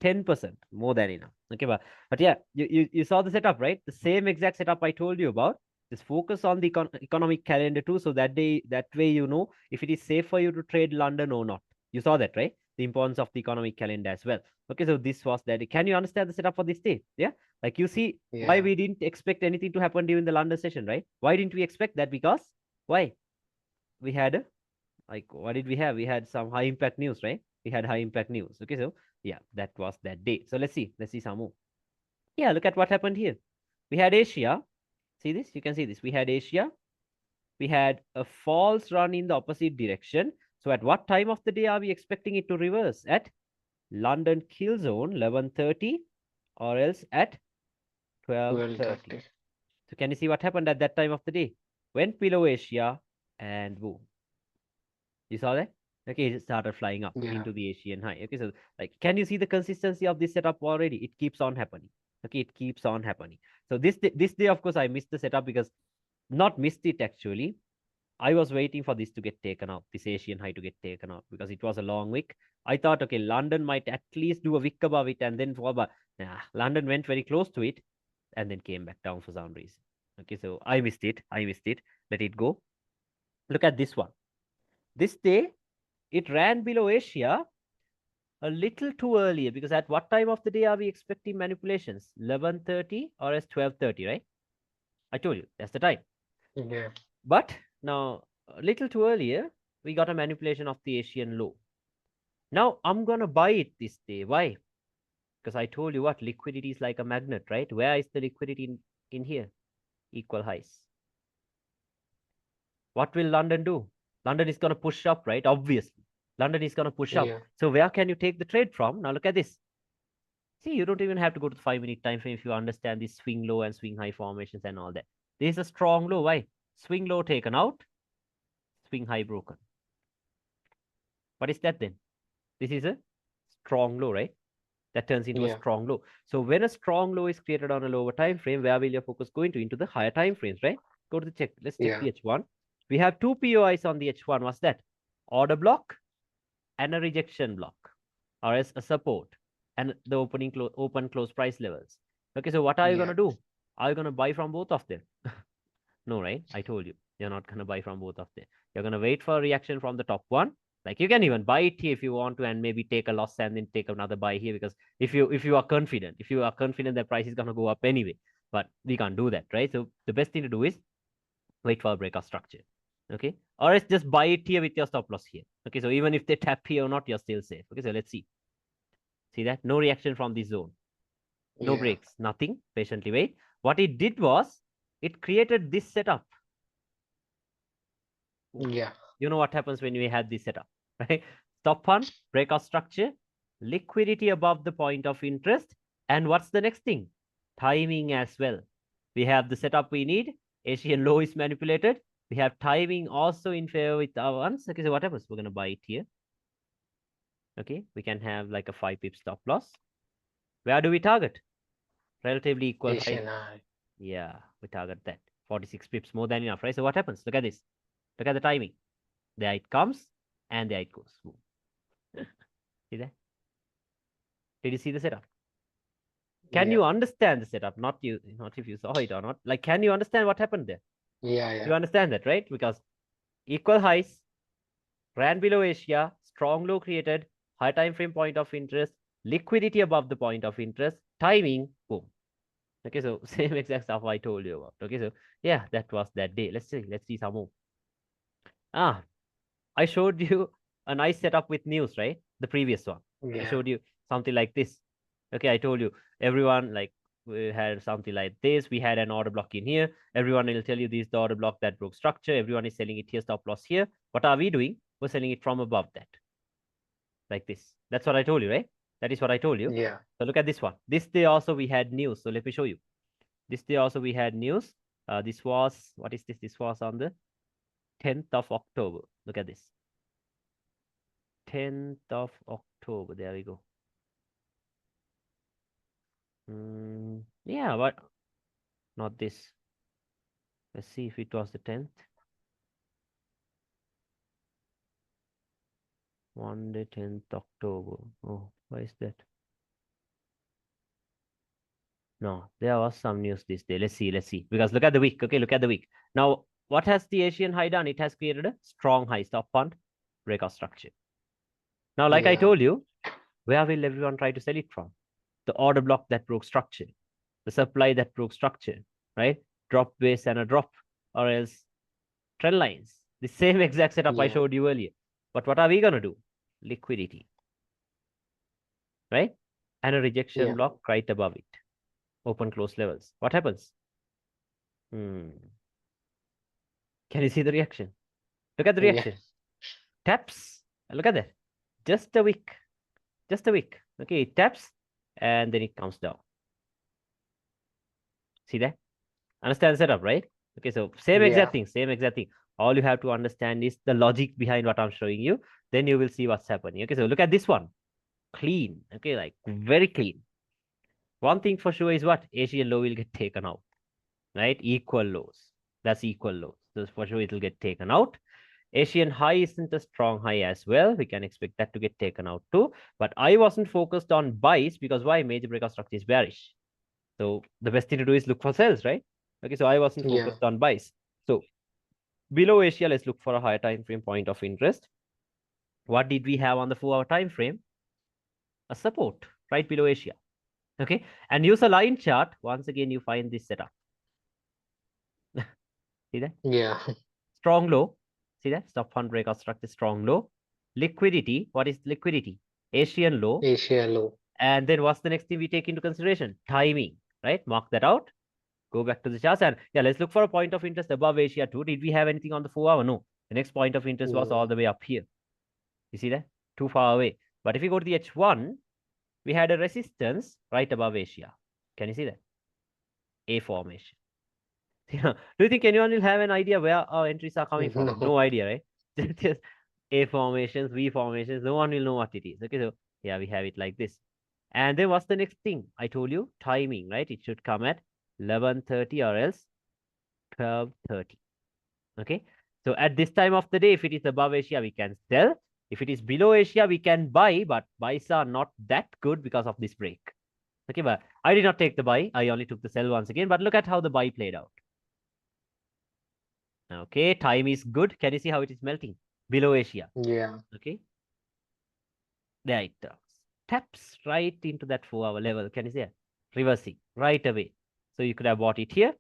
10%, more than enough. Okay, but yeah, you saw the setup, right? The same exact setup I told you about. Just focus on the economic calendar too, so that way you know if it is safe for you to trade London or not. You saw that, right? The importance of the economic calendar as well. Okay, so this was that. Can you understand the setup for this day? Yeah, like you see why Yeah. we didn't expect anything to happen during the London session, right? Why didn't we expect that? Because why? We had like what did we have? We had some high impact news, right? We had high impact news. Okay, so yeah, that was that day. So let's see some more. Yeah, look at what happened here. We had Asia. See this? You can see this. We had Asia. We had a false run in the opposite direction. So at what time of the day are we expecting it to reverse? At London kill zone 11:30 or else at 12:30. 12:30. So can you see what happened at that time of the day? Went below Asia and boom. You saw that? Okay, it started flying up Yeah. into the Asian high. Okay, so like, can you see the consistency of this setup already? It keeps on happening. Okay, it keeps on happening. So this day, of course, I missed the setup because not missed it actually. I was waiting for this to get taken out, this Asian high to get taken out because it was a long wick. I thought, okay, London might at least do a wick above it and then fall back. Nah, London went very close to it and then came back down for some reason. Okay, so I missed it. I missed it. Let it go. Look at this one. This day, it ran below Asia a little too earlier because at what time of the day are we expecting manipulations? 11:30 or as 12:30, right? I told you that's the time. Yeah. But now a little too earlier, we got a manipulation of the Asian low. Now I'm gonna buy it this day. Why? Because I told you what liquidity is like a magnet, right? Where is the liquidity in here? Equal highs. What will London do? London is gonna push up, right? Obviously. London is gonna push up. Yeah. So where can you take the trade from? Now look at this. See, you don't even have to go to the 5 minute time frame if you understand these swing low and swing high formations and all that. This is a strong low. Why? Swing low taken out, swing high broken. What is that then? This is a strong low, right? That turns into a Yeah. strong low. So when a strong low is created on a lower time frame, where will your focus go into? Into the higher time frames, right? Go to the check. Let's check Yeah. the H1. We have two POIs on the H1. What's that? Order block and a rejection block, or as a support, and the open close price levels. Okay, so what are you Yeah. gonna do? Are you gonna buy from both of them? No, right? I told you you're not gonna buy from both of them. You're gonna wait for a reaction from the top one. Like you can even buy it here if you want to, and maybe take a loss and then take another buy here because if you are confident, that price is gonna go up anyway. But we can't do that, right? So the best thing to do is wait for a breakout structure. Okay, or it's just buy it here with your stop loss here. Okay, so even if they tap here or not, you're still safe. Okay, so let's see. See that? No reaction from this zone. No Yeah. breaks, nothing. Patiently wait. What it did was it created this setup. Yeah. You know what happens when we had this setup, right? Stop hunt, breakout structure, liquidity above the point of interest, and what's the next thing? Timing as well. We have the setup we need. Asian low is manipulated. We have timing also in favor with our ones. Okay, so what happens? We're gonna buy it here. Okay, we can have like a 5 pip stop loss. Where do we target? Relatively equal high. Asian high. Yeah, we target that. 46 pips, more than enough, right? So what happens? Look at this. Look at the timing. There it comes, and there it goes. See that? Did you see the setup? Can Yeah. you understand the setup? Not you, not if you saw it or not. Like, can you understand what happened there? Yeah. You Yeah. understand that, right? Because equal highs, ran below Asia, strong low created, high time frame point of interest, liquidity above the point of interest, timing, boom. Okay, so same exact stuff I told you about. Okay, so yeah, that was that day. Let's see some more. Ah, I showed you a nice setup with news, right? The previous one. I Yeah. showed you something like this. Okay, I told you everyone like we had something like this. We had an order block in here. Everyone will tell you this is the order block that broke structure. Everyone is selling it here, stop loss here. What are we doing? We're selling it from above that, like this. That's what I told you, right? That is what I told you. Yeah. So look at this one. This day also we had news. So let me show you. This day also we had news. This was, what is this? This was on the 10th of October. Look at this. 10th of October. There we go. Yeah, but not this. Let's see if it was the 10th. Monday, 10th October. Oh, why is that? No, there was some news this day. Let's see, let's see. Because look at the week. Okay, look at the week. Now, what has the Asian high done? It has created a strong high stop fund breakout structure. Now, like I Yeah. told you, where will everyone try to sell it from? The order block that broke structure, the supply that broke structure, right? Drop base and a drop, or else trend lines. The same exact setup I Yeah. showed you earlier. But what are we going to do? Liquidity, right? And a rejection Yeah. block right above it. Open close levels. What happens? Hmm. Can you see the reaction? Look at the Yeah. reaction. Taps. Look at that. Just a wick. Just a wick. Okay, it taps and then it comes down. See that? Understand the setup, right? Okay, so same Yeah. exact thing, same exact thing. All you have to understand is the logic behind what I'm showing you. Then you will see what's happening. Okay, so look at this one. Clean. Okay, like very clean. One thing for sure is what? Asian low will get taken out, right? Equal lows. That's equal lows. So for sure it will get taken out. Asian high isn't a strong high as well. We can expect that to get taken out too. But I wasn't focused on buys because why? Major breakout structure is bearish. So the best thing to do is look for sells, right? Okay, so I wasn't Yeah. focused on buys. So below Asia, let's look for a higher time frame point of interest. What did we have on the 4-hour time frame? A support right below Asia. Okay, and use a line chart. Once again, you find this setup. See that? Yeah. Strong low. See that? Stop fund breakout structure, strong low. Liquidity. What is liquidity? Asian low. Asia low. And then what's the next thing we take into consideration? Timing, right? Mark that out. Go back to the charts and yeah, let's look for a point of interest above Asia too. Did we have anything on the 4-hour? No. The next point of interest was all No. the way up here. You see that? Too far away. But if you go to the H1, we had a resistance right above Asia. Can you see that? A formation. Do you think anyone will have an idea where our entries are coming from? No. No idea, right? Just A formations, V formations. No one will know what it is. Okay, so yeah, we have it like this. And then what's the next thing? I told you timing, right? It should come at 11:30 or else 12:30. Okay. So at this time of the day, if it is above Asia, we can sell. If it is below Asia, we can buy, but buys are not that good because of this break. Okay, but I did not take the buy. I only took the sell once again. But look at how the buy played out. Okay, time is good. Can you see how it is melting? Below Asia. Yeah. Okay. There it turns. Taps right into that 4-hour level. Can you see it? Reversing right away. So you could have bought it here.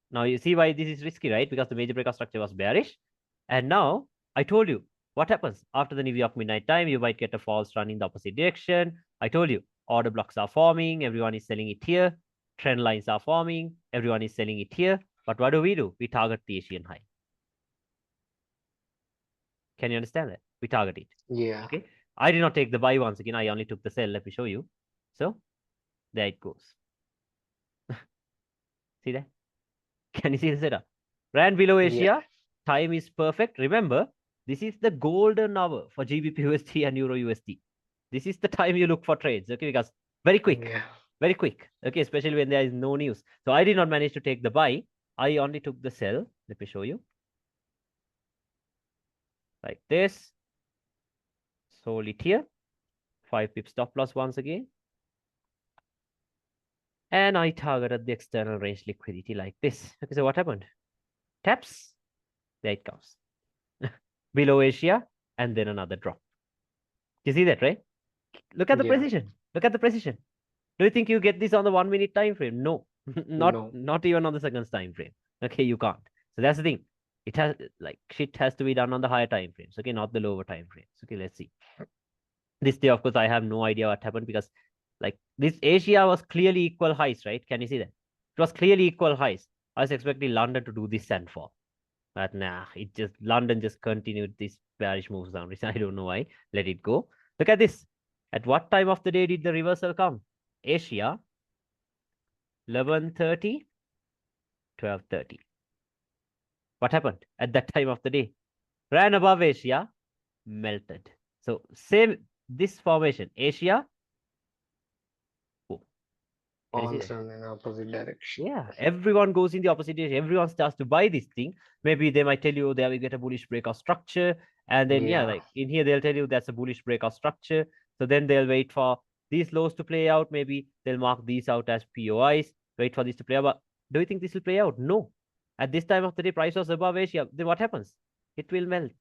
Now you see why this is risky, right? Because the major breakout structure was bearish. And now I told you what happens after the New York midnight time. You might get a false run in the opposite direction. I told you order blocks are forming. Everyone is selling it here. Trend lines are forming. Everyone is selling it here. But what do? We target the Asian high. Can you understand that? We target it. Yeah. Okay. I did not take the buy once again. I only took the sell. Let me show you. So there it goes. See that? Can you see the setup? Ran below Yeah. Asia. Time is perfect. Remember, this is the golden hour for GBP USD and Euro USD. This is the time you look for trades. Okay, because very quick. Yeah. Very quick. Okay, especially when there is no news. So I did not manage to take the buy. I only took the sell. Let me show you. Like this. Sold it here. 5 pips stop loss once again. And I targeted the external range liquidity like this. Okay, so what happened? Taps. There it comes. Below Asia. And then another drop. You see that, right? Look at the Yeah. precision. Look at the precision. Do you think you get this on the 1 minute time frame? No. not No. not even on the seconds time frame. Okay, you can't. So that's the thing. It has like shit has to be done on the higher time frames. Okay, not the lower time frames. Okay, let's see. This day, of course, I have no idea what happened because like this Asia was clearly equal highs, right? Can you see that? It was clearly equal highs. I was expecting London to do this and fall. But nah, it just London just continued this bearish moves down. I don't know why. Let it go. Look at this. At what time of the day did the reversal come? Asia, 11:30, 12:30. What happened at that time of the day? Ran above Asia, melted. So same this formation, Asia. Oh, can you see All that? run in opposite direction. Yeah, everyone goes in the opposite direction. Everyone starts to buy this thing. Maybe they might tell you they will get a bullish breakout structure. And then, yeah, Yeah. like in here, they'll tell you that's a bullish breakout structure. So then they'll wait for these lows to play out. Maybe they'll mark these out as POIs, wait for this to play out. But do you think this will play out? No. At this time of the day, price was above Asia. Then what happens? It will melt.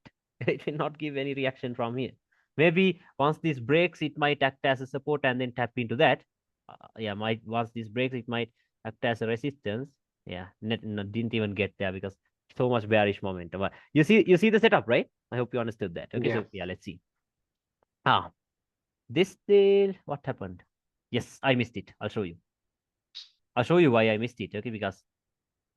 It will not give any reaction from here. Maybe once this breaks, it might act as a support and then tap into that. Yeah, might once this breaks, it might act as a resistance. Yeah, didn't even get there because so much bearish momentum. But you see the setup, right? I hope you understood that. Okay, Yeah. so yeah, let's see. Ah, this deal, what happened? Yes, I missed it. I'll show you. I'll show you why I missed it. Okay, because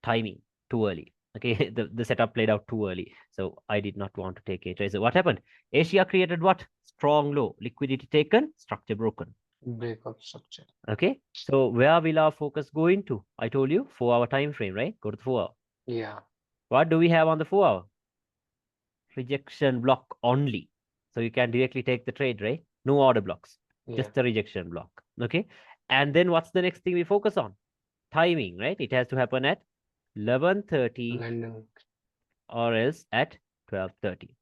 timing too early. Okay, the setup played out too early. So I did not want to take a trade. So what happened? Asia created what? Strong low. Liquidity taken, structure broken. Breakout structure. Okay, so where will our focus go into? I told you 4-hour time frame, right? Go to the 4-hour. Yeah. What do we have on the 4-hour? Rejection block only. So you can directly take the trade, right? No order blocks, Yeah. just the rejection block. Okay, and then what's the next thing we focus on? Timing, right? It has to happen at 11:30 London. or else at 12:30.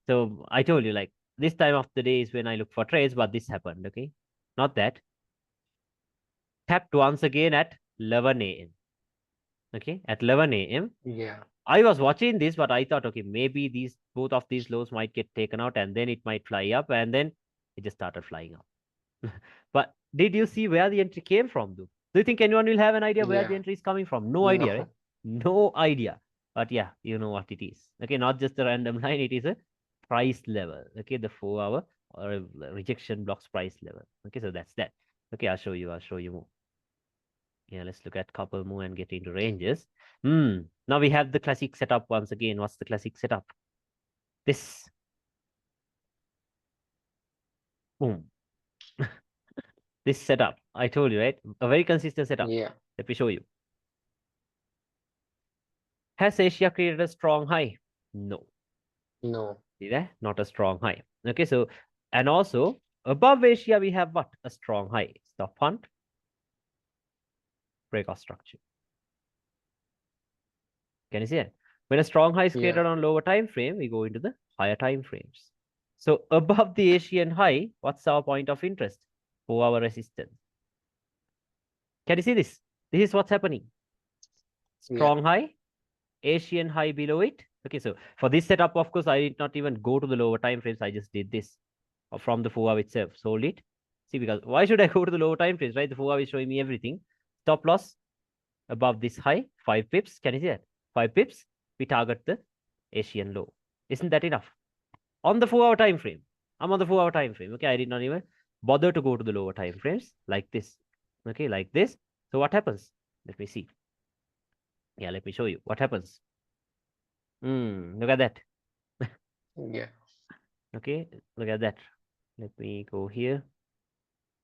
So I told you, like, this time of the day is when I look for trades, but this happened, okay? Not that. Tapped once again at 11 a.m. Okay, at 11 a.m. Yeah. I was watching this, but I thought, okay, maybe these both of these lows might get taken out and then it might fly up, and then it just started flying up. But did you see where the entry came from, though? Do you think anyone will have an idea where the Yeah. entry is coming from? No idea, right? No. No idea. But yeah, you know what it is. Okay, not just a random line, it is a price level. Okay, the 4 hour or rejection blocks price level. Okay, so that's that. Okay, I'll show you. I'll show you more. Yeah, let's look at couple more and get into ranges. Now we have the classic setup once again. What's the classic setup? This. Boom. This setup. I told you, right? A very consistent setup. Yeah. Let me show you. Has Asia created a strong high? No. No. See that? Not a strong high. Okay, so, and also above Asia, we have what? A strong high. Stop hunt, breakout structure. Can you see it? When a strong high is Yeah. created on lower time frame, we go into the higher time frames. So above the Asian high, what's our point of interest? 4 hour resistance. Can you see this? This is what's happening. Yeah. Strong high, Asian high below it. Okay, so for this setup, of course, I did not even go to the lower time frames. I just did this from the 4 hour itself, sold it. See, because why should I go to the lower time frames, right? The 4 hour is showing me everything. Stop loss above this high, 5 pips. Can you see that? 5 pips. We target the Asian low. Isn't that enough? On the 4 hour time frame. I'm on the 4 hour time frame. Okay, I did not even bother to go to the lower time frames like this. Okay, like this. So what happens? Let me see. Yeah, let me show you what happens. Look at that. Yeah. Okay, look at that. Let me go here.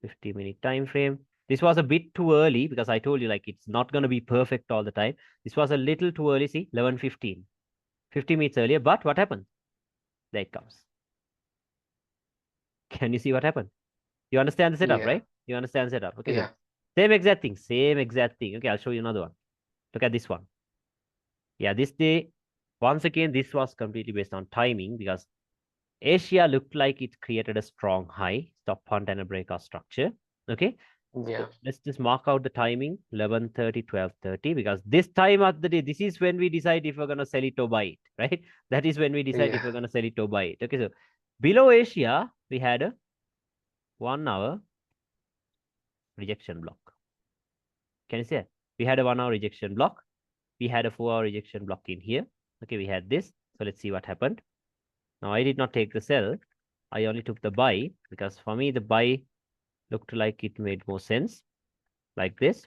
50-minute time frame. This was a bit too early because I told you, like, it's not going to be perfect all the time. This was a little too early. See, 11:15, 50 minutes earlier. But what happened? There it comes. Can you see what happened? You understand the setup, Yeah. right? You understand the setup. Okay, so Yeah. same exact thing. Same exact thing. Okay, I'll show you another one. Look at this one. Yeah, this day, once again, this was completely based on timing because Asia looked like it created a strong high, stop hunt and a breakout structure. Okay, Yeah. so let's just mark out the timing 11:30, 12:30, because this time of the day, this is when we decide if we're going to sell it or buy it, right? That is when we decide if Yeah. we're going to sell it or buy it. Okay, so below Asia, we had a 1 hour rejection block. Can you see it? We had a 1 hour rejection block. We had a 4 hour rejection block in here. Okay, we had this. So let's see what happened. Now, I did not take the sell. I only took the buy because for me, the buy looked like it made more sense. Like this.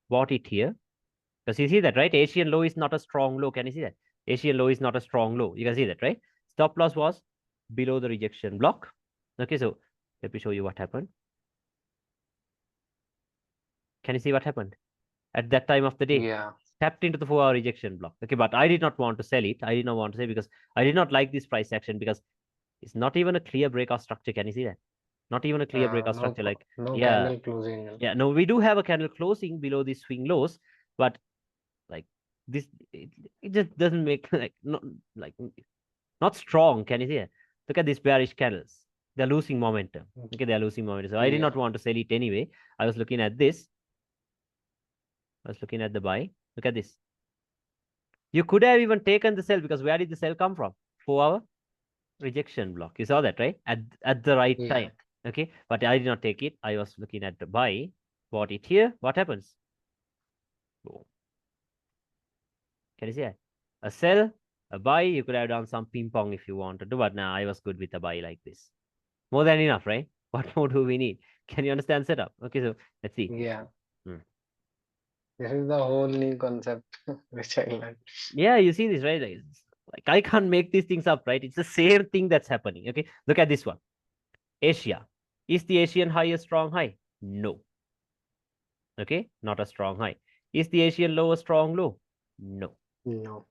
Bought it here. Because you see that, right? Asian low is not a strong low. Can you see that? Asian low is not a strong low. You can see that, right? Stop loss was below the rejection block. Okay, so let me show you what happened. Can you see what happened? At that time of the day, Yeah. tapped into the 4 hour rejection block. Okay, but I did not want to sell it. I did not want to sell because I did not like this price action because it's not even a clear breakout structure. Can you see that? Not even a clear breakout No. structure. Like, No yeah, candle closing. yeah. No, we do have a candle closing below these swing lows, but like this, it just doesn't make like not strong. Can you see it? Look at these bearish candles. They're losing momentum. Okay, they're losing momentum. So I did not Yeah. want to sell it anyway. I was looking at this. I was looking at the buy. Look at this. You could have even taken the sell because where did the sell come from? 4 hour rejection block. You saw that, right? At the right Yeah. time. Okay, but I did not take it. I was looking at the buy. Bought it here. What happens? Boom. Can you see that? A sell, a buy. You could have done some ping pong if you wanted to, but now I was good with a buy like this. More than enough, right? What more do we need? Can you understand setup? Okay, so let's see. Yeah. Hmm. This is the whole new concept which I learned. Yeah, you see this, right? Like I can't make these things up, right? It's the same thing that's happening. Okay, look at this one. Asia. Is the Asian high a strong high? No. Okay, not a strong high. Is the Asian low a strong low? No. No.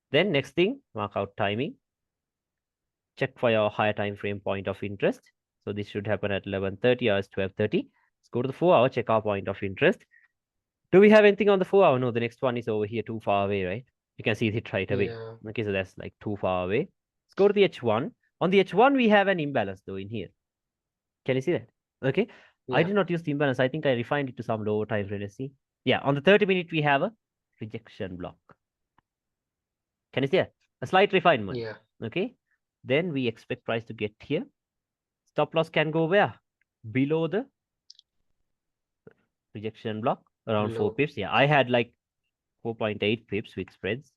Then next thing, mark out timing. Check for your higher time frame point of interest. So this should happen at 11:30 or 12:30. Let's go to the 4 hour, check our point of interest. Do we have anything on the 4 hour? No, the next one is over here, too far away, right? You can see it right away. Yeah. Okay, so that's like too far away. Let's go to the H1. On the H1, we have an imbalance though in here. Can you see that? Okay. I Yeah. did not use the imbalance. I think I refined it to some lower time frame. Let's see. Yeah, on the 30-minute, we have a rejection block. Can you see that? A slight refinement. Yeah. Okay. Then we expect price to get here. Stop loss can go where? Below the rejection block, around 4 Low. pips. Yeah, I had like 4.8 pips with spreads.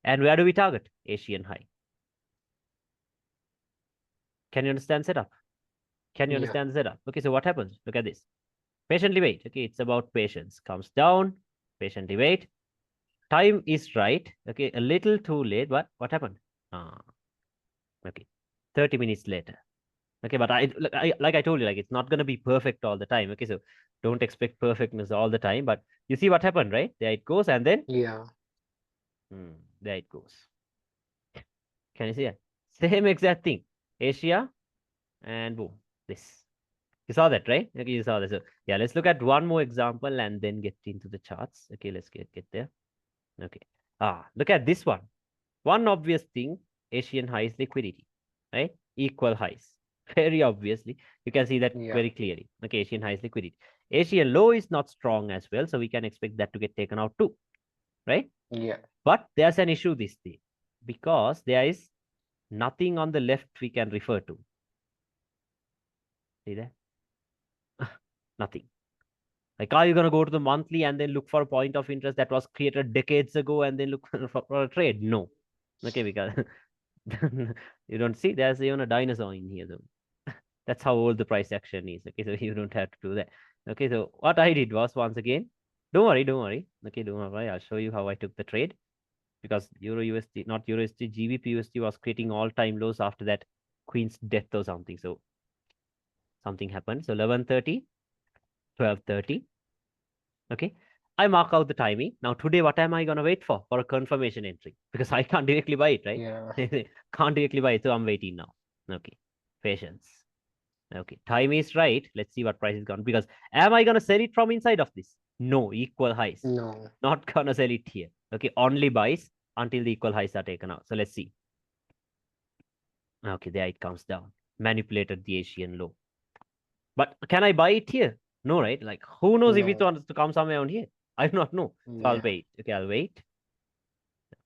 And where do we target? Asian high. Can you understand setup? Can you Yeah. understand the setup? Okay, so what happens? Look at this. Patiently wait. Okay, it's about patience. Comes down, patiently wait. Time is right. Okay, a little too late, but what happened? Ah, okay, 30 minutes later. Okay, but like I told you, like it's not gonna be perfect all the time. Okay, so don't expect perfectness all the time. But you see what happened, right? There it goes, and then Yeah. there it goes. Can you see that? Same exact thing. Asia and boom, this. You saw that, right? Okay, you saw that. So yeah, let's look at one more example and then get into the charts. Okay, let's get there. Okay. Look at this one. One obvious thing, Asian highs liquidity, right? Equal highs. Very obviously, you can see that Yeah. very clearly. Okay, Asian highs liquidity. Asian low is not strong as well, so we can expect that to get taken out too, right? Yeah. But there's an issue this day because there is nothing on the left we can refer to. See that? Nothing. Like, are you going to go to the monthly and then look for a point of interest that was created decades ago and then look for a trade? No. Okay, because you don't see there's even a dinosaur in here though. That's how old the price action is. Okay, so you don't have to do that. Okay, so what I did was once again, don't worry, don't worry. Okay, don't worry. I'll show you how I took the trade because Euro USD, not Euro USD, GBP USD was creating all time lows after that Queen's death or something. So something happened. So 11:30, 12:30. Okay. I mark out the timing. Now today, what am I gonna wait for? For a confirmation entry. Because I can't directly buy it, right? Yeah. Can't directly buy it, so I'm waiting now. Okay. Patience. Okay. Time is right. Let's see what price is gone. Because am I gonna sell it from inside of this? No, equal highs. No. Not gonna sell it here. Okay, only buys until the equal highs are taken out. So let's see. Okay, there it comes down. Manipulated the Asian low. But can I buy it here? No, right? Like, who knows if it No. wants to come somewhere on here? I do not know. So I'll Yeah. wait. Okay, I'll wait.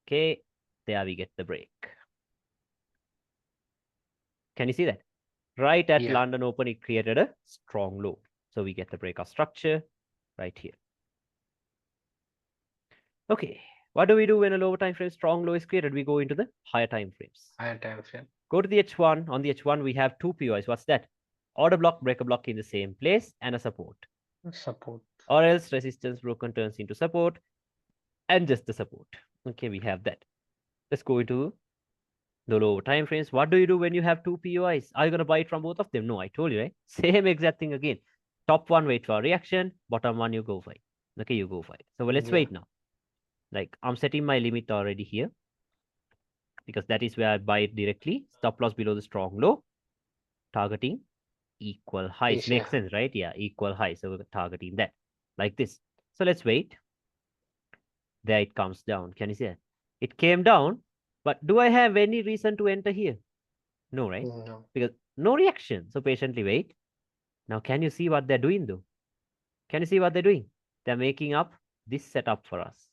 Okay, there we get the break. Can you see that? Right at Yeah. London Open, it created a strong low. So we get the breakout structure right here. Okay, what do we do when a lower time frame strong low is created? We go into the higher time frames. Higher time frame. Go to the H1. On the H1, we have two POIs. What's that? Order block, breaker block in the same place, and a support. Support. Or else resistance broken turns into support and just the support. Okay, we have that. Let's go into the lower time frames. What do you do when you have two POIs? Are you going to buy it from both of them? No, I told you, right? Same exact thing again. Top one, wait for a reaction. Bottom one, you go for it. Okay, you go for it. So let's Yeah. wait now. Like, I'm setting my limit already here because that is where I buy it directly. Stop loss below the strong low. Targeting equal highs. Asia. Makes sense, right? Yeah, equal highs. So we're targeting that like this. So let's wait. There it comes down. Can you see that? It came down, but do I have any reason to enter here? No, right? No. Because no reaction. So patiently wait. Now, can you see what they're doing though? Can you see what they're doing? They're making up this setup for us.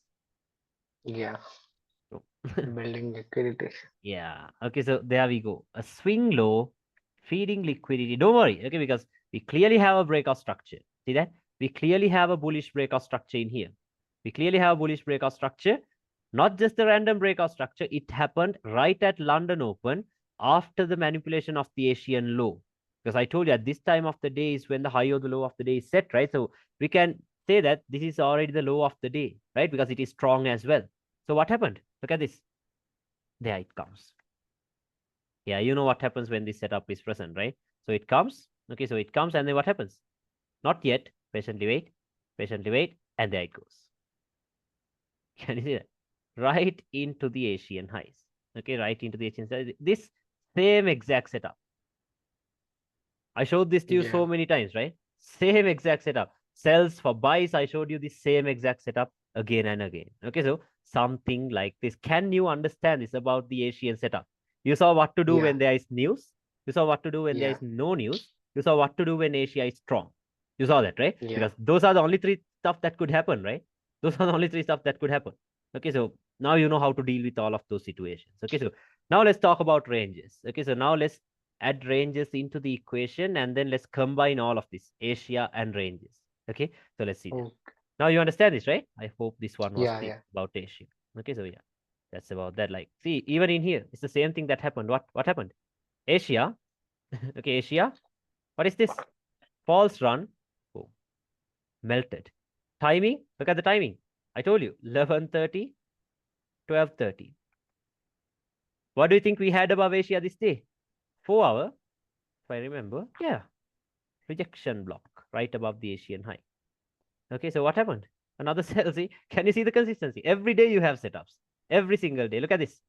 Yeah. So, Building liquidity. yeah. Okay, so there we go. A swing low, feeding liquidity. Don't worry, okay, because we clearly have a breakout structure. See that? We clearly have a bullish breakout structure in here. We clearly have a bullish breakout structure. Not just a random breakout structure. It happened right at London Open after the manipulation of the Asian low. Because I told you at this time of the day is when the high or the low of the day is set, right? So we can say that this is already the low of the day, right? Because it is strong as well. So what happened? Look at this. There it comes. Yeah, you know what happens when this setup is present, right? So it comes. Okay, so it comes and then what happens? Not yet. Patiently wait, and there it goes. Can you see that? Right into the Asian highs. Okay, right into the Asian highs. This same exact setup. I showed this to you Yeah. so many times, right? Same exact setup. Sells for buys, I showed you the same exact setup again and again. Okay, so something like this. Can you understand this about the Asian setup? You saw what to do Yeah. when there is news. You saw what to do when there Yeah. is no news. You saw what to do when Asia is strong. You saw that, right? Yeah. Because those are the only three stuff that could happen, right? Those are the only three stuff that could happen. Okay, so now you know how to deal with all of those situations. Okay, so now let's talk about ranges. Okay, so now let's add ranges into the equation and then let's combine all of this, Asia and ranges. Okay, so let's see that. Mm. Now you understand this, right? I hope this one was Yeah. clear Yeah. about Asia. Okay, so yeah, that's about that. Like, see, even in here, it's the same thing that happened. What happened? Asia. Okay, Asia. What is this? False run. Oh, melted. Timing. Look at the timing. I told you, 11:30, 12:30. What do you think we had above Asia this day? 4 hour, if I remember. Yeah, rejection block right above the Asian high. Okay, so what happened? Another sell. See, can you see the consistency? Every day you have setups. Every single day. Look at this.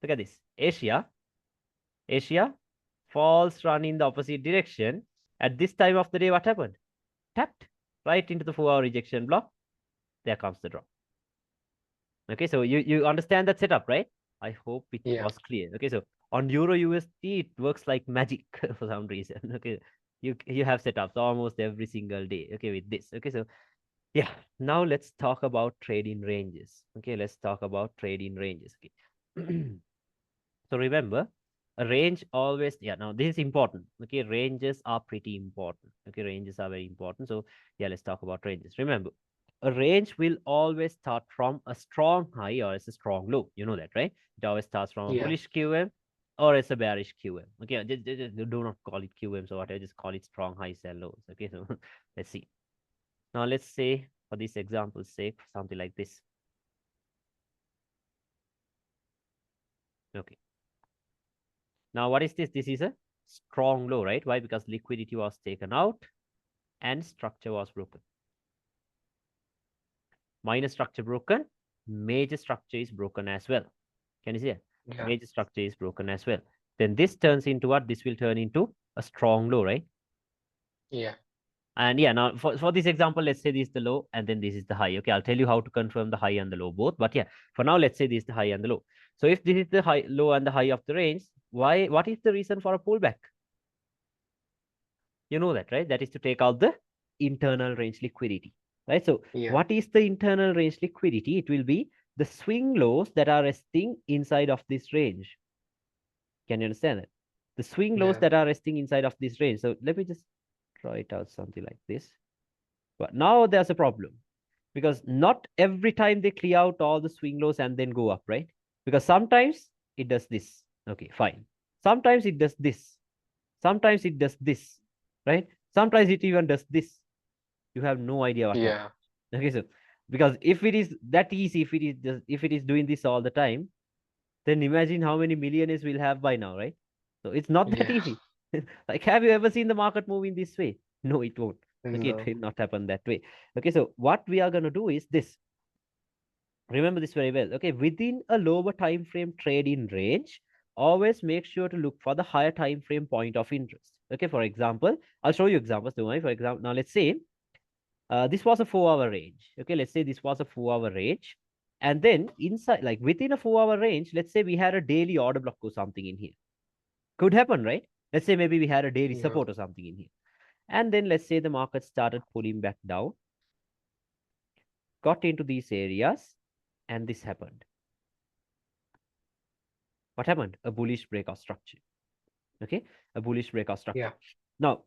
Look at this. Asia, false run in the opposite direction. At this time of the day, what happened? Tapped right into the 4 hour rejection block. There comes the drop. Okay, so you understand that setup, right? I hope it Yeah. was clear. Okay, so on Euro USD, it works like magic for some reason. Okay, you have setups almost every single day. Okay, with this. Okay, so yeah, now let's talk about trading ranges. Okay, let's talk about trading ranges. Okay. So remember, a range always, yeah, now this is important. Okay, ranges are pretty important. Okay, ranges are very important. So yeah, let's talk about ranges. Remember, a range will always start from a strong high or as a strong low. You know that, right? It always starts from a Yeah. bullish QM or as a bearish QM. Okay, just do not call it QMs or whatever, just call it strong highs and lows. Okay, so let's see. Now let's say for this example's sake, something like this. Okay. Now what is this? This is a strong low, right? Why? Because liquidity was taken out and structure was broken. Minor structure broken, major structure is broken as well. Can you see it? Yeah. Major structure is broken as well. Then this turns into what? This will turn into a strong low, right? Yeah. And yeah, now for this example, let's say this is the low and then this is the high. Okay, I'll tell you how to confirm the high and the low both. But yeah, for now, let's say this is the high and the low. So if this is the high, low and the high of the range, what is the reason for a pullback? You know that, right? That is to take out the internal range liquidity, right? So Yeah. what is the internal range liquidity? It will be the swing lows that are resting inside of this range. Can you understand that? The swing lows Yeah. that are resting inside of this range. So let me just try it out something like this. But now there's a problem because not every time they clear out all the swing lows and then go up, right? Because sometimes it does this. Okay, fine. Sometimes it does this. Sometimes it does this, right? Sometimes it even does this. You have no idea what happened. Yeah. Okay, so because if it is that easy, if it is doing this all the time, then imagine how many millionaires we'll have by now, right? So it's not that Yeah. easy. Like, have you ever seen the market move in this way? No, it won't. Okay, it No. will not happen that way. Okay, so what we are gonna do is this. Remember this very well. Okay, within a lower time frame trade in range, always make sure to look for the higher time frame point of interest. Okay, for example, I'll show you examples. Don't worry. For example, now let's say this was a 4 hour range. Okay, let's say this was a 4 hour range. And then inside, like within a 4 hour range, let's say we had a daily order block or something in here. Could happen, right? Let's say maybe we had a daily Yeah. support or something in here. And then let's say the market started pulling back down, got into these areas, and this happened. What happened? A bullish breakout structure. Okay, a bullish breakout Yeah. structure. Now,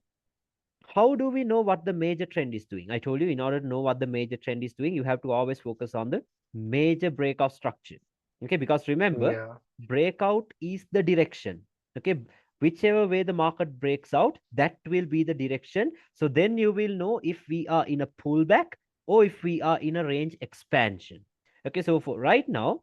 how do we know what the major trend is doing? I told you in order to know what the major trend is doing, you have to always focus on the major breakout structure. Okay, because remember, Yeah. breakout is the direction. Okay, whichever way the market breaks out, that will be the direction. So then you will know if we are in a pullback or if we are in a range expansion. Okay, so for right now,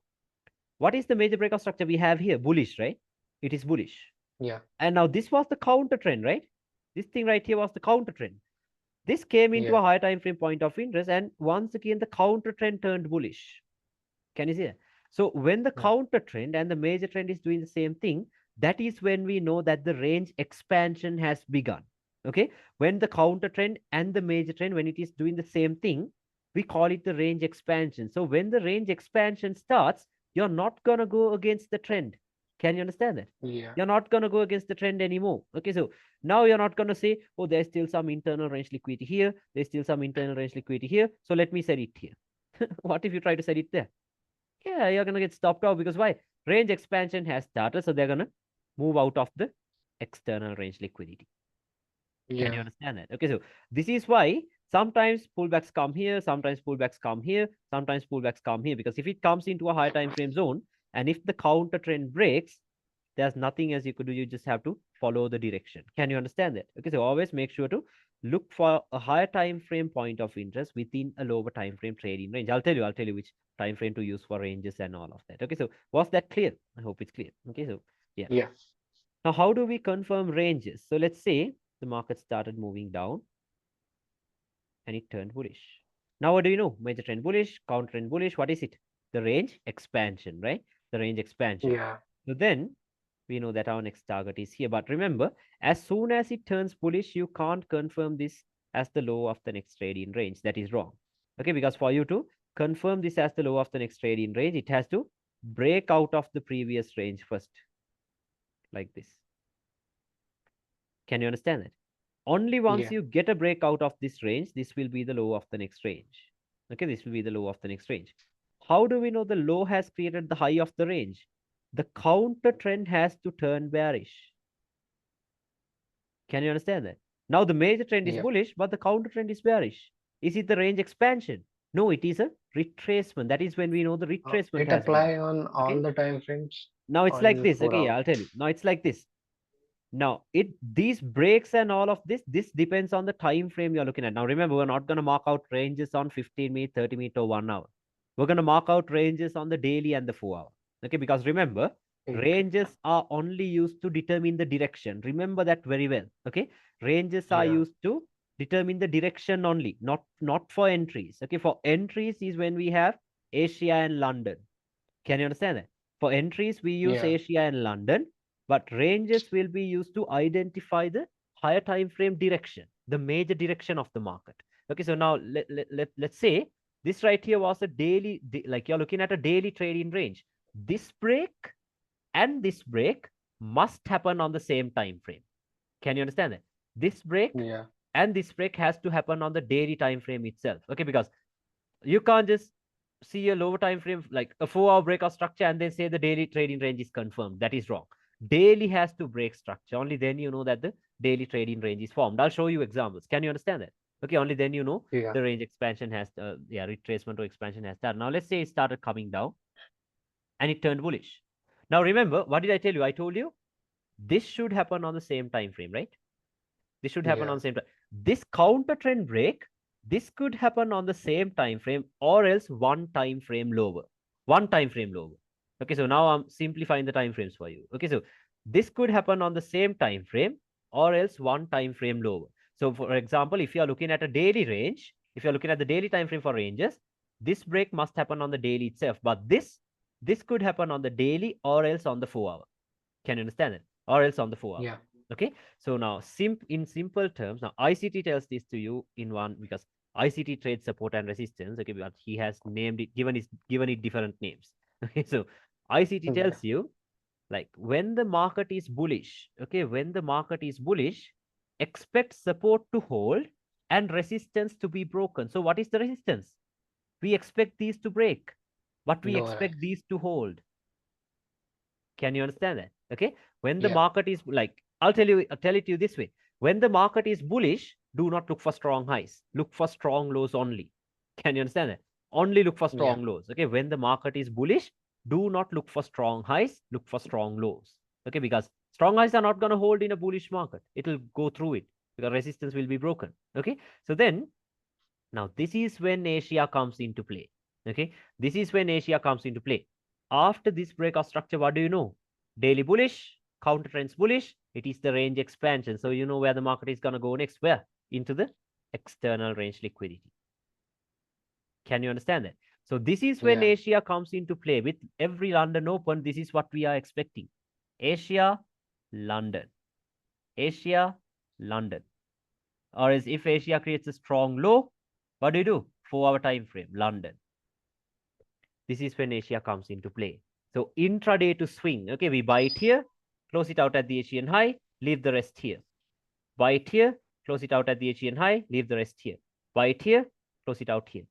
what is the major breakout structure we have here? Bullish, right? It is bullish. Yeah. And now this was the counter trend, right? This thing right here was the counter trend. This came into Yeah. a higher time frame point of interest, and once again the counter trend turned bullish. Can you see that? So when the Yeah. counter trend and the major trend is doing the same thing, that is when we know that the range expansion has begun. Okay, when the counter trend and the major trend, when it is doing the same thing, We call it the range expansion. So when the range expansion starts, you're not going to go against the trend. Can you understand that? Yeah. You're not going to go against the trend anymore. Okay, so now you're not going to say, oh, there's still some internal range liquidity here. There's still some internal range liquidity here. So let me set it here. What if you try to set it there? Yeah, you're going to get stopped out because why? Range expansion has started. So they're going to move out of the external range liquidity. Can you Yeah. understand that? Okay, so this is why sometimes pullbacks come here, sometimes pullbacks come here, sometimes pullbacks come here. Because if it comes into a higher time frame zone, and if the counter trend breaks, there's nothing else you could do. You just have to follow the direction. Can you understand that? Okay, so always make sure to look for a higher time frame point of interest within a lower time frame trading range. I'll tell you which time frame to use for ranges and all of that. Okay, so was that clear? I hope it's clear. Okay, so yeah. Yeah. Now, how do we confirm ranges? So let's say the market started moving down and it turned bullish. Now, what do you know? Major trend bullish, counter trend bullish. What is it? The range expansion, right? The range expansion. Yeah. So then we know that our next target is here. But remember, as soon as it turns bullish, you can't confirm this as the low of the next trading range. That is wrong. Okay, because for you to confirm this as the low of the next trading range, it has to break out of the previous range first, like this. Can you understand that? Only once Yeah. you get a break out of this range, this will be the low of the next range. Okay, this will be the low of the next range. How do we know the low has created the high of the range? The counter trend has to turn bearish. Can you understand that? Now the major trend is Yeah. bullish, but the counter trend is bearish. Is it the range expansion? No, it is a retracement. That is when we know the retracement It has been apply done. on Okay. all the time frames Now it's or in like the this. four Okay, yeah, hour. I'll tell you. Now it's like this. Now, these breaks and all of this depends on the time frame you're looking at. Now, remember, we're not going to mark out ranges on 15 minute, 30 minute, or 1 hour. We're going to mark out ranges on the daily and the 4 hour. Okay, because remember, Okay. ranges are only used to determine the direction. Remember that very well. Okay, ranges are Yeah. used to determine the direction only, not for entries. Okay, for entries is when we have Asia and London. Can you understand that? For entries, we use Yeah. Asia and London, but ranges will be used to identify the higher time frame direction, the major direction of the market. Okay, so now let's say this right here was a daily, like you're looking at a daily trading range. This break and this break must happen on the same time frame. Can you understand that? This break Yeah. and this break has to happen on the daily time frame itself. Okay, because you can't just see a lower time frame like a 4 hour breakout structure and then say the daily trading range is confirmed. That is wrong. Daily has to break structure. Only then you know that the daily trading range is formed. I'll show you examples. Can you understand that? Okay, only then you know Yeah. the range expansion has yeah, retracement or expansion has started. Now let's say it started coming down and it turned bullish. Now remember, what did I tell you? I told you this should happen on the same time frame, right? This should happen Yeah. on the same time. This counter trend break, this could happen on the same time frame or else one time frame lower. One time frame lower. Okay, so now I'm simplifying the time frames for you. Okay, so this could happen on the same time frame or else one time frame lower. So for example, if you are looking at a daily range, if you're looking at the daily time frame for ranges, this break must happen on the daily itself. But this could happen on the daily or else on the 4 hour. Can you understand it? Or else on the 4 hour. Yeah. Okay. So now in simple terms, now ICT tells this to you in one because ICT trades support and resistance. Okay, but he has named it, given it different names. Okay, so ICT Yeah. tells you like when the market is bullish, okay, when the market is bullish, expect support to hold and resistance to be broken. So what is the resistance? We expect these to break, but we Lower high. expect these to hold. Can you understand that? Okay. When the Yeah. market is like, I'll tell it to you this way. When the market is bullish, do not look for strong highs. Look for strong lows only. Can you understand that? Only look for Yeah. strong lows. Okay. When the market is bullish, do not look for strong highs. Look for strong lows. Okay. Because strong highs are not going to hold in a bullish market. It will go through it because resistance will be broken. Okay. So then now, this is when Asia comes into play. Okay, this is when Asia comes into play. After this breakout structure, what do you know? Daily bullish, counter trends bullish. It is the range expansion. So you know where the market is going to go next. Where? Into the external range liquidity. Can you understand that? So this is when Yeah. Asia comes into play. With every London Open, this is what we are expecting. Asia, London. Asia, London. Or as if Asia creates a strong low, what do you do? 4-hour time frame, London. This is when Asia comes into play. So intraday to swing, okay, we buy it here, close it out at the Asian high, leave the rest here. Buy it here, close it out at the Asian high, leave the rest here. Buy it here, close it out here.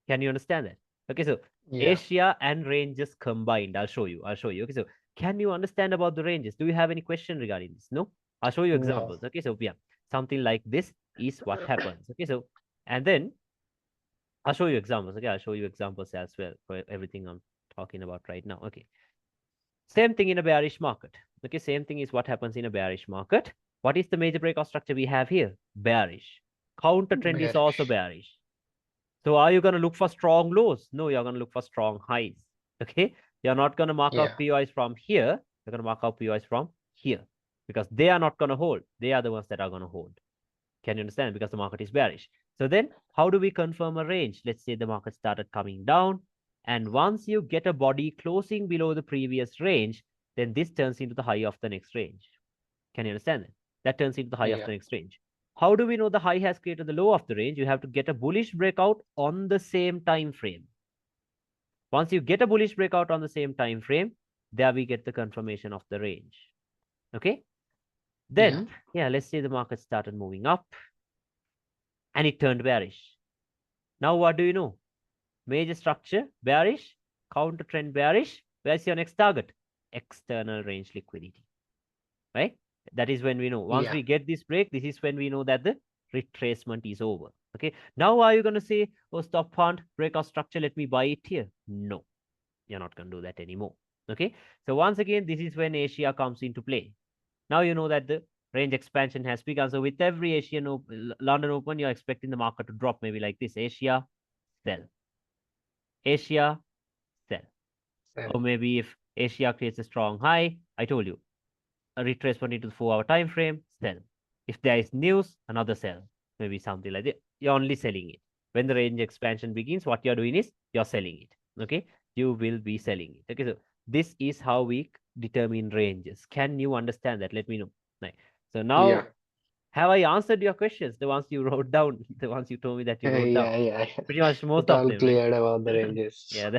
Can you understand that? Okay, so Yeah. Asia and ranges combined. I'll show you. Okay, so can you understand about the ranges? Do you have any question regarding this? No? I'll show you No. examples. Okay, so yeah, something like this is what happens. Okay, so and then I'll show you examples. Okay, I'll show you examples as well for everything I'm talking about right now. Okay. Same thing in a bearish market. Okay, same thing is what happens in a bearish market. What is the major breakout structure we have here? Bearish. Counter trend is also Bearish. bearish. So are you going to look for strong lows? No, you're going to look for strong highs. Okay, you're not going to mark Yeah. out POIs from here. You're going to mark out POIs from here because they are not going to hold. They are the ones that are going to hold. Can you understand? Because the market is bearish. So then how do we confirm a range? Let's say the market started coming down. And once you get a body closing below the previous range, then this turns into the high of the next range. Can you understand that? That turns into the high of Yeah. the next range. How do we know the high has created the low of the range? You have to get a bullish breakout on the same time frame. Once you get a bullish breakout on the same time frame, there we get the confirmation of the range. Okay? Then, yeah, let's say the market started moving up and it turned bearish. Now, what do you know? Major structure, bearish, counter trend bearish. Where's your next target? External range liquidity, right? That is when we know. Once Yeah. we get this break, this is when we know that the retracement is over. Okay. Now, are you going to say, oh, stop fund, breakout structure, let me buy it here? No, you're not going to do that anymore. Okay. So once again, this is when Asia comes into play. Now you know that the range expansion has begun. So with every London Open, you're expecting the market to drop maybe like this. Asia, sell. Asia, sell. Sell. Or maybe if Asia creates a strong high, I told you, a retracement into the 4-hour time frame, sell. If there is news, another sell. Maybe something like that. You're only selling it. When the range expansion begins, what you're doing is you're selling it. Okay, you will be selling it. Okay, so this is how we determine ranges. Can you understand that? Let me know. Right. So Yeah. now, have I answered your questions? The ones you wrote down, the ones you told me that you wrote down. Yeah. Yeah. Pretty much most It of all them, right? cleared about the ranges. Yeah,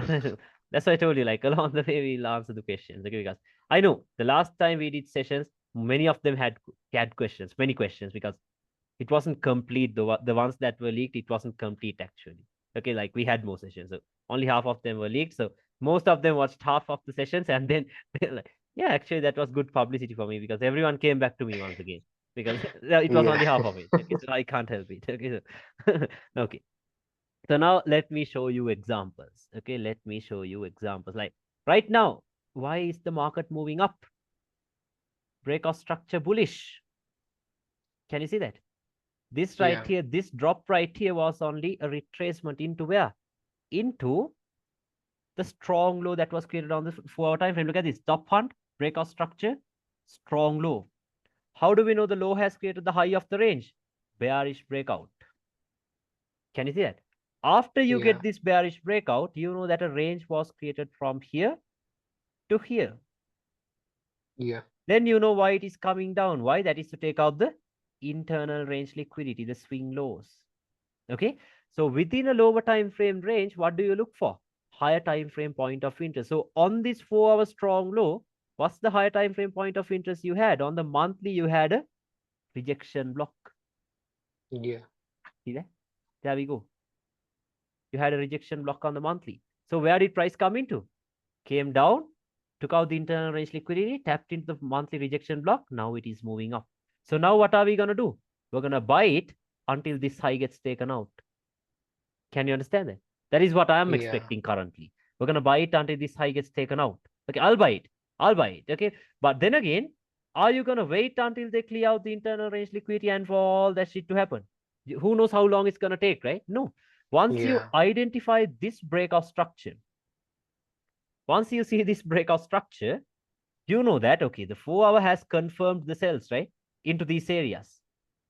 that's why I told you, like along the way, we'll answer the questions. Okay, because I know the last time we did sessions, many of them had questions, many questions, because it wasn't complete. The ones that were leaked, it wasn't complete actually. Okay, like we had more sessions, so only half of them were leaked. So most of them watched half of the sessions, and then like, yeah, actually that was good publicity for me because everyone came back to me once again because it was Yeah. only half of it. Okay, so I can't help it. Okay, so okay. So now let me show you examples. Okay, let me show you examples. Like right now, why is the market moving up? Breakout structure bullish. Can you see that? This right Yeah. here, this drop right here was only a retracement into where? Into the strong low that was created on the 4-hour time frame. Look at this, top hunt, breakout structure, strong low. How do we know the low has created the high of the range? Bearish breakout. Can you see that? After you Yeah. get this bearish breakout, you know that a range was created from here to here. Yeah. Then you know why it is coming down. Why? That is to take out the internal range liquidity, the swing lows. Okay. So within a lower time frame range, what do you look for? Higher time frame point of interest. So on this 4-hour strong low, what's the higher time frame point of interest you had? On the monthly, you had a rejection block. Yeah. See that? There we go. You had a rejection block on the monthly. So where did price come into? Came down, took out the internal range liquidity, tapped into the monthly rejection block. Now it is moving up. So now what are we going to do? We're going to buy it until this high gets taken out. Can you understand that? That is what I am Yeah. expecting currently. We're going to buy it until this high gets taken out. Okay, I'll buy it. I'll buy it. Okay. But then again, are you going to wait until they clear out the internal range liquidity and for all that shit to happen? Who knows how long it's going to take, right? No. Once you Yeah. identify this breakout structure, once you see this breakout structure, you know that, okay, the 4-hour has confirmed the sells, right, into these areas.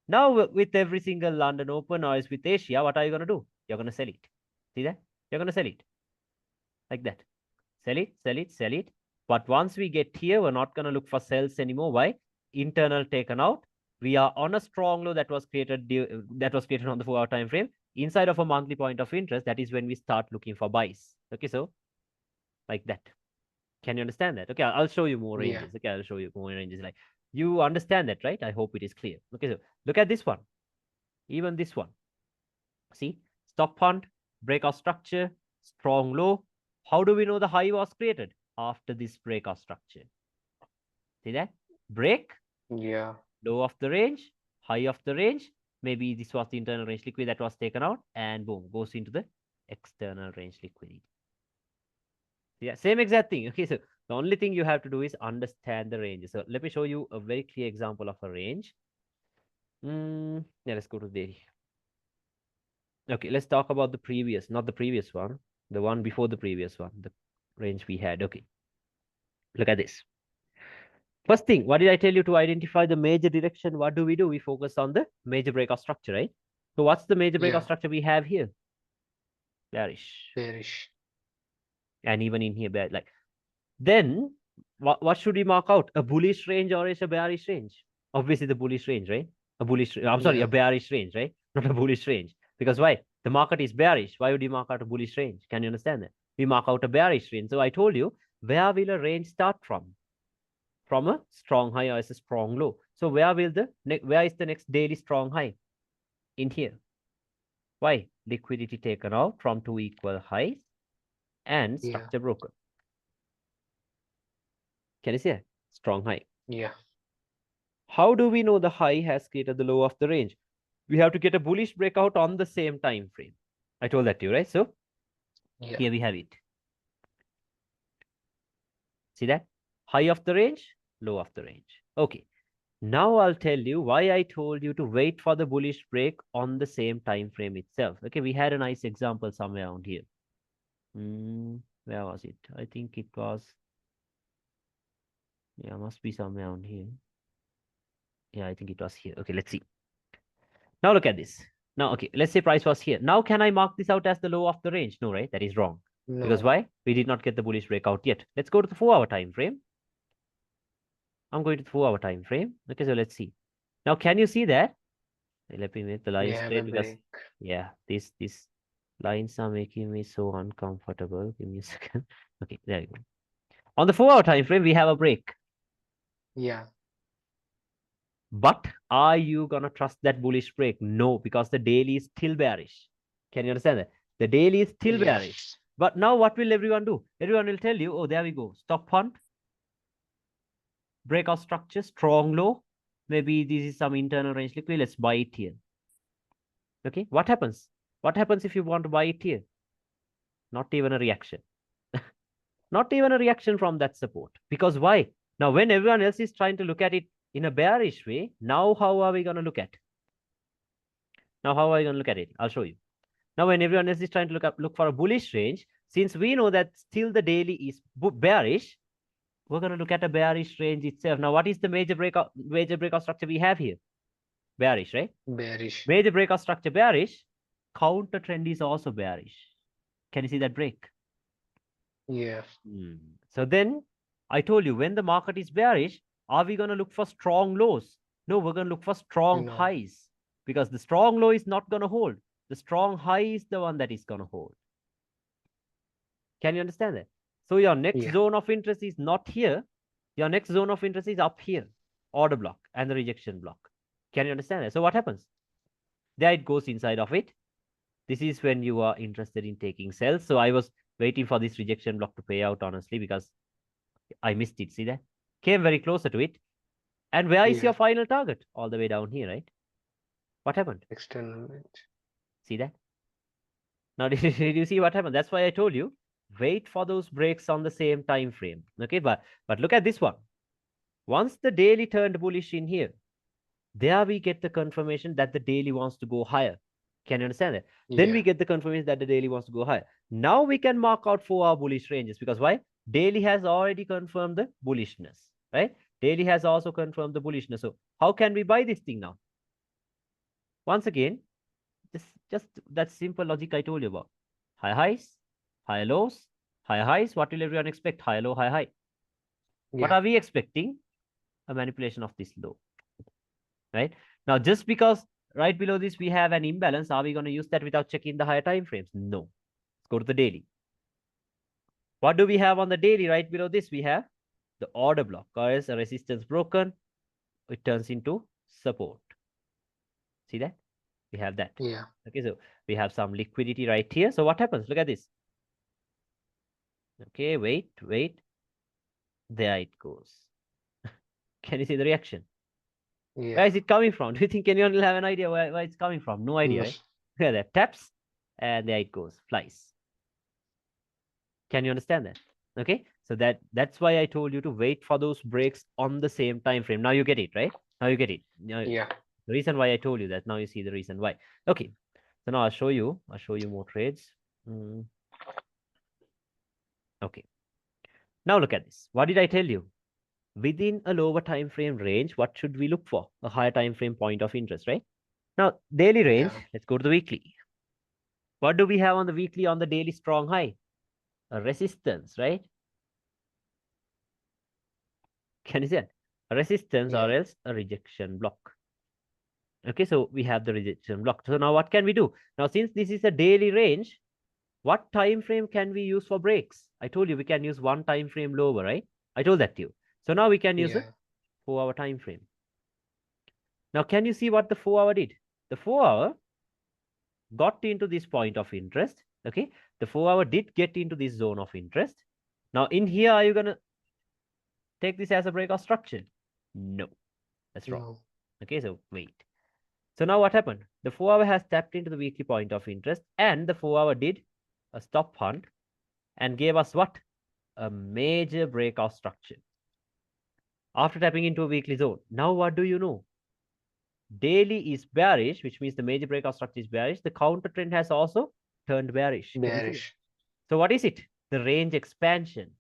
Now, with every single London Open or with Asia, what are you going to do? You're going to sell it. See that? You're going to sell it like that. Sell it, sell it, sell it. But once we get here, we're not going to look for sells anymore. Why? Internal taken out. We are on a strong low that was created on the 4-hour time frame. inside of a monthly point of interest, that is when we start looking for buys. Okay, so like that. Can you understand that? Okay, I'll show you more Yeah. ranges. Okay, I'll show you more ranges. Like, you understand that, right? I hope it is clear. Okay, so look at this one. Even this one. See, stop hunt, breakout structure, strong low. How do we know the high was created? After this breakout structure. See that? Break, Yeah. low of the range, high of the range. Maybe this was the internal range liquidity that was taken out, and boom, goes into the external range liquidity. Yeah, same exact thing. Okay, so the only thing you have to do is understand the ranges. So let me show you a very clear example of a range. Yeah, let's go to the. Okay, let's talk about the previous, not the previous one, the one before the previous one, the range we had. Okay, look at this. First thing, what did I tell you to identify the major direction? What do? We focus on the major breakout structure, right? So what's the major breakout Yeah. structure we have here? Bearish. Bearish. And even in here, like, then what should we mark out? A bullish range or is a bearish range? Obviously the bullish range, right? I'm sorry, a Yeah. bearish range, right? Not a bullish range. Because why? The market is bearish. Why would you mark out a bullish range? Can you understand that? We mark out a bearish range. So I told you, where will a range start from? From a strong high or is a strong low. So where is the next daily strong high? In here. Why? Liquidity taken out from two equal highs and Yeah. structure broken. Can you see it? Strong high. Yeah. How do we know the high has created the low of the range? We have to get a bullish breakout on the same time frame. I told that to you, right? So Yeah. here we have it. See that? High of the range, low of the range. Okay. Now I'll tell you why I told you to wait for the bullish break on the same time frame itself. Okay, we had a nice example somewhere around here. Where was it? I think it was, yeah, must be somewhere around here. Yeah, I think it was here. Okay, let's see. Now look at this. Now, okay, let's say price was here. Now, can I mark this out as the low of the range? No, right? That is wrong. Because No. why? We did not get the bullish breakout yet. Let's go to the 4-hour time frame. I'm going to the 4-hour time frame. Okay, so let's see. Now, can you see that? Let me make the We line have a straight because, break. yeah, these lines are making me so uncomfortable. Give me a second. Okay, there you go. On the 4-hour time frame, we have a break. Yeah. But are you gonna trust that bullish break? No, because the daily is still bearish. Can you understand that? The daily is still bearish. Yes. But now what will everyone do? Everyone will tell you, oh, there we go. Stop hunt, breakout structure, strong low. Maybe this is some internal range liquidity. Let's buy it here. Okay, what happens? What happens if you want to buy it here? Not even a reaction. Not even a reaction from that support. Because why? Now, when everyone else is trying to look at it in a bearish way, now how are we going to look at? Now, how are we going to look at it? I'll show you. Now, when everyone else is trying to look for a bullish range, since we know that still the daily is bearish, we're going to look at a bearish range itself. Now, what is the major breakout structure we have here? Bearish, right? Bearish. Major breakout structure bearish. Counter trend is also bearish. Can you see that break? Yeah. So then I told you, when the market is bearish, are we going to look for strong lows? No, we're going to look for strong No. highs because the strong low is not going to hold. The strong high is the one that is going to hold. Can you understand that? So your next Yeah. zone of interest is not here. Your next zone of interest is up here, order block and the rejection block. Can you understand that? So what happens? There it goes inside of it. This is when you are interested in taking sells. So I was waiting for this rejection block to pay out, honestly, because I missed it. See that? Came very closer to it. And where is Yeah. your final target? All the way down here, right? What happened? External range. See that? Now, did you see what happened? That's why I told you, wait for those breaks on the same time frame. Okay, but look at this one. Once the daily turned bullish in here, there we get the confirmation that the daily wants to go higher. Can you understand that? Then Yeah. we get the confirmation that the daily wants to go higher. Now we can mark out 4-hour bullish ranges because why? Daily has already confirmed the bullishness, right? Daily has also confirmed the bullishness. So how can we buy this thing now? Once again, just that simple logic I told you about. High highs, high lows, high highs. What will everyone expect? High low, high high. What Yeah. are we expecting? A manipulation of this low, right? Now, just because right below this, we have an imbalance. Are we going to use that without checking the higher time frames? No. Let's go to the daily. What do we have on the daily? Right below this, we have the order block. As a resistance broken, it turns into support. See that? We have that. Yeah. Okay, so we have some liquidity right here. So what happens? Look at this. Okay, wait. There it goes. Can you see the reaction? Where Yeah. is it coming from? Do you think anyone will have an idea where it's coming from? No idea, right? Look at that. Taps, and there it goes. Flies. Can you understand that? Okay, so that's why I told you to wait for those breaks on the same time frame. Now you get it, right? Now you get it. Now, Yeah. the reason why I told you that, now you see the reason why. Okay, so now I'll show you more trades. Okay, now look at this. What did I tell you? Within a lower time frame range, what should we look for? A higher time frame point of interest, right? Now, daily range, Yeah. let's go to the weekly. What do we have on the weekly on the daily strong high? A resistance, right? Can you see that? A resistance or Yeah. else a rejection block. Okay, so we have the rejection block. So now what can we do? Now, since this is a daily range, what time frame can we use for breaks? I told you we can use one time frame lower, right? I told that to you. So now we can use a Yeah. 4-hour time frame. Now, can you see what the 4-hour did? The 4-hour got into this point of interest. Okay, the 4-hour did get into this zone of interest. Now, in here, are you gonna take this as a breakout structure? No, that's wrong. No. Okay, so wait. So now what happened? The 4-hour has tapped into the weekly point of interest, and the 4-hour did a stop hunt and gave us what? A major breakout structure. After tapping into a weekly zone, now what do you know? Daily is bearish, which means the major breakout structure is bearish. The counter trend has also turned bearish. Can you see that? Bearish. So what is it? The range expansion.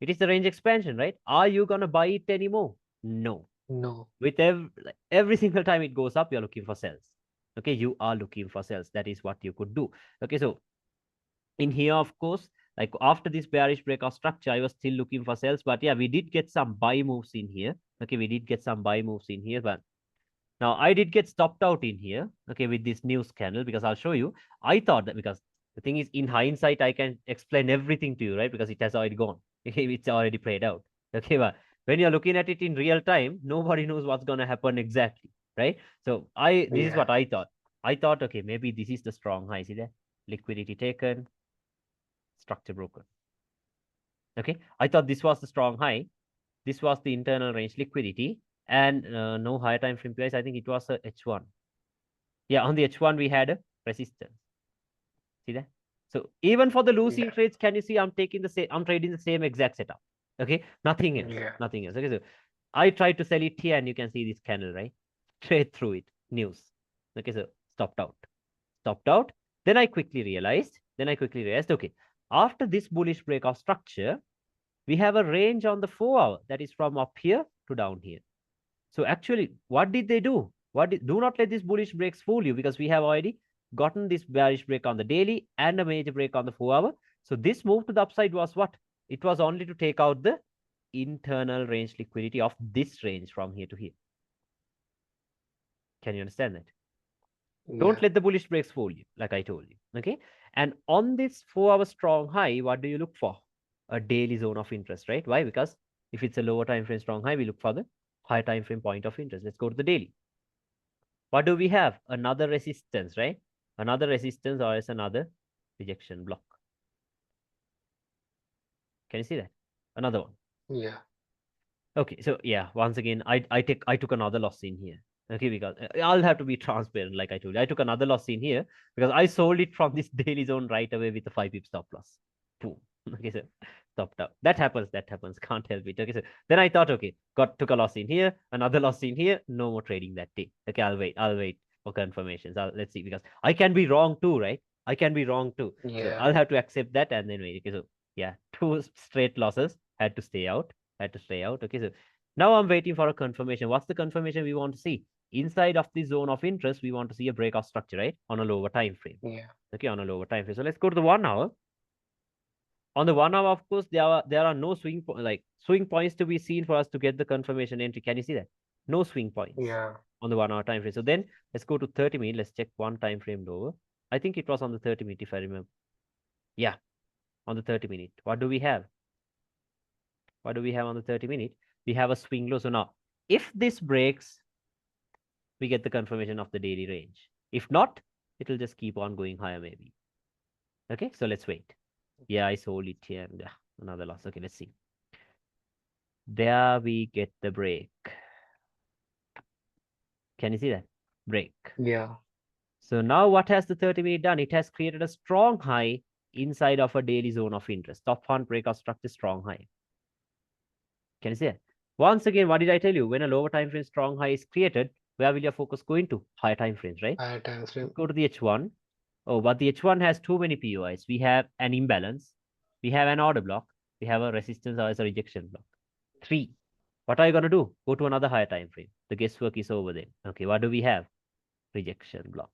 It is the range expansion, right? Are you gonna buy it anymore? No. No. With every single time it goes up, you're looking for sales. Okay, you are looking for sales. That is what you could do. Okay, so in here, of course, like after this bearish breakout structure, I was still looking for sales, but yeah, we did get some buy moves in here. Okay, we did get some buy moves in here, but now I did get stopped out in here, okay, with this news candle, because I'll show you. I thought that, because the thing is, in hindsight, I can explain everything to you, right? Because it has already gone. It's already played out. Okay, but when you're looking at it in real time, nobody knows what's gonna happen exactly, right? So this is Yeah. what I thought. I thought, okay, maybe this is the strong high. See there? Liquidity taken, structure broken. Okay, I thought this was the strong high. This was the internal range liquidity, and no higher time frame price. I think it was a H1. Yeah, on the H1 we had a resistance. See that? So even for the losing Yeah. trades, can you see I'm taking the same, I'm trading the same exact setup. Okay, nothing else, Yeah. nothing else. Okay, so I tried to sell it here, and you can see this candle, right? Trade through it. News. Okay, so stopped out. Stopped out. Then I quickly realized, okay, after this bullish breakout structure, we have a range on the 4-hour that is from up here to down here. So actually, what did they do? Do not let these bullish breaks fool you, because we have already gotten this bearish break on the daily and a major break on the 4-hour. So this move to the upside was what? It was only to take out the internal range liquidity of this range from here to here. Can you understand that? Don't Yeah. let the bullish breaks fool you, like I told you. Okay. And on this 4-hour strong high, what do you look for? A daily zone of interest, right? Why? Because if it's a lower time frame strong high, we look for the higher time frame point of interest. Let's go to the daily. What do we have? Another resistance, right? Another resistance, or is another rejection block. Can you see that? Another one. Yeah. Okay, so yeah, once again, I took another loss in here. Okay, because I'll have to be transparent, like I told you. I took another loss in here because I sold it from this daily zone right away with a 5 pip stop loss. Boom. Okay, so stopped out. That happens. That happens. Can't help it. Okay, so then I thought, okay, took a loss in here, another loss in here. No more trading that day. Okay, I'll wait. I'll wait for confirmations. Let's see, because I can be wrong too, right? I can be wrong too. So Yeah. I'll have to accept that and then wait. Okay, so yeah, 2 straight losses had to stay out. Okay, so now I'm waiting for a confirmation. What's the confirmation we want to see? Inside of the zone of interest, we want to see a breakout structure, right? On a lower time frame. Yeah. Okay, on a lower time frame. So let's go to the 1-hour. On the 1-hour, of course, there are no swing points to be seen for us to get the confirmation entry. Can you see that? No swing points Yeah. on the 1 hour time frame. So then let's go to 30 minutes. Let's check one time frame lower. I think it was on the 30 minute if I remember. Yeah, on the 30 minute. What do we have? What do we have on the 30 minute? We have a swing low. So now, if this breaks, we get the confirmation of the daily range. If not, it'll just keep on going higher maybe. Okay, so let's wait. Yeah, I sold it here and another loss. Okay, let's see. There we get the break. Can you see that? Break. Yeah. So now what has the 30 minute done? It has created a strong high inside of a daily zone of interest. Top one breakout structure strong high. Can you see it? Once again, what did I tell you? When a lower time frame strong high is created, where will your focus go into? Higher time frames, right? Higher time frame. Let's go to the H1. Oh, but the H1 has too many POIs. We have an imbalance. We have an order block. We have a resistance or as a rejection block. 3. What are you going to do? Go to another higher time frame. The guesswork is over then. Okay, what do we have? Rejection block.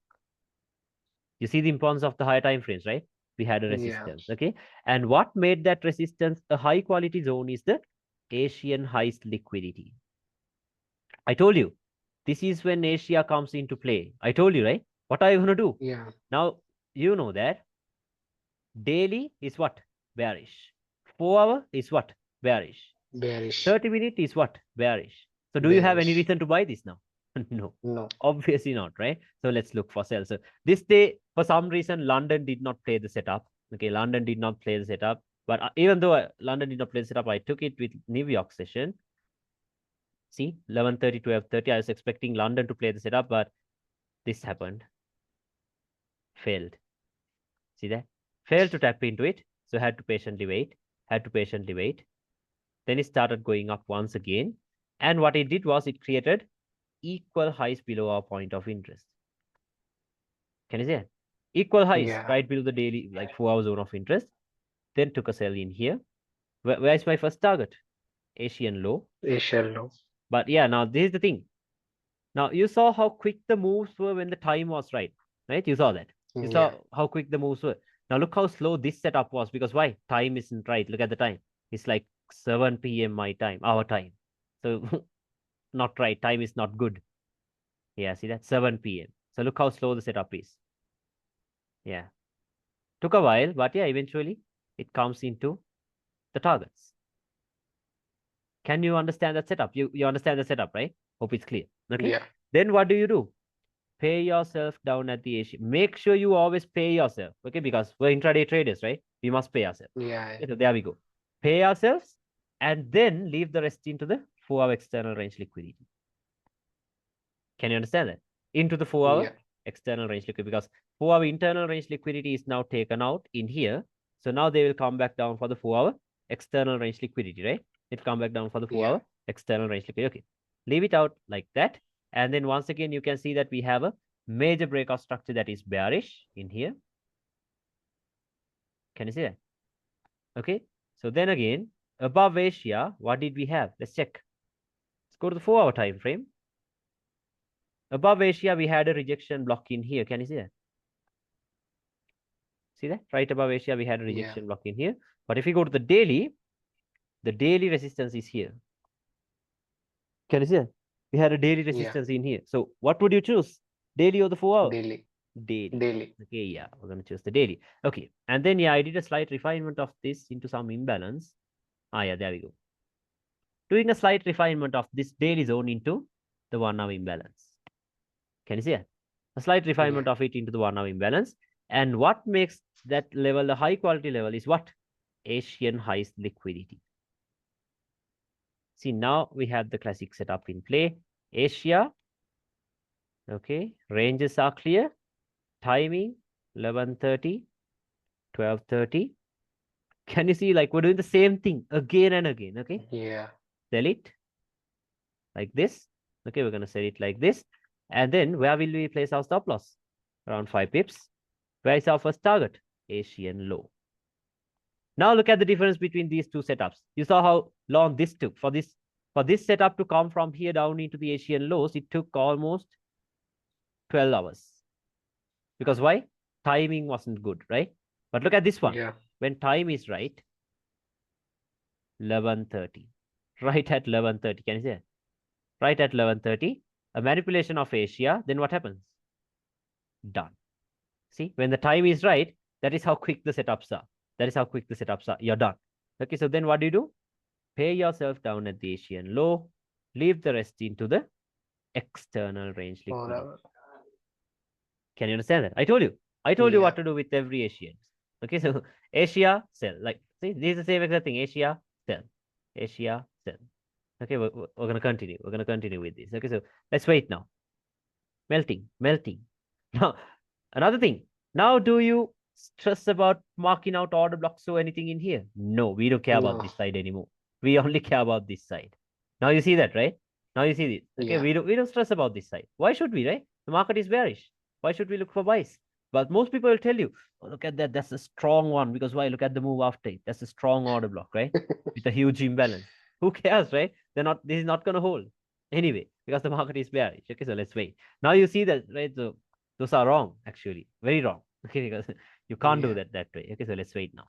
You see the importance of the higher time frames, right? We had a Yeah. resistance, okay? And what made that resistance a high quality zone is the Asian highest liquidity. I told you, this is when Asia comes into play. I told you, right? What are you going to do? Yeah. Now, you know that daily is what? Bearish. 4 hour is what? Bearish. Bearish. 30 minute is what? Bearish. So do you have any Bearish. reason to buy this now? No. No. Obviously not, right? So let's look for sell. So this day, for some reason, London did not play the setup. Okay, London did not play the setup. But even though London did not play the setup, I took it with New York session. See, 11:30, 12:30. I was expecting London to play the setup, but this happened. Failed. See that? Failed to tap into it. So had to patiently wait. Had to patiently wait. Then it started going up once again. And what it did was it created equal highs below our point of interest. Can you see it? Equal highs Yeah. right below the daily, like 4 hour zone of interest. Then took a sell in here. Where is my first target? Asian low. Asian low. But yeah, now this is the thing. Now you saw how quick the moves were when the time was right? You saw that. You Yeah. saw how quick the moves were. Now look how slow this setup was because why? Time isn't right. Look at the time. It's like 7 p.m. my time, our time. So not right. Time is not good. Yeah, see that? 7 p.m. So look how slow the setup is. Yeah. Took a while, but yeah, eventually it comes into the targets. Can you understand that setup? You understand the setup, right? Hope it's clear. Okay. Yeah. Then what do? Pay yourself down at the Asia. Make sure you always pay yourself. Okay, because we're intraday traders, right? We must pay ourselves. Yeah. Okay, so there we go. Pay ourselves and then leave the rest into the 4 hour external range liquidity. Can you understand that? Into the 4 hour Yeah. external range liquidity because 4 hour internal range liquidity is now taken out in here. So now they will come back down for the 4 hour external range liquidity, right? It come back down for the 4 Yeah. hour external range liquidity. Okay, leave it out like that. And then once again, you can see that we have a major breakout structure that is bearish in here. Can you see that? Okay, so then again, above Asia, what did we have? Let's check. Let's go to the 4 hour time frame. Above Asia, we had a rejection block in here. Can you see that? See that? Right above Asia, we had a rejection block in here. But if you go to the daily resistance is here. Can you see that? We had a daily resistance in here. So what would you choose? Daily or the 4 hour? Daily. Daily. Daily. Okay, yeah, we're going to choose the daily. Okay, and then yeah, I did a slight refinement of this into some imbalance. Yeah, there we go. Doing a slight refinement of this daily zone into the 1 hour imbalance. Can you see it? A slight refinement of it into the 1 hour imbalance. And what makes that level the high quality level is what? Asian highest liquidity. See, now we have the classic setup in play. Asia. Okay, ranges are clear. Timing 11:30, 12:30. Can you see, like, we're doing the same thing again and again, okay? Yeah. Sell it like this. Okay, we're going to sell it like this. And then where will we place our stop loss? Around 5 pips. Where is our first target? Asian low. Now look at the difference between these two setups. You saw how long this took. For this setup to come from here down into the Asian lows, it took almost 12 hours. Because why? Timing wasn't good, right? But look at this one. Yeah. When time is right, 11:30. Right at 11:30. Can you see that? right at 11:30, a manipulation of Asia, then what happens? Done. See, when the time is right, that is how quick the setups are. That is how quick the setups are. You're done. Okay, so then what do? Pay yourself down at the Asian low, leave the rest into the external range liquidity. Forever. Can you understand that? I told you. I told you Yeah. what to do with every Asian. Okay, so Asia, sell. Like, see, this is the same exact thing. Asia, sell. Asia, sell. Okay, we're going to continue. We're going to continue with this. Okay, so let's wait now. Melting, melting. Now, another thing. Now, do you stress about marking out order blocks or anything in here? No, we don't care about No. this side anymore. We only care about this side. Now you see that, right? Now you see this. Okay, Yeah. we don't stress about this side. Why should we, right? The market is bearish. Why should we look for buys? But most people will tell you, oh, look at that. That's a strong one. Because why? Look at the move after it. That's a strong order block, right? With a huge imbalance. Who cares, right? They're not. This is not going to hold anyway because the market is bearish. Okay, so let's wait. Now you see that, right? So those are wrong, actually, very wrong. Okay, because you can't do Yeah. that way. Okay, so let's wait now.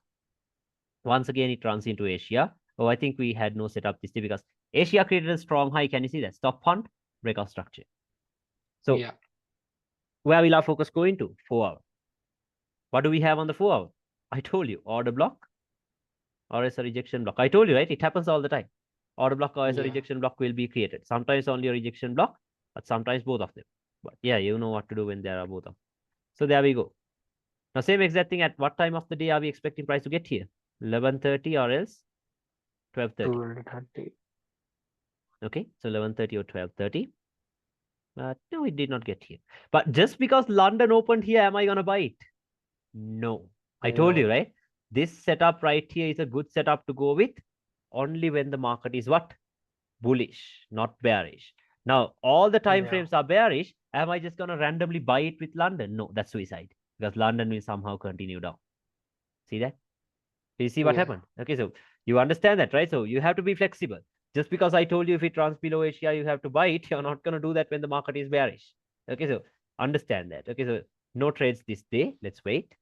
Once again, it runs into Asia. Oh, I think we had no setup this day because Asia created a strong high. Can you see that? Stop hunt, breakout structure. So Yeah. where will our focus go into? 4 hour. What do we have on the 4 hour? I told you, order block or as a rejection block. I told you, right? It happens all the time. Order block or as a Yeah. rejection block will be created. Sometimes only a rejection block, but sometimes both of them. But yeah, you know what to do when there are both of them. So there we go. Now, same exact thing. At what time of the day are we expecting price to get here? 11:30 or else 12:30. 230. Okay, so 11:30 or 12:30. No, it did not get here. But just because London opened here, am I gonna buy it? No. I told you, No. right? This setup right here is a good setup to go with only when the market is what? Bullish, not bearish. Now, all the time Yeah. frames are bearish. Am I just gonna randomly buy it with London? No, that's suicide because London will somehow continue down. See that? You see what Yeah. happened? Okay, so you understand that, right? So you have to be flexible. Just because I told you if it runs below Asia, you have to buy it. You're not going to do that when the market is bearish. Okay, so understand that. Okay, so no trades this day. Let's wait.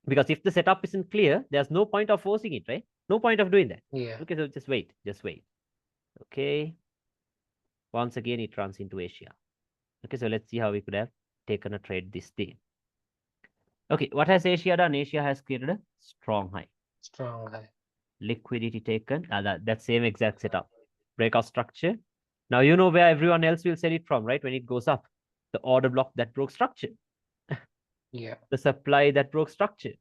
Because if the setup isn't clear, there's no point of forcing it, right? No point of doing that. Yeah. Okay, so just wait. Just wait. Okay. Once again, it runs into Asia. Okay, so let's see how we could have taken a trade this day. Okay, what has Asia done? Asia has created a strong high. Strong high. Liquidity taken. That same exact setup. Breakout structure. Now you know where everyone else will sell it from, right? When it goes up. The order block that broke structure. Yeah. The supply that broke structure.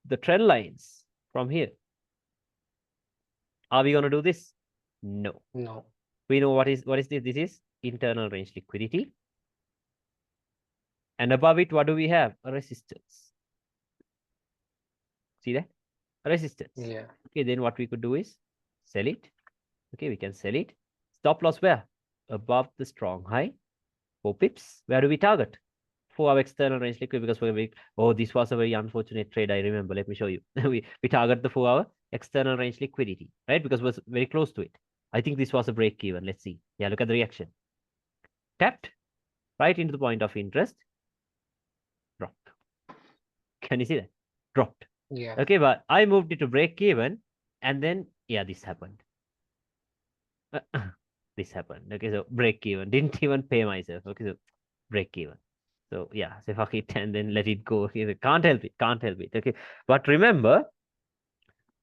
The trend lines from here. Are we going to do this? No. No. We know what is this? This is internal range liquidity. And above it, what do we have? A resistance. See that? A resistance. Yeah. Okay, then what we could do is sell it. Okay, we can sell it. Stop loss where? Above the strong high. 4 pips. Where do we target? For our external range liquid because oh, this was a very unfortunate trade. I remember. Let me show you. we target the 4 hour external range liquidity, right? Because it was very close to it. I think this was a break even. Let's see. Yeah, look at the reaction. Tapped right into the point of interest. Dropped. Can you see that? Dropped. Yeah. Okay, but I moved it to break even, and then yeah, this happened. This happened. Okay, so break even. Didn't even pay myself. Okay, so break even. So yeah, say fuck it and then let it go. Okay, can't help it. Can't help it. Okay, but remember,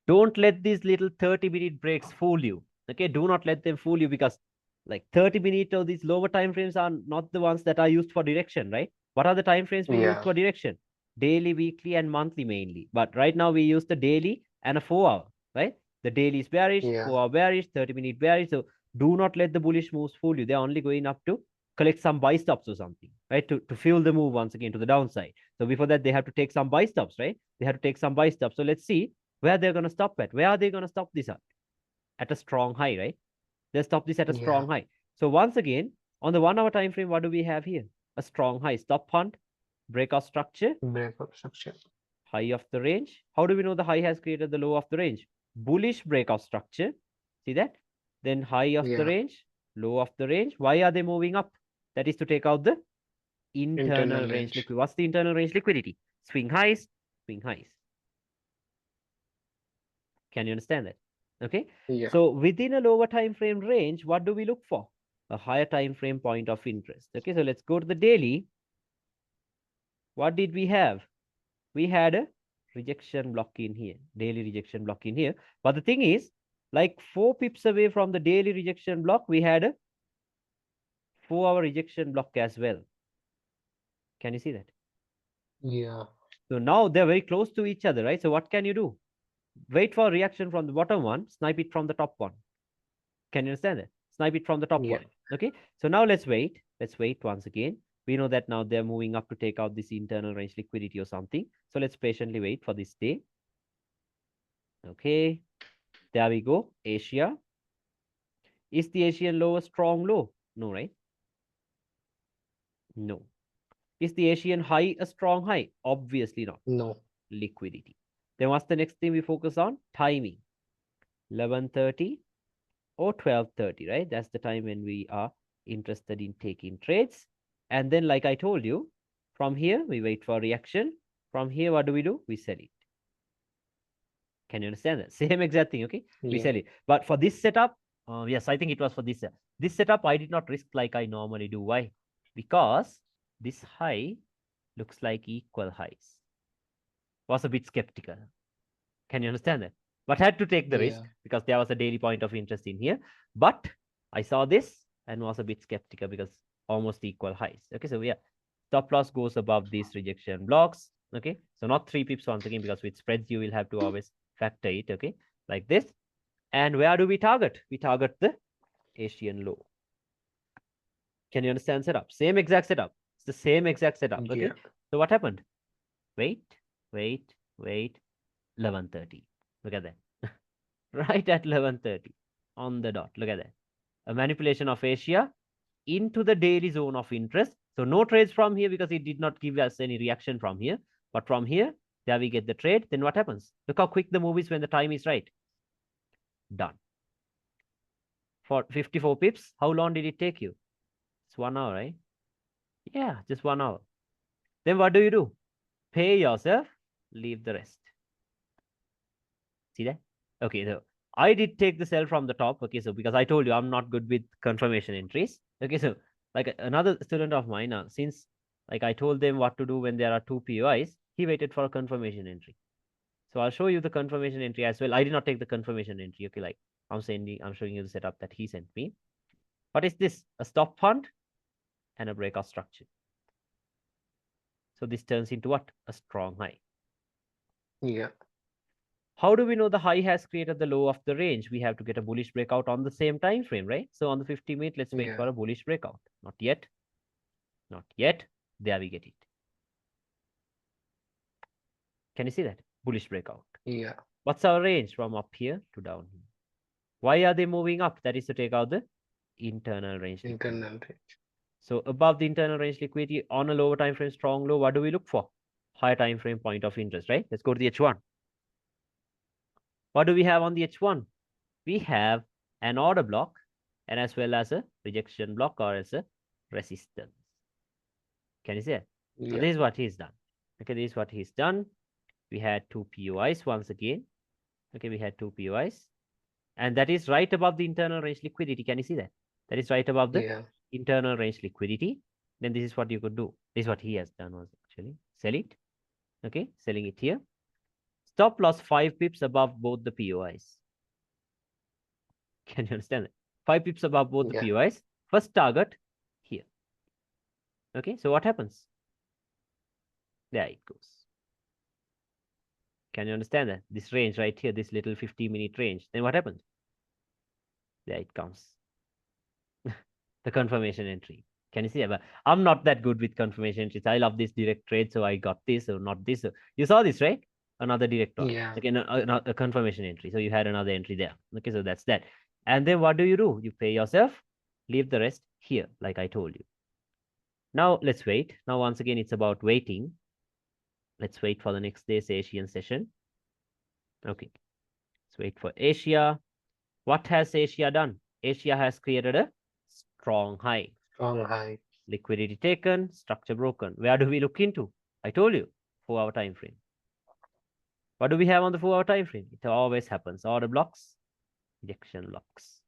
don't let these little 30-minute breaks fool you. Okay, do not let them fool you because like 30-minute or these lower time frames are not the ones that are used for direction, right? What are the time frames we use Yeah. for direction? Daily, weekly, and monthly mainly. But right now we use the daily and a 4 hour, right? The daily is bearish, Yeah. 4 hour bearish, 30-minute bearish. So do not let the bullish moves fool you. They're only going up to collect some buy stops or something, right? To fuel the move once again to the downside. So before that, they have to take some buy stops, right? They have to take some buy stops. So let's see where they're going to stop at. Where are they going to stop this at a strong high, right? They'll stop this at a Yeah. strong high. So once again, on the 1 hour time frame, what do we have here? A strong high. Stop hunt, breakout structure, Breakup structure. high of the range. How do we know the high has created the low of the range? Bullish breakout structure. See that? Then high of the Yeah. range, low of the range. Why are they moving up? That is to take out the internal Internal range range. liquidity. What's the internal range liquidity? Swing highs, swing highs. Can you understand that? Okay. Yeah. So within a lower time frame range, what do we look for? A higher time frame point of interest. Okay. So let's go to the daily. What did we have? We had a rejection block in here, daily rejection block in here. But the thing is, like 4 pips away from the daily rejection block, we had a 4 hour rejection block as well. Can you see that? Yeah. So now they're very close to each other, right? So what can you do? Wait for reaction from the bottom one, snipe it from the top one. Can you understand that? Snipe it from the top Yeah. one. Okay. So now let's wait. Let's wait once again. We know that now they're moving up to take out this internal range liquidity or something. So let's patiently wait for this day. Okay. There we go. Asia. Is the Asian low a strong low? No, right? No. Is the Asian high a strong high? Obviously not. No. Liquidity. Then what's the next thing we focus on? Timing. 11:30 or 12:30, right? That's the time when we are interested in taking trades. And then, like I told you, from here, we wait for reaction. From here, what do? We sell it. Can you understand that? Same exact thing, okay? We Yeah. sell it. But for this setup, yes, I think it was for this. This setup, I did not risk like I normally do. Why? Because this high looks like equal highs. Was a bit skeptical. Can you understand that? But had to take the risk Yeah. because there was a daily point of interest in here. But I saw this and was a bit skeptical because almost equal highs. Okay, so yeah, stop loss goes above these rejection blocks. Okay, so not 3 pips once again because with spreads you will have to always factor it. Okay, like this. And where do we target? We target the Asian low. Can you understand setup? Same exact setup. It's the same exact setup. Okay, Yeah. so what happened? Wait, wait. 11:30. Look at that. Right at 11:30 on the dot. Look at that. A manipulation of Asia into the daily zone of interest. So no trades from here because it did not give us any reaction from here. But from here, there we get the trade. Then what happens? Look how quick the move is when the time is right. Done. For 54 pips, how long did it take you? It's 1 hour, right? Yeah, just 1 hour. Then what do? Pay yourself, leave the rest. See that? Okay, so I did take the sell from the top. Okay, so because I told you I'm not good with confirmation entries. Okay, so like another student of mine, since like I told them what to do when there are 2 POIs, he waited for a confirmation entry. So I'll show you the confirmation entry as well. I did not take the confirmation entry. Okay, like I'm showing you the setup that he sent me. What is this? A stop fund and a breakout structure. So this turns into what? A strong high. Yeah. How do we know the high has created the low of the range? We have to get a bullish breakout on the same time frame, right? So on the 50-minute, let's wait Yeah. for a bullish breakout. Not yet. Not yet. There we get it. Can you see that? Bullish breakout. Yeah. What's our range from up here to down here? Why are they moving up? That is to take out the internal range liquidity. Internal range. So above the internal range liquidity on a lower time frame, strong low, what do we look for? Higher time frame point of interest, right? Let's go to the H1. What do we have on the H1? We have an order block and as well as a rejection block or as a resistance. Can you see it? So Yeah. this is what he's done. Okay, this is what he's done. We had 2 POIs once again. Okay, we had 2 POIs. And that is right above the internal range liquidity. Can you see that? That is right above the Yeah. internal range liquidity. Then this is what you could do. This is what he has done was actually sell it. Okay, selling it here. Stop loss 5 pips above both the POIs. Can you understand that? 5 pips above both the Yeah. POIs. First target here. Okay, so what happens? There it goes. Can you understand that? This range right here, this little 50-minute range. Then what happens? There it comes. The confirmation entry. Can you see that? But I'm not that good with confirmation entries. I love this direct trade, so I got this or not this. So you saw this, right? Another direct one. Yeah. Okay, a confirmation entry. So you had another entry there. Okay, so that's that. And then what do? You pay yourself, leave the rest here, like I told you. Now let's wait. Now once again, it's about waiting. Let's wait for the next day's Asian session. Okay, let's wait for Asia. What has Asia done? Asia has created a strong high. Strong high. Liquidity taken, structure broken. Where do we look into? I told you, 4 hour time frame. What do we have on the 4 hour time frame? It always happens. Order blocks. rejection blocks.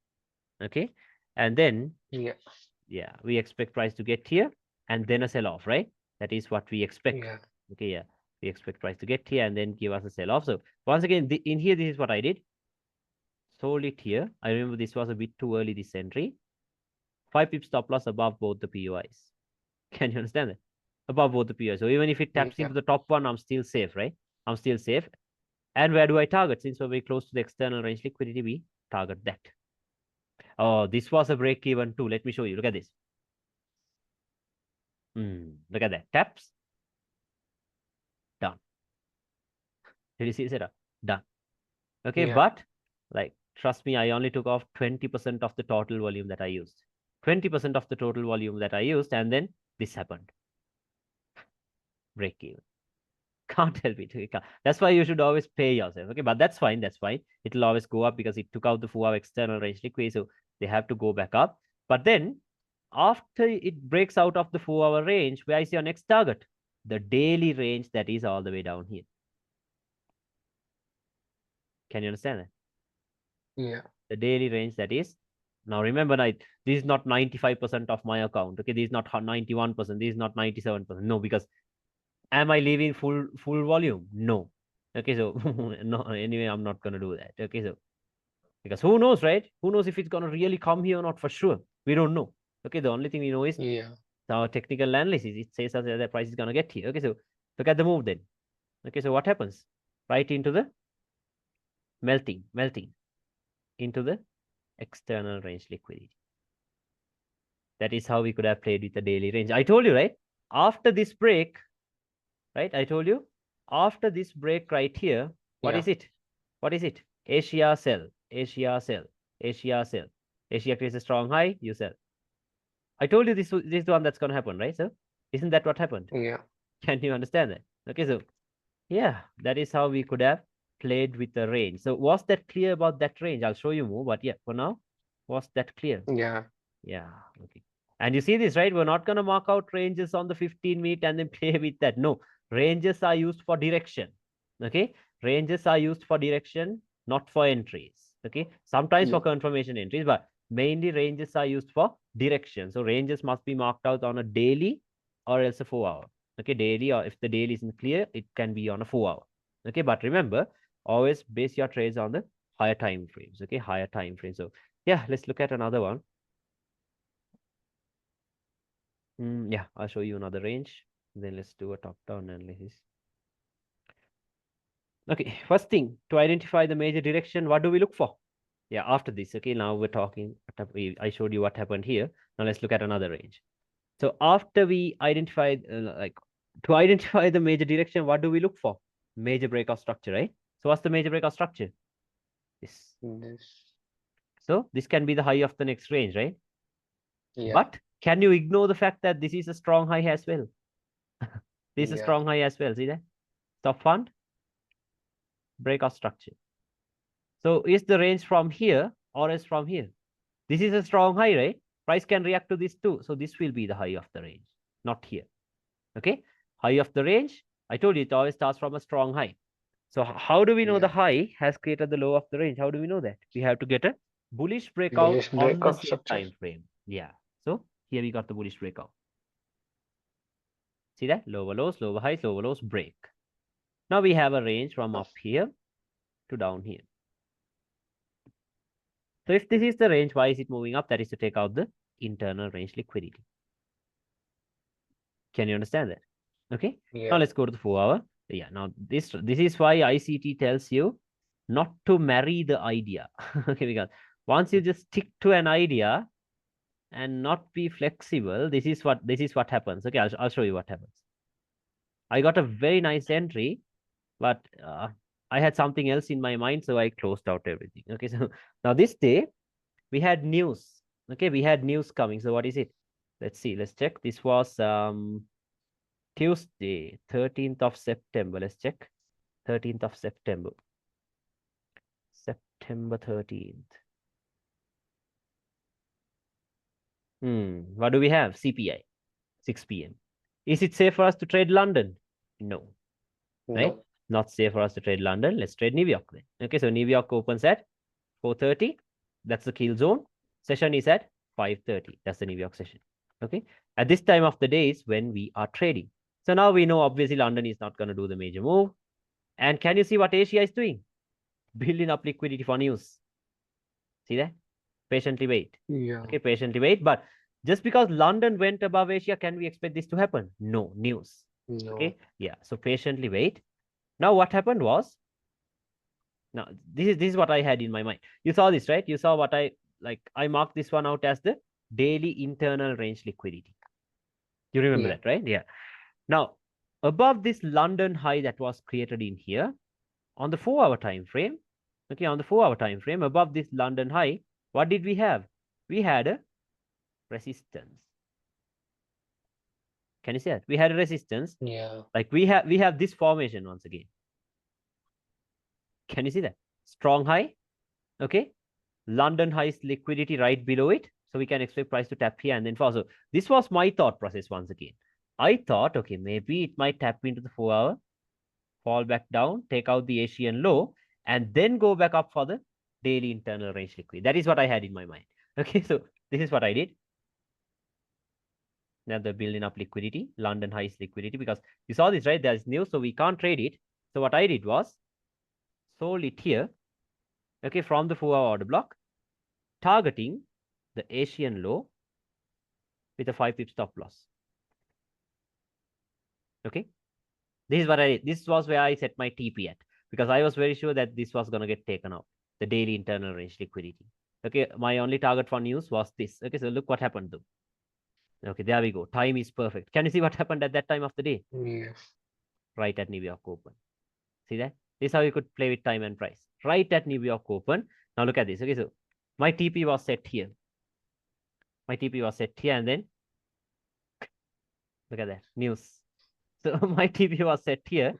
Okay, and then Yeah. yeah, we expect price to get here and then a sell off, right? That is what we expect. Yeah. Okay, yeah, we expect price to get here and then give us a sell off. So once again, in here, this is what I did. Sold it here. I remember this was a bit too early, this entry. 5 pip stop loss above both the POIs. Can you understand that? Above both the POIs. So even if it taps Yeah. into the top one, I'm still safe, right? I'm still safe. And where do I target? Since we're very close to the external range liquidity, we target that. Oh, this was a break even too. Let me show you. Look at this. Look at that. Taps. Done. Did you see the setup? Done. Okay, Yeah. but like, trust me, I only took off 20% of the total volume that I used. 20% of the total volume that I used, and then this happened. Break even. Can't help it. That's why you should always pay yourself. Okay, but that's fine. That's fine. It'll always go up because it took out the 4-hour external range liquidity, so they have to go back up. But then, after it breaks out of the 4-hour range, where is your next target? The daily range that is all the way down here. Can you understand that? Yeah. The daily range that is. Now remember, this is not 95% of my account. Okay, this is not 91%. This is not 97%. No, because am I leaving full volume? No. Okay, so no. Anyway, I'm not gonna do that. Okay, so because who knows, right? Who knows if it's gonna really come here or not? For sure, we don't know. Okay, the only thing we know is Yeah. our technical analysis. It says that the price is gonna get here. Okay, so look at the move then. Okay, so what happens? Right into the melting into the external range liquidity. That is how we could have played with the daily range. I told you, right? After this break, right? I told you, after this break right here, what Yeah. is it? What is it? Asia sell, Asia sell, Asia sell. Asia creates a strong high, you sell. I told you this is the one that's going to happen, right? So, isn't that what happened? Yeah. Can you understand that? Okay, so yeah, that is how we could have played with the range. So, was that clear about that range? I'll show you more, but yeah, for now, was that clear? Yeah. Yeah, okay. And you see this, right? We're not going to mark out ranges on the 15-minute and then play with that. No, ranges are used for direction. Okay, ranges are used for direction, not for entries. Okay, sometimes for Yeah. confirmation entries, but mainly ranges are used for direction. So ranges must be marked out on a daily or else a 4-hour. Okay, daily, or if the daily isn't clear, it can be on a 4-hour. Okay, but remember, always base your trades on the higher time frames. Okay, higher time frames. So yeah, let's look at another one. Yeah, I'll show you another range. Then let's do a top-down analysis. Okay, first thing, to identify the major direction, what do we look for? Yeah, after this, okay, now we're talking, I showed you what happened here. Now let's look at another range. So after we identified, to identify the major direction, what do we look for? Major breakout structure, right? So what's the major breakout structure? This. This. So this can be the high of the next range, right? Yeah. But can you ignore the fact that this is a strong high as well? This is a Yeah. strong high as well. See that? Stop fund, breakout structure. So is the range from here or is from here? This is a strong high, right? Price can react to this too. So this will be the high of the range, not here. Okay. High of the range. I told you it always starts from a strong high. So how do we know the Yeah. high has created the low of the range? How do we know that? We have to get a bullish breakout Bullish on the breakout same structure. time frame. Yeah. So here we got the bullish breakout. See that? Lower lows, lower highs, lower lows, break. Now we have a range from up here to down here. So if this is the range, why is it moving up? That is to take out the internal range liquidity. Can you understand that? Okay. Now Yeah. let's go to the 4-hour. Yeah. Now this is why ICT tells you not to marry the idea. Okay, because once you just stick to an idea and not be flexible, this is what happens. Okay, I'll show you what happens. I got a very nice entry, but I had something else in my mind, so I closed out everything. Okay, so now this day we had news. Okay, we had news coming. So what is it? Let's see. Let's check. This was Tuesday, 13th of September. Let's check. 13th of September. September 13th. What do we have? CPI, 6 p.m. Is it safe for us to trade London? No, right? No. Not safe for us to trade London. Let's trade New York then. Okay, so New York opens at 4:30. That's the kill zone. Session is at 5:30. That's the New York session. Okay. At this time of the day is when we are trading. So now we know obviously London is not going to do the major move. And can you see what Asia is doing? Building up liquidity for news. See that? Patiently wait. Yeah. Okay, patiently wait. But just because London went above Asia, can we expect this to happen? No, news. No. Okay, yeah. So patiently wait. Now what happened was, now this is what I had in my mind. You saw this, right? You saw what I marked this one out as the daily internal range liquidity. You remember Yeah. that, right? Yeah. Now, above this London high that was created in here, on the 4-hour time frame, okay, on the 4-hour time frame, above this London high, what did we have? We had a resistance. Can you see that? We had a resistance. Yeah. Like we have this formation once again. Can you see that? Strong high, okay? London high's liquidity right below it. So we can expect price to tap here and then fall. So this was my thought process once again. I thought, okay, maybe it might tap into the 4-hour, fall back down, take out the Asian low, and then go back up for the daily internal range liquidity. That is what I had in my mind. Okay, so this is what I did. Now they're building up liquidity, London highs liquidity, because you saw this, right? There's news, so we can't trade it. So what I did was sold it here, okay, from the 4-hour order block, targeting the Asian low with a 5 pip stop loss. Okay, this is what I did. This was where I set my TP at, because I was very sure that this was going to get taken out, the daily internal range liquidity. Okay, my only target for news was this. Okay, so look what happened though. Okay, there we go. Time is perfect. Can you see what happened at that time of the day? Yes. Right at New York Open. See that? This is how you could play with time and price. Right at New York Open. Now look at this. Okay, so my TP was set here. My TP was set here, and then look at that. News. So my TP was set here.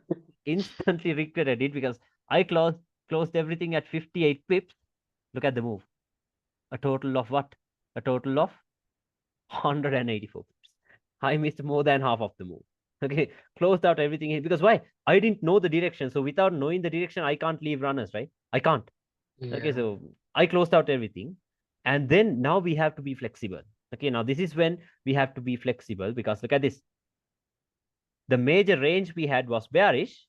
Instantly regretted it because I closed everything at 58 pips. Look at the move. A total of what? A total of 184 pips. I missed more than half of the move. Okay, closed out everything here because why? I didn't know the direction. So without knowing the direction, I can't leave runners, right? I can't. Okay, Yeah. so I closed out everything. And then now we have to be flexible. Okay, now this is when we have to be flexible because look at this. The major range we had was bearish.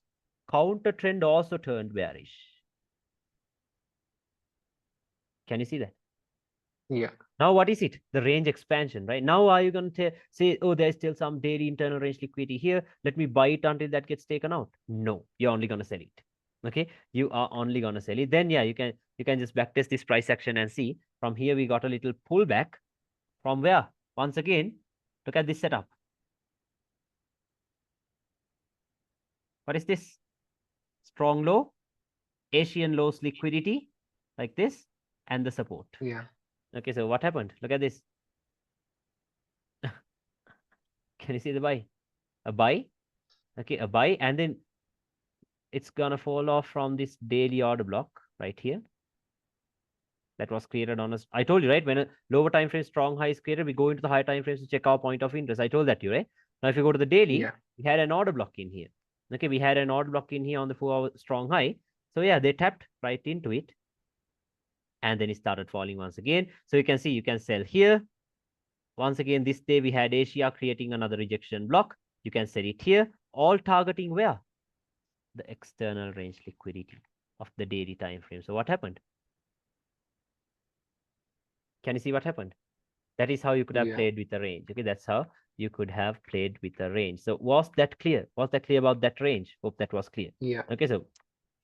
Counter trend also turned bearish. Can you see that? Yeah. Now, what is it? The range expansion, right? Now, are you going to say, oh, there's still some daily internal range liquidity here. Let me buy it until that gets taken out. No, you're only going to sell it. Okay, you are only going to sell it. Then, yeah, you can just backtest this price action and see. From here, we got a little pullback. From where? Once again, look at this setup. What is this? Strong low, Asian lows liquidity, like this, and the support. Yeah. Okay, so what happened? Look at this. Can you see the buy? A buy. Okay, a buy, and then it's gonna fall off from this daily order block right here. That was created on us. I told you, right? When a lower time frame strong high is created, we go into the higher time frames to check our point of interest. I told that to you, right? Now, if you go to the daily, Yeah. we had an order block in here. Okay, we had an order block in here on the 4-hour strong high. So yeah, they tapped right into it. And then it started falling once again. So you can see you can sell here. Once again, this day we had Asia creating another rejection block. You can sell it here, all targeting where? The external range liquidity of the daily time frame. So what happened? Can you see what happened? That is how you could have Yeah. played with the range. Okay, that's how you could have played with the range. So was that clear? Was that clear about that range? Hope that was clear. Yeah. Okay, so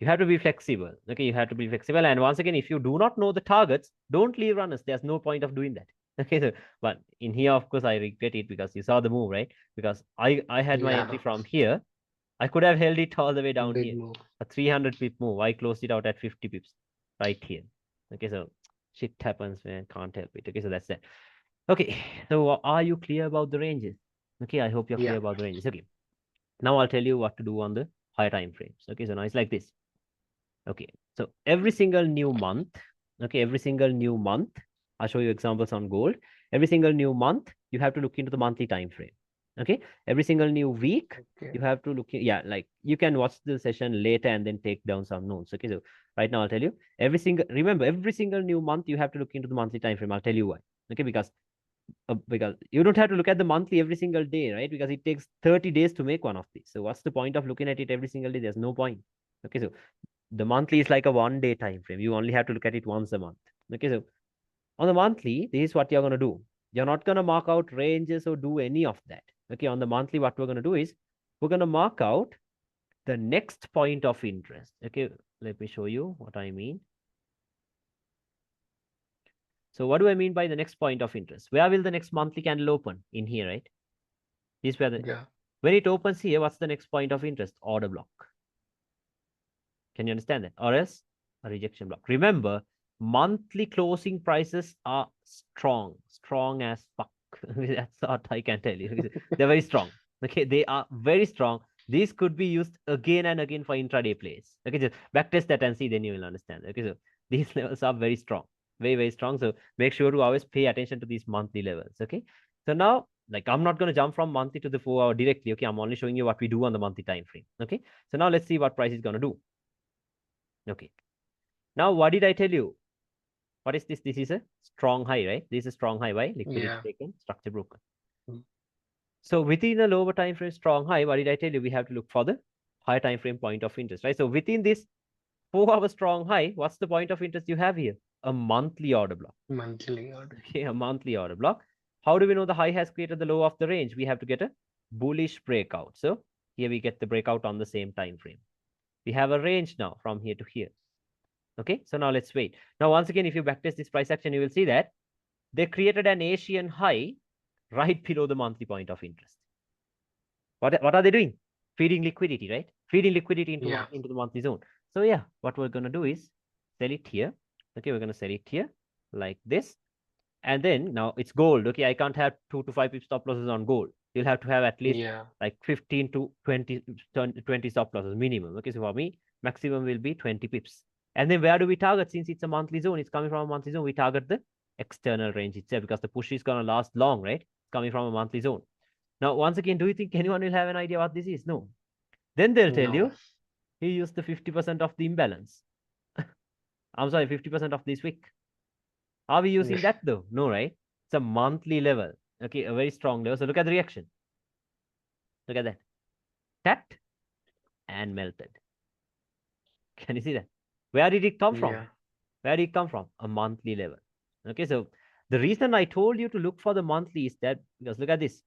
you have to be flexible. Okay, you have to be flexible. And once again, if you do not know the targets, don't leave runners. There's no point of doing that. Okay, so but in here, of course, I regret it because you saw the move, right? Because I had my entry Yeah. from here. I could have held it all the way down Big here. move. A 300 pip move. I closed it out at 50 pips right here. Okay, so shit happens, man. Can't help it. Okay, so that's that. Okay, so are you clear about the ranges? Okay, I hope you're Yeah. clear about the ranges. Okay, now I'll tell you what to do on the higher time frames. Okay, so now it's like this. Okay, so every single new month, okay, every single new month, I'll show you examples on gold. Every single new month, you have to look into the monthly time frame. Okay, every single new week Okay. you have to look. Yeah, like you can watch the session later and then take down some notes. Okay, so right now I'll tell you remember every single new month you have to look into the monthly time frame. I'll tell you why. Okay, because you don't have to look at the monthly every single day, right? Because it takes 30 days to make one of these. So what's the point of looking at it every single day? There's no point. Okay, so the monthly is like a 1 day time frame. You only have to look at it once a month. Okay, so on the monthly, this is what you're going to do. You're not going to mark out ranges or do any of that. Okay, on the monthly, what we're going to do is we're going to mark out the next point of interest. Okay, let me show you what I mean. So what do I mean by the next point of interest? Where will the next monthly candle open? In here, right? This where Yeah. when it opens here, what's the next point of interest? Order block. Can you understand that? Or else a rejection block. Remember, monthly closing prices are strong as fuck. That's what I can tell you. They're very strong. Okay, they are very strong. These could be used again and again for intraday plays. Okay, just backtest that and see, then you will understand. Okay, so these levels are very strong, very strong. So make sure to always pay attention to these monthly levels. Okay, so now like I'm not going to jump from monthly to the 4 hour directly. Okay, I'm only showing you what we do on the monthly time frame. Okay, so now let's see what price is going to do. Okay. Now, what did I tell you? What is this? This is a strong high, right? This is a strong high. Why? Liquidity Yeah. taken, structure broken. Mm. So within the lower time frame strong high, what did I tell you? We have to look for the higher time frame point of interest, right? So within this 4 hour strong high, what's the point of interest you have here? A monthly order block. Monthly order. Okay, a monthly order block. How do we know the high has created the low of the range? We have to get a bullish breakout. So here we get the breakout on the same time frame. We have a range now from here to here. Okay, so now let's wait. Now, once again, if you backtest this price action, you will see that they created an Asian high right below the monthly point of interest. What are they doing? Feeding liquidity, right? Feeding liquidity Yeah. into the monthly zone. So yeah, what we're gonna do is sell it here. Okay, we're gonna sell it here like this. And then now it's gold. Okay, I can't have 2 to 5 pip stop losses on gold. You'll have to have at least Yeah. like 15 to 20 stop losses minimum. Okay, so for me, maximum will be 20 pips. And then where do we target? Since it's a monthly zone, it's coming from a monthly zone, we target the external range itself because the push is going to last long, right? It's coming from a monthly zone. Now, once again, do you think anyone will have an idea what this is? No. Then they'll tell No. you he used the 50% of the imbalance. I'm sorry, 50% of this week. Are we using Yes. that though? No, right? It's a monthly level. Okay, a very strong level. So look at the reaction. Look at that. Tapped and melted. Can you see that? Where did it come from? Yeah. Where did it come from? A monthly level. Okay, so the reason I told you to look for the monthly is that because look at this.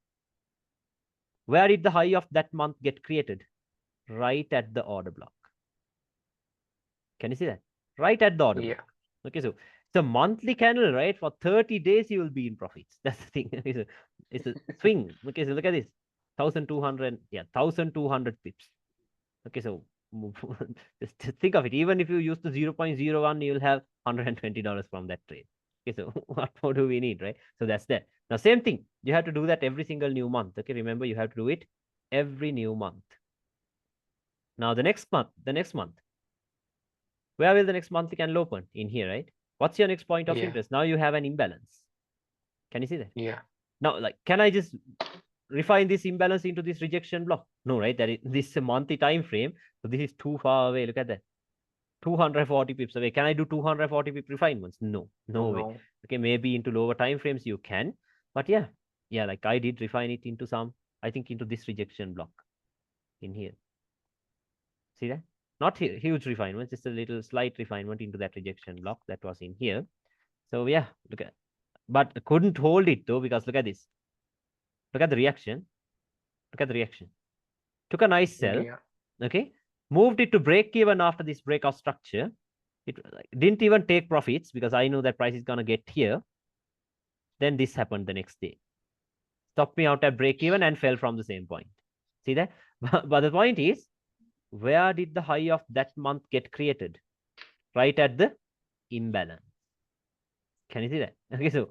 Where did the high of that month get created? Right at the order block. Can you see that? Right at the order Yeah. block. Okay, so it's a monthly candle, right? For 30 days, you will be in profits. That's the thing. It's a swing. Okay, so look at this. 1,200, yeah, 1,200 pips. Okay, so just think of it. Even if you use the 0.01, you'll have $120 from that trade. Okay, so what more do we need, right? So that's that. Now, same thing. You have to do that every single new month. Okay, remember, you have to do it every new month. Now, the next month, where will the next monthly candle open? In here, right? What's your next point of Yeah. interest? Now you have an imbalance. Can you see that? Yeah. Now, like, can I just refine this imbalance into this rejection block? No, right? That is this monthly time frame. So this is too far away. Look at that. 240 pips away. Can I do 240 pip refinements? No, no way. No. Okay, maybe into lower time frames you can, but yeah, like I did refine it into some, I think into this rejection block in here. See that? Not huge refinement, just a little slight refinement into that rejection block that was in here. So yeah, look at, but couldn't hold it though because look at this. Look at the reaction. Look at the reaction. Took a nice sell. Yeah. Okay, moved it to break even after this breakout structure. It didn't even take profits because I know that price is gonna get here. Then this happened the next day. Stopped me out at break even and fell from the same point. See that? But the point is, where did the high of that month get created? Right at the imbalance. Can you see that? Okay, so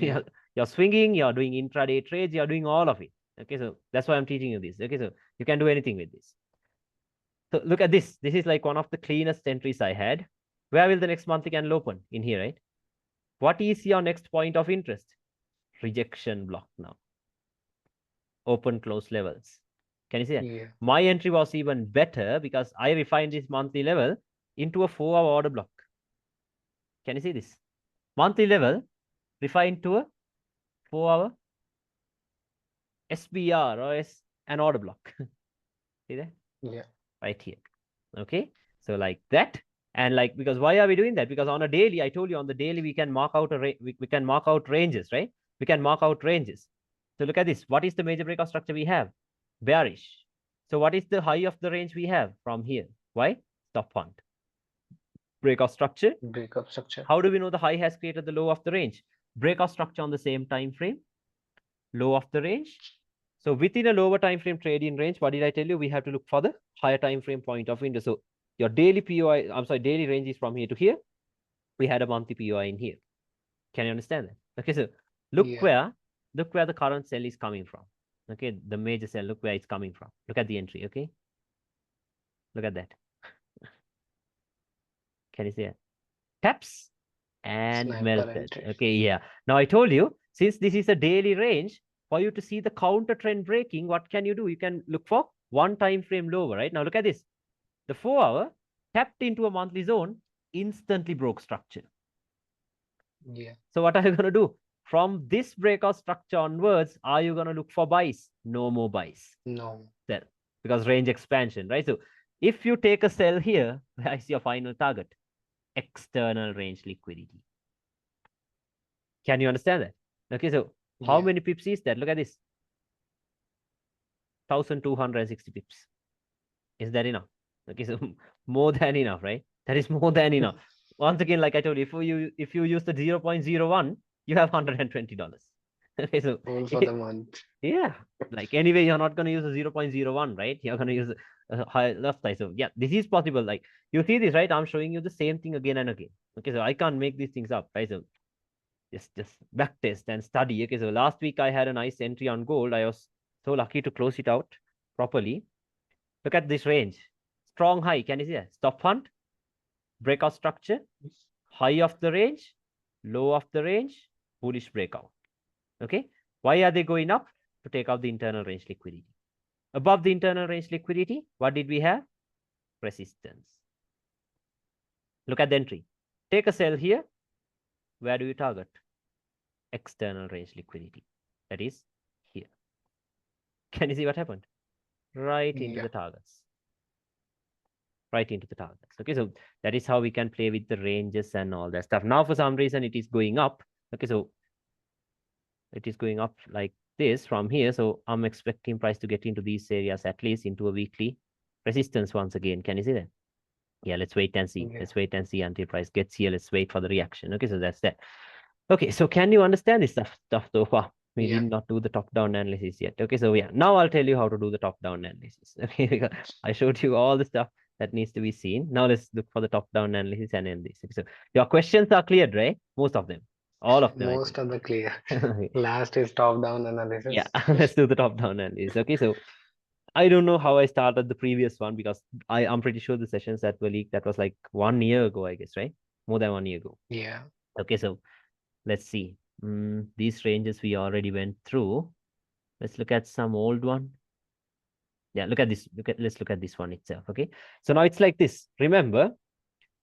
Yeah. you're swinging, you're doing intraday trades, you're doing all of it. Okay, so that's why I'm teaching you this. Okay, so you can do anything with this. So look at this. This is like one of the cleanest entries I had. Where will the next monthly candle open? In here, right? What is your next point of interest? Rejection block now. open close levels. Can you see that? Yeah. My entry was even better because I refined this monthly level into a 4-hour order block. Can you see this? Monthly level refined to a 4-hour SBR or an order block. See that? Yeah. Right here. Okay. So like that. And like, because why are we doing that? Because on a daily, I told you on the daily, we can mark out we can mark out ranges, right? We can mark out ranges. So look at this. What is the major breakout structure we have? Bearish. So what is the high of the range we have from here? Why? Stop fund. Breakout structure. Breakup structure. How do we know the high has created the low of the range? Breakout structure on the same time frame, low of the range. So within a lower time frame trading range, what did I tell you? We have to look for the higher time frame point of interest. So your daily POI, I'm sorry, daily range is from here to here. We had a monthly POI in here. Can you understand that? Okay, so look Yeah. where the current sell is coming from. Okay, the major sell, look where it's coming from. Look at the entry, okay? Look at that. Can you see it? Taps and Sniper melted. entry. Okay, yeah. Now I told you, since this is a daily range, for you to see the counter trend breaking, what can you do? You can look for one time frame lower, right? Now look at this. The 4-hour tapped into a monthly zone, instantly broke structure. Yeah. So what are you going to do? From this breakout structure onwards, are you going to look for buys? No more buys. No. Sell. Because range expansion, right? So if you take a sell here, where is your final target? External range liquidity. Can you understand that? Okay, so how Yeah. many pips is that? Look at this. 1,260 pips. Is that enough? Okay, so more than enough, right? That is more than enough. Once again, like I told you, if you use the 0.01, you have $120. Okay, so All for the month. yeah, like anyway, you're not gonna use a 0.01, right? You're gonna use a high left side. So yeah, this is possible. Like you see this, right? I'm showing you the same thing again and again. Okay, so I can't make these things up, right? So just back test and study. Okay, so last week I had a nice entry on gold. I was so lucky to close it out properly. Look at this range. Strong high. Can you see that? Stop hunt, breakout structure, high of the range, low of the range, bullish breakout. Okay. Why are they going up? To take out the internal range liquidity. Above the internal range liquidity, what did we have? Resistance. Look at the entry. Take a sell here. Where do you target? External range liquidity. That is here. Can you see what happened? Right into Yeah. the targets. Right into the targets. Okay, so that is how we can play with the ranges and all that stuff. Now, for some reason, it is going up. Okay, so it is going up like this from here. So I'm expecting price to get into these areas, at least into a weekly resistance once again. Can you see that? Yeah, let's wait and see. Yeah. Let's wait and see until price gets here. Let's wait for the reaction. Okay, so that's that. Okay, so can you understand this stuff so far? We Yeah. did not do the top-down analysis yet. Okay, so yeah, now I'll tell you how to do the top-down analysis. Okay, because I showed you all the stuff that needs to be seen. Now let's look for the top-down analysis and end this. Okay, so your questions are cleared, right? Most of them. All of them, I Most think. of the clear. Okay. Last is top down Yeah, analysis. let's do the top-down analysis. Okay, so I don't know how I started the previous one because I'm pretty sure the sessions that were leaked, that was like 1 year ago, I guess, right? More than 1 year ago. Yeah. Okay, so let's see. These ranges we already went through. Let's look at some old one. Yeah, look at this. Let's look at this one itself. Okay. So now it's like this. Remember,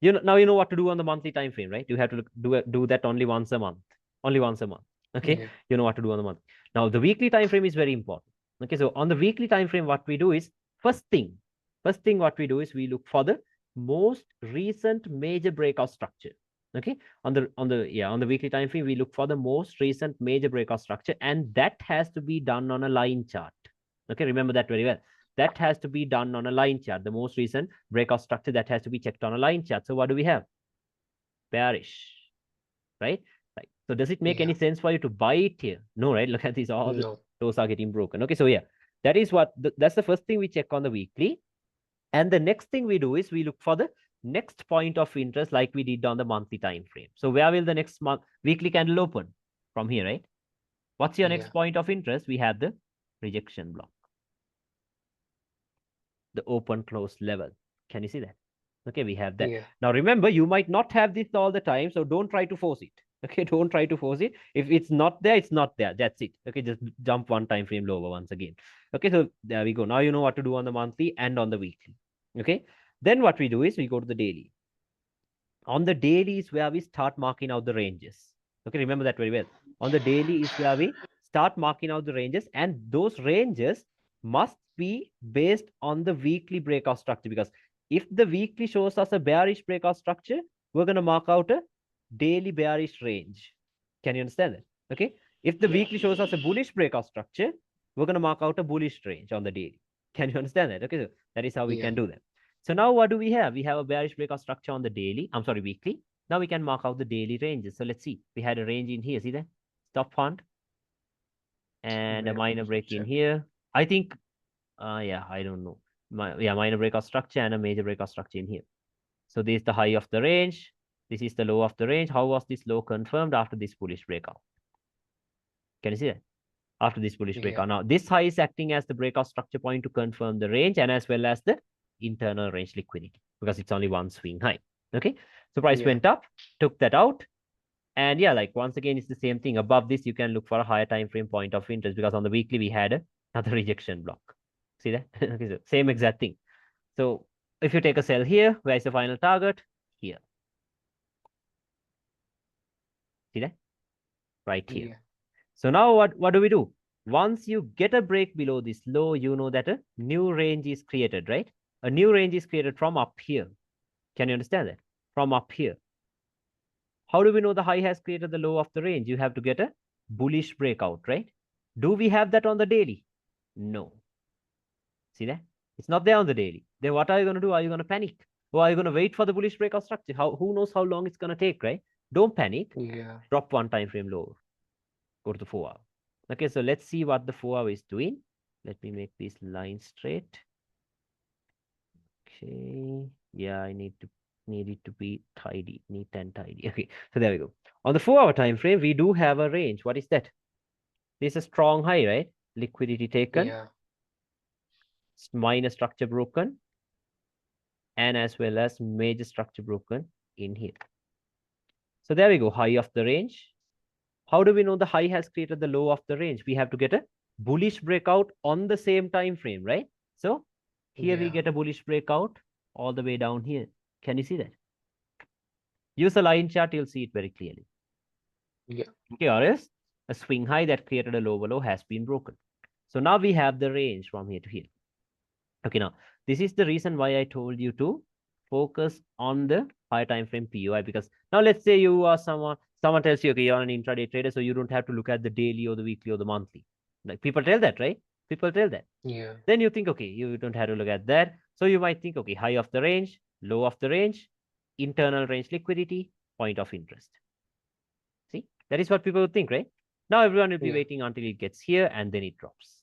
now you know what to do on the monthly time frame, right? You have to do that only once a month. Only once a month. Okay. Yeah. You know what to do on the month. Now the weekly time frame is very important. Okay. So on the weekly time frame, what we do is first thing what we do is we look for the most recent major breakout structure. Okay. On the weekly time frame, we look for the most recent major breakout structure, and that has to be done on a line chart. Okay, remember that very well. That has to be done on a line chart. The most recent breakout structure that has to be checked on a line chart. So what do we have? Bearish, right? Right. So does it make Yeah. any sense for you to buy it here? No, right? Look at this. All the No. toes are getting broken. Okay, so yeah, that is what that's the first thing we check on the weekly. And the next thing we do is we look for the next point of interest like we did on the monthly time frame. So where will the next month weekly candle open? From here, right? What's your next Yeah. point of interest? We have the rejection block, the open close level. Can you see that? Okay, we have that. Yeah. Now remember, you might not have this all the time, so don't try to force it. Okay, don't try to force it. If it's not there, it's not there. That's it. Okay, just jump one time frame lower once again. Okay, so there we go. Now you know what to do on the monthly and on the weekly. Okay, then what we do is we go to the daily. On the daily is where we start marking out the ranges. Okay, remember that very well. On the daily is where we start marking out the ranges, and those ranges must be based on the weekly breakout structure, because if the weekly shows us a bearish breakout structure, we're going to mark out a daily bearish range. Can you understand that? Okay. If the Yeah. weekly shows us a bullish breakout structure, we're going to mark out a bullish range on the daily. Can you understand that? Okay. So that is how we Yeah. can do that. So now what do we have? We have a bearish breakout structure on the daily. I'm sorry, weekly. Now we can mark out the daily ranges. So let's see. We had a range in here. See that? Stop fund and a Wait, minor let me break in check. here. I think, yeah, I don't know. Minor breakout structure and a major breakout structure in here. So this is the high of the range. This is the low of the range. How was this low confirmed after this bullish breakout? Can you see that? After this bullish Yeah. breakout. Now, this high is acting as the breakout structure point to confirm the range and as well as the internal range liquidity, because it's only one swing high. Okay. So price Yeah. went up, took that out. And yeah, like once again, it's the same thing. Above this, you can look for a higher time frame point of interest, because on the weekly, we had another rejection block. See that? Okay, so same exact thing. So if you take a sell here, where is the final target? Here. See that? Right here. Yeah. So now what do we do? Once you get a break below this low, you know that a new range is created, right? A new range is created from up here. Can you understand that? From up here. How do we know the high has created the low of the range? You have to get a bullish breakout, right? Do we have that on the daily? No. See that? It's not there on the daily. Then what are you going to do? Are you going to panic? Or are you going to wait for the bullish breakout structure? Who knows how long it's going to take, right? Don't panic. Yeah. Drop one time frame lower. Go to the 4 hour. Okay, so let's see what the 4 hour is doing. Let me make this line straight. Okay. Yeah, I need it to be tidy, neat and tidy. Okay, so there we go. On the 4 hour time frame, we do have a range. What is that? This is a strong high, right? Liquidity taken, Yeah. minor structure broken, and as well as major structure broken in here. So there we go, high of the range. How do we know the high has created the low of the range? We have to get a bullish breakout on the same time frame, right? So here we Yeah. get a bullish breakout all the way down here. Can you see that? Use a line chart, you'll see it very clearly. Yeah. Okay, or else a swing high that created a lower low has been broken. So now we have the range from here to here. Okay, now this is the reason why I told you to focus on the high time frame POI, because now let's say you are someone tells you, okay, you're an intraday trader, so you don't have to look at the daily or the weekly or the monthly. Like people tell that, right? People tell that. Yeah. Then you think, okay, you don't have to look at that. So you might think, okay, high of the range, low of the range, internal range liquidity, point of interest. See, that is what people would think, right? Now everyone will be Yeah. waiting until it gets here and then it drops.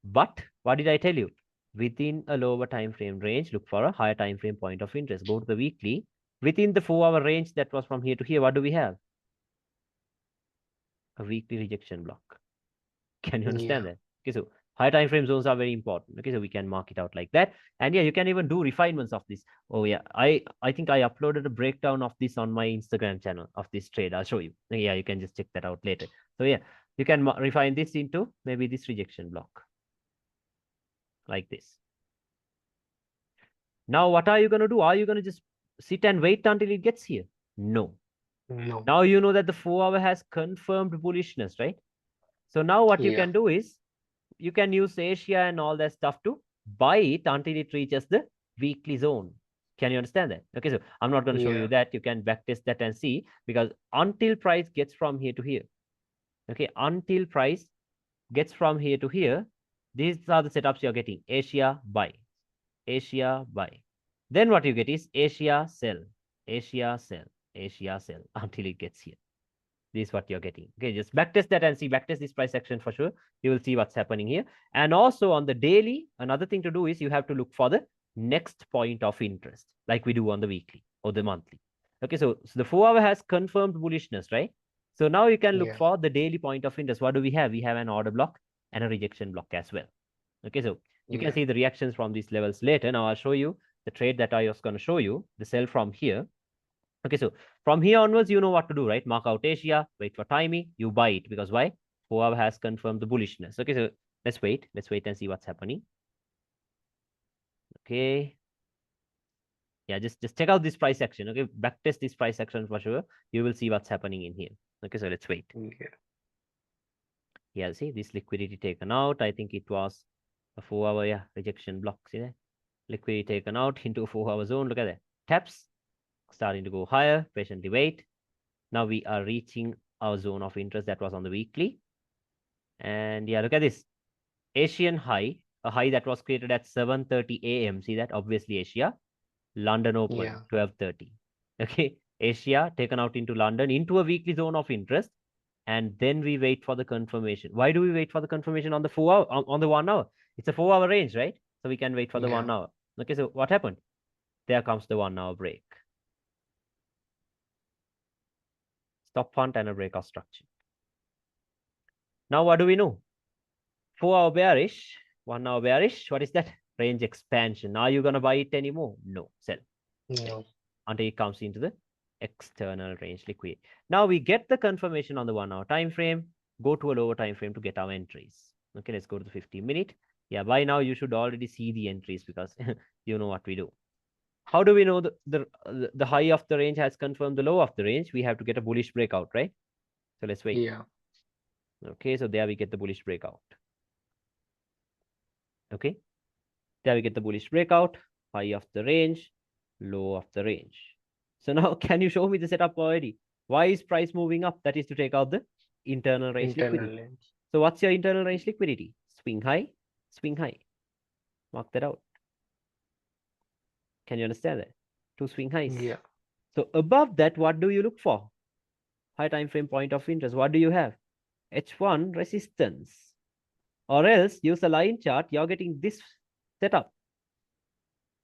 But what did I tell you? Within a lower time frame range, look for a higher time frame point of interest. Go to the weekly. Within the 4 hour range that was from here to here, what do we have? A weekly rejection block. Can you understand Yeah. that? Okay, so high time frame zones are very important. Okay, so we can mark it out like that. And yeah, you can even do refinements of this. Oh yeah, I think I uploaded a breakdown of this on my Instagram channel of this trade. I'll show you. Yeah, you can just check that out later. So yeah, you can refine this into maybe this rejection block like this. Now, what are you going to do? Are you going to just sit and wait until it gets here? No. No. Now you know that the 4 hour has confirmed bullishness, right? So now what you Yeah. can do is you can use Asia and all that stuff to buy it until it reaches the weekly zone. Can you understand that? Okay, so I'm not going to show you Yeah. that. You can backtest that and see, because until price gets from here to here, okay, until price gets from here to here, these are the setups you're getting. Asia, buy. Asia, buy. Then what you get is Asia, sell. Asia, sell. Asia, sell until it gets here. This is what you're getting. Okay, just backtest that and see. Backtest this price action for sure. You will see what's happening here. And also on the daily, another thing to do is you have to look for the next point of interest, like we do on the weekly or the monthly. Okay, so the 4 hour has confirmed bullishness, right? So now you can look Yeah. for the daily point of interest. What do we have? We have an order block and a rejection block as well. Okay, so you can Yeah. see the reactions from these levels later. Now I'll show you the trade that I was going to show you, the sell from here. Okay, so from here onwards, you know what to do, right? Mark out Asia, wait for timing, you buy it because why? 4 hour has confirmed the bullishness. Okay, so let's wait and see what's happening. Okay, yeah, just check out this price action. Okay, backtest this price action for sure. You will see what's happening in here. Okay, so let's wait. Yeah. Yeah, see this liquidity taken out. I think it was a 4 hour, yeah, rejection block. See that? Liquidity taken out into a 4 hour zone. Look at that. Taps starting to go higher. Patiently wait. Now we are reaching our zone of interest that was on the weekly. And yeah, look at this. Asian high, a high that was created at 7:30 a.m. See that? Obviously Asia. London open, Yeah. 12:30. Okay. Asia taken out into London into a weekly zone of interest. And then we wait for the confirmation. Why do we wait for the confirmation on the 4 hour, on the 1 hour? It's a 4 hour range, right? So we can wait for the Yeah. 1 hour. Okay, so what happened? There comes the 1 hour break. Stop font and a breakout structure. Now what do we know? 4 hour bearish, 1 hour bearish. What is that? Range expansion. Are you gonna buy it anymore? No, sell. No. Until it comes into the external range liquidity. Now we get the confirmation on the 1 hour time frame. Go to a lower time frame to get our entries. Okay, let's go to the 50-minute. Yeah, by now you should already see the entries because you know what we do. How do we know the high of the range has confirmed the low of the range? We have to get a bullish breakout, right? So let's wait. Yeah. Okay, so there we get the bullish breakout. Okay, there we get the bullish breakout, high of the range, low of the range. So now can you show me the setup already? Why is price moving up? That is to take out the internal range liquidity. Internal range. So what's your internal range liquidity? Swing high, swing high. Mark that out. Can you understand that? Two swing highs. Yeah. So above that, what do you look for? High time frame point of interest. What do you have? H1 resistance. Or else use a line chart, you're getting this setup.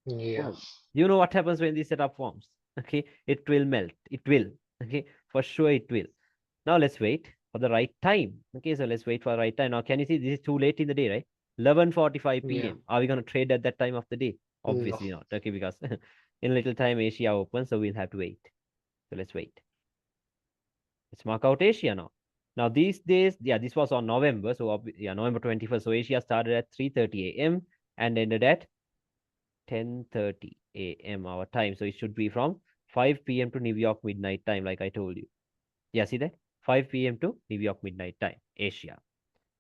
Yeah. Boom. You know what happens when this setup forms. Okay, it will melt. It will. Okay, for sure it will. Now let's wait for the right time. Okay, so let's wait for the right time. Now, can you see this is too late in the day, right? 11:45 Yeah. p.m. Are we going to trade at that time of the day? No. Obviously not. Okay, because in a little time Asia opens, so we'll have to wait. So let's wait. Let's mark out Asia now. Now these days, yeah, this was on November. So yeah, November 21st. So Asia started at 3:30 a.m. and ended at 10:30 a.m. our time. So it should be from 5 p.m. to New York midnight time, like I told you. Yeah, see that? 5 p.m. to New York midnight time, Asia.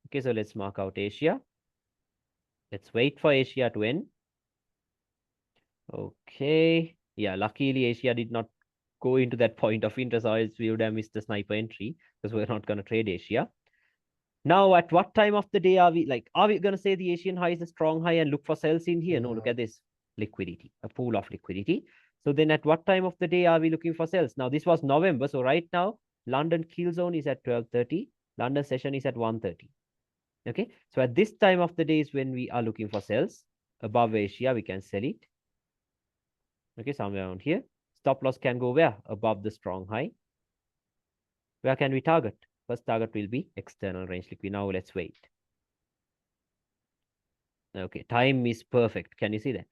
Okay, so let's mark out Asia. Let's wait for Asia to end. Okay. Yeah, luckily Asia did not go into that point of interest, or else we would have missed the sniper entry because we're not going to trade Asia. Now, at what time of the day are we going to say the Asian high is a strong high and look for sells in here? No, look at this liquidity, a pool of liquidity. So then at what time of the day are we looking for sells? Now, this was November. So right now, London kill zone is at 12:30. London session is at 1:30. Okay. So at this time of the day is when we are looking for sells. Above Asia, we can sell it. Okay, somewhere around here. Stop loss can go where? Above the strong high. Where can we target? First target will be external range liquidity. Now let's wait. Okay, time is perfect. Can you see that?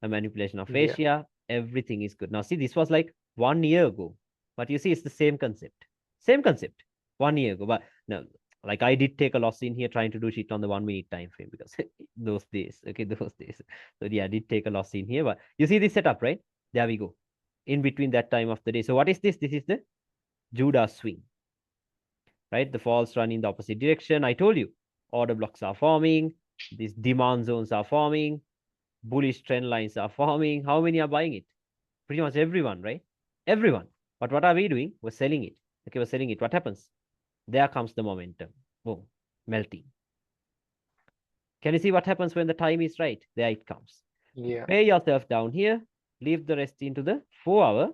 A manipulation of Yeah. Asia. Everything is good. Now, see, this was like 1 year ago. But you see, it's the same concept. Same concept. 1 year ago. But no, like I did take a loss in here trying to do shit on the 1 minute time frame because those days. Okay, those days. So yeah, I did take a loss in here. But you see this setup, right? There we go. In between that time of the day. So what is this? This is the Judah swing. Right? The falls run in the opposite direction. I told you, order blocks are forming. These demand zones are forming. Bullish trend lines are forming. How many are buying it? Pretty much everyone, right? Everyone. But what are we doing? We're selling it. Okay, we're selling it. What happens? There comes the momentum. Boom. Melting. Can you see what happens when the time is right? There it comes. Yeah. Pay yourself down here. Leave the rest into the 4 hour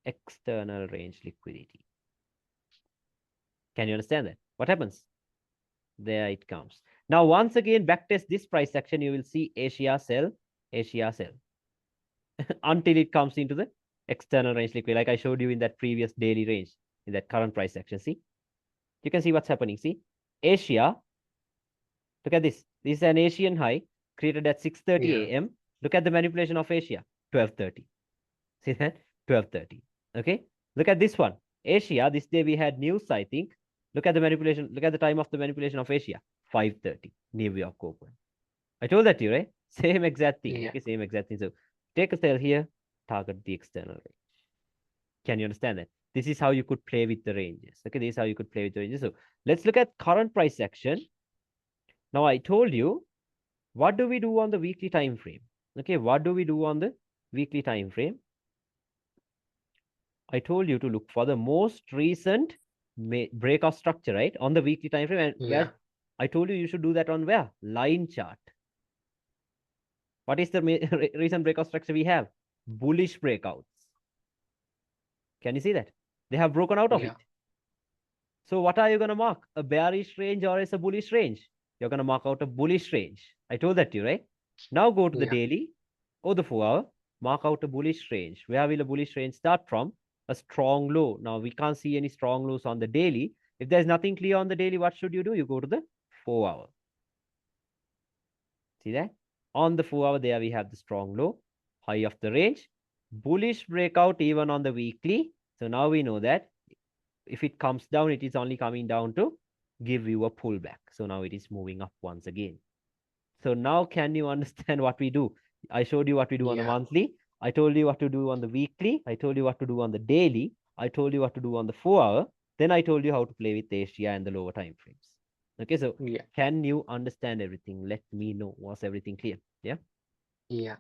external range liquidity. Can you understand that? What happens? There it comes. Now, once again, backtest this price action. You will see Asia sell, Asia sell until it comes into the external range liquidity, like I showed you in that previous daily range, in that current price action. See, you can see what's happening. See, Asia, look at this. This is an Asian high created at 6:30 Yeah. a.m. Look at the manipulation of Asia, 12:30. See that? 12:30. Okay, look at this one. Asia, this day we had news, I think. Look at the manipulation. Look at the time of the manipulation of Asia. 5:30. New York Open. I told that to you, right? Same exact thing. Yeah. Okay, same exact thing. So take a sell here, target the external range. Can you understand that? This is how you could play with the ranges. Okay, this is how you could play with the ranges. So let's look at current price action. Now I told you, what do we do on the weekly time frame? Okay, what do we do on the weekly time frame? I told you to look for the most recent breakout structure, right? On the weekly time frame. And Yeah. where I told you should do that on where? Line chart. What is the recent breakout structure we have? Bullish breakouts. Can you see that? They have broken out of Yeah. it. So what are you going to mark? A bearish range or is a bullish range? You're going to mark out a bullish range. I told that to you, right? Now go to the Yeah. daily or the 4 hour, mark out a bullish range. Where will a bullish range start from? A strong low. Now we can't see any strong lows on the daily. If there's nothing clear on the daily, what should you do? You go to the 4 hour. See that? On the 4 hour, there we have the strong low, high of the range, bullish breakout even on the weekly. So now we know that if it comes down, it is only coming down to give you a pullback. So now it is moving up once again. So now can you understand what we do? I showed you what we do on the Yeah. monthly. I told you what to do on the weekly. I told you what to do on the daily. I told you what to do on the 4 hour. Then I told you how to play with Asia and the lower time frames. Okay, so Yeah. can you understand everything? Let me know. Was everything clear? Yeah. Yeah.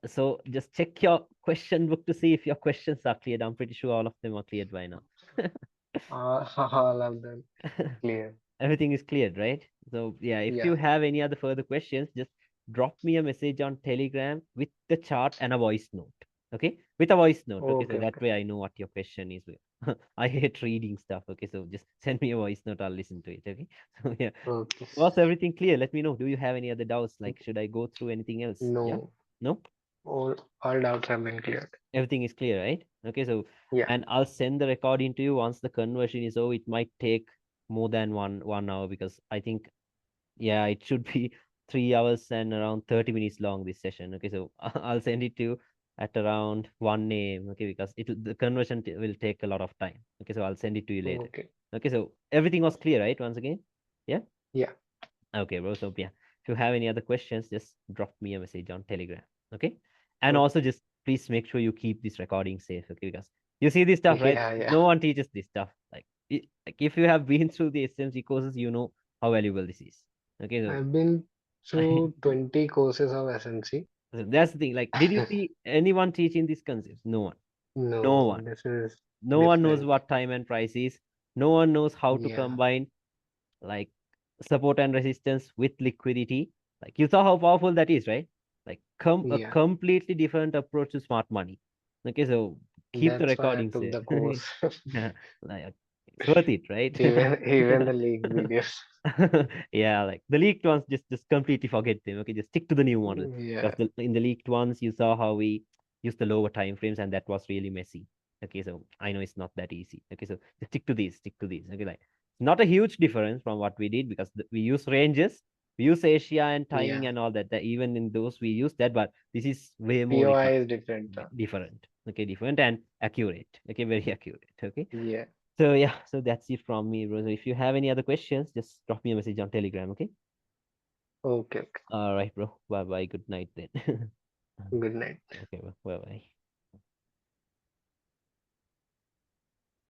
So just check your question book to see if your questions are cleared. I'm pretty sure all of them are cleared by now. All of them clear. Everything is cleared, right? So yeah, if Yeah. you have any other further questions, just drop me a message on Telegram with the chart and a voice note. Okay, with a voice note. Okay, so Okay. that Okay. way I know what your question is. I hate reading stuff. Okay, so just send me a voice note. I'll listen to it. Okay. So yeah, Okay. was everything clear? Let me know. Do you have any other doubts? Like, should I go through anything else? Yeah. No. No. All doubts have been cleared. Everything is clear, right? Okay, so Yeah. and I'll send the recording to you once the conversion is over. It might take more than one hour because I think yeah, it should be 3 hours and around 30 minutes long this session. Okay, so I'll send it to you at around 1 a.m. Okay, because the conversion will take a lot of time. Okay, so I'll send it to you later. Okay. Okay, so everything was clear, right? Once again, yeah. Yeah. Okay, bro. So yeah, if you have any other questions, just drop me a message on Telegram. Okay, and Okay. also just please make sure you keep this recording safe. Okay, because you see this stuff, right? Yeah. Yeah. No one teaches this stuff. Like if you have been through the SMC courses, you know how valuable this is. Okay, so I've been through 20 courses of SNC. so that's the thing. Like, did you see anyone teaching these concepts? No one. No No, one. this is No one knows different. what time and price is. No one knows how to Yeah. combine like support and resistance with liquidity. Like you saw how powerful that is, right? Like a Yeah. completely different approach to smart money. Okay, so keep the That's why I recordings took there. the course. Like, it's worth it, right? Even the league videos. Yeah, like the leaked ones, just completely forget them. Okay, just stick to the new model because Yeah. in the leaked ones, you saw how we used the lower time frames, and that was really messy. Okay, so I know it's not that easy. Okay, so just stick to these, stick to these. Okay, like not a huge difference from what we did because we use ranges, we use Asia and timing Yeah. and all that. That even in those we use that, but this is way more POI is different. different. Okay, different and accurate. Okay, very accurate. Okay. Yeah. So yeah, so that's it from me, bro. So if you have any other questions, just drop me a message on Telegram, okay? Okay. Okay. All right, bro. Bye bye. Good night then. Good night. Okay, bye bye.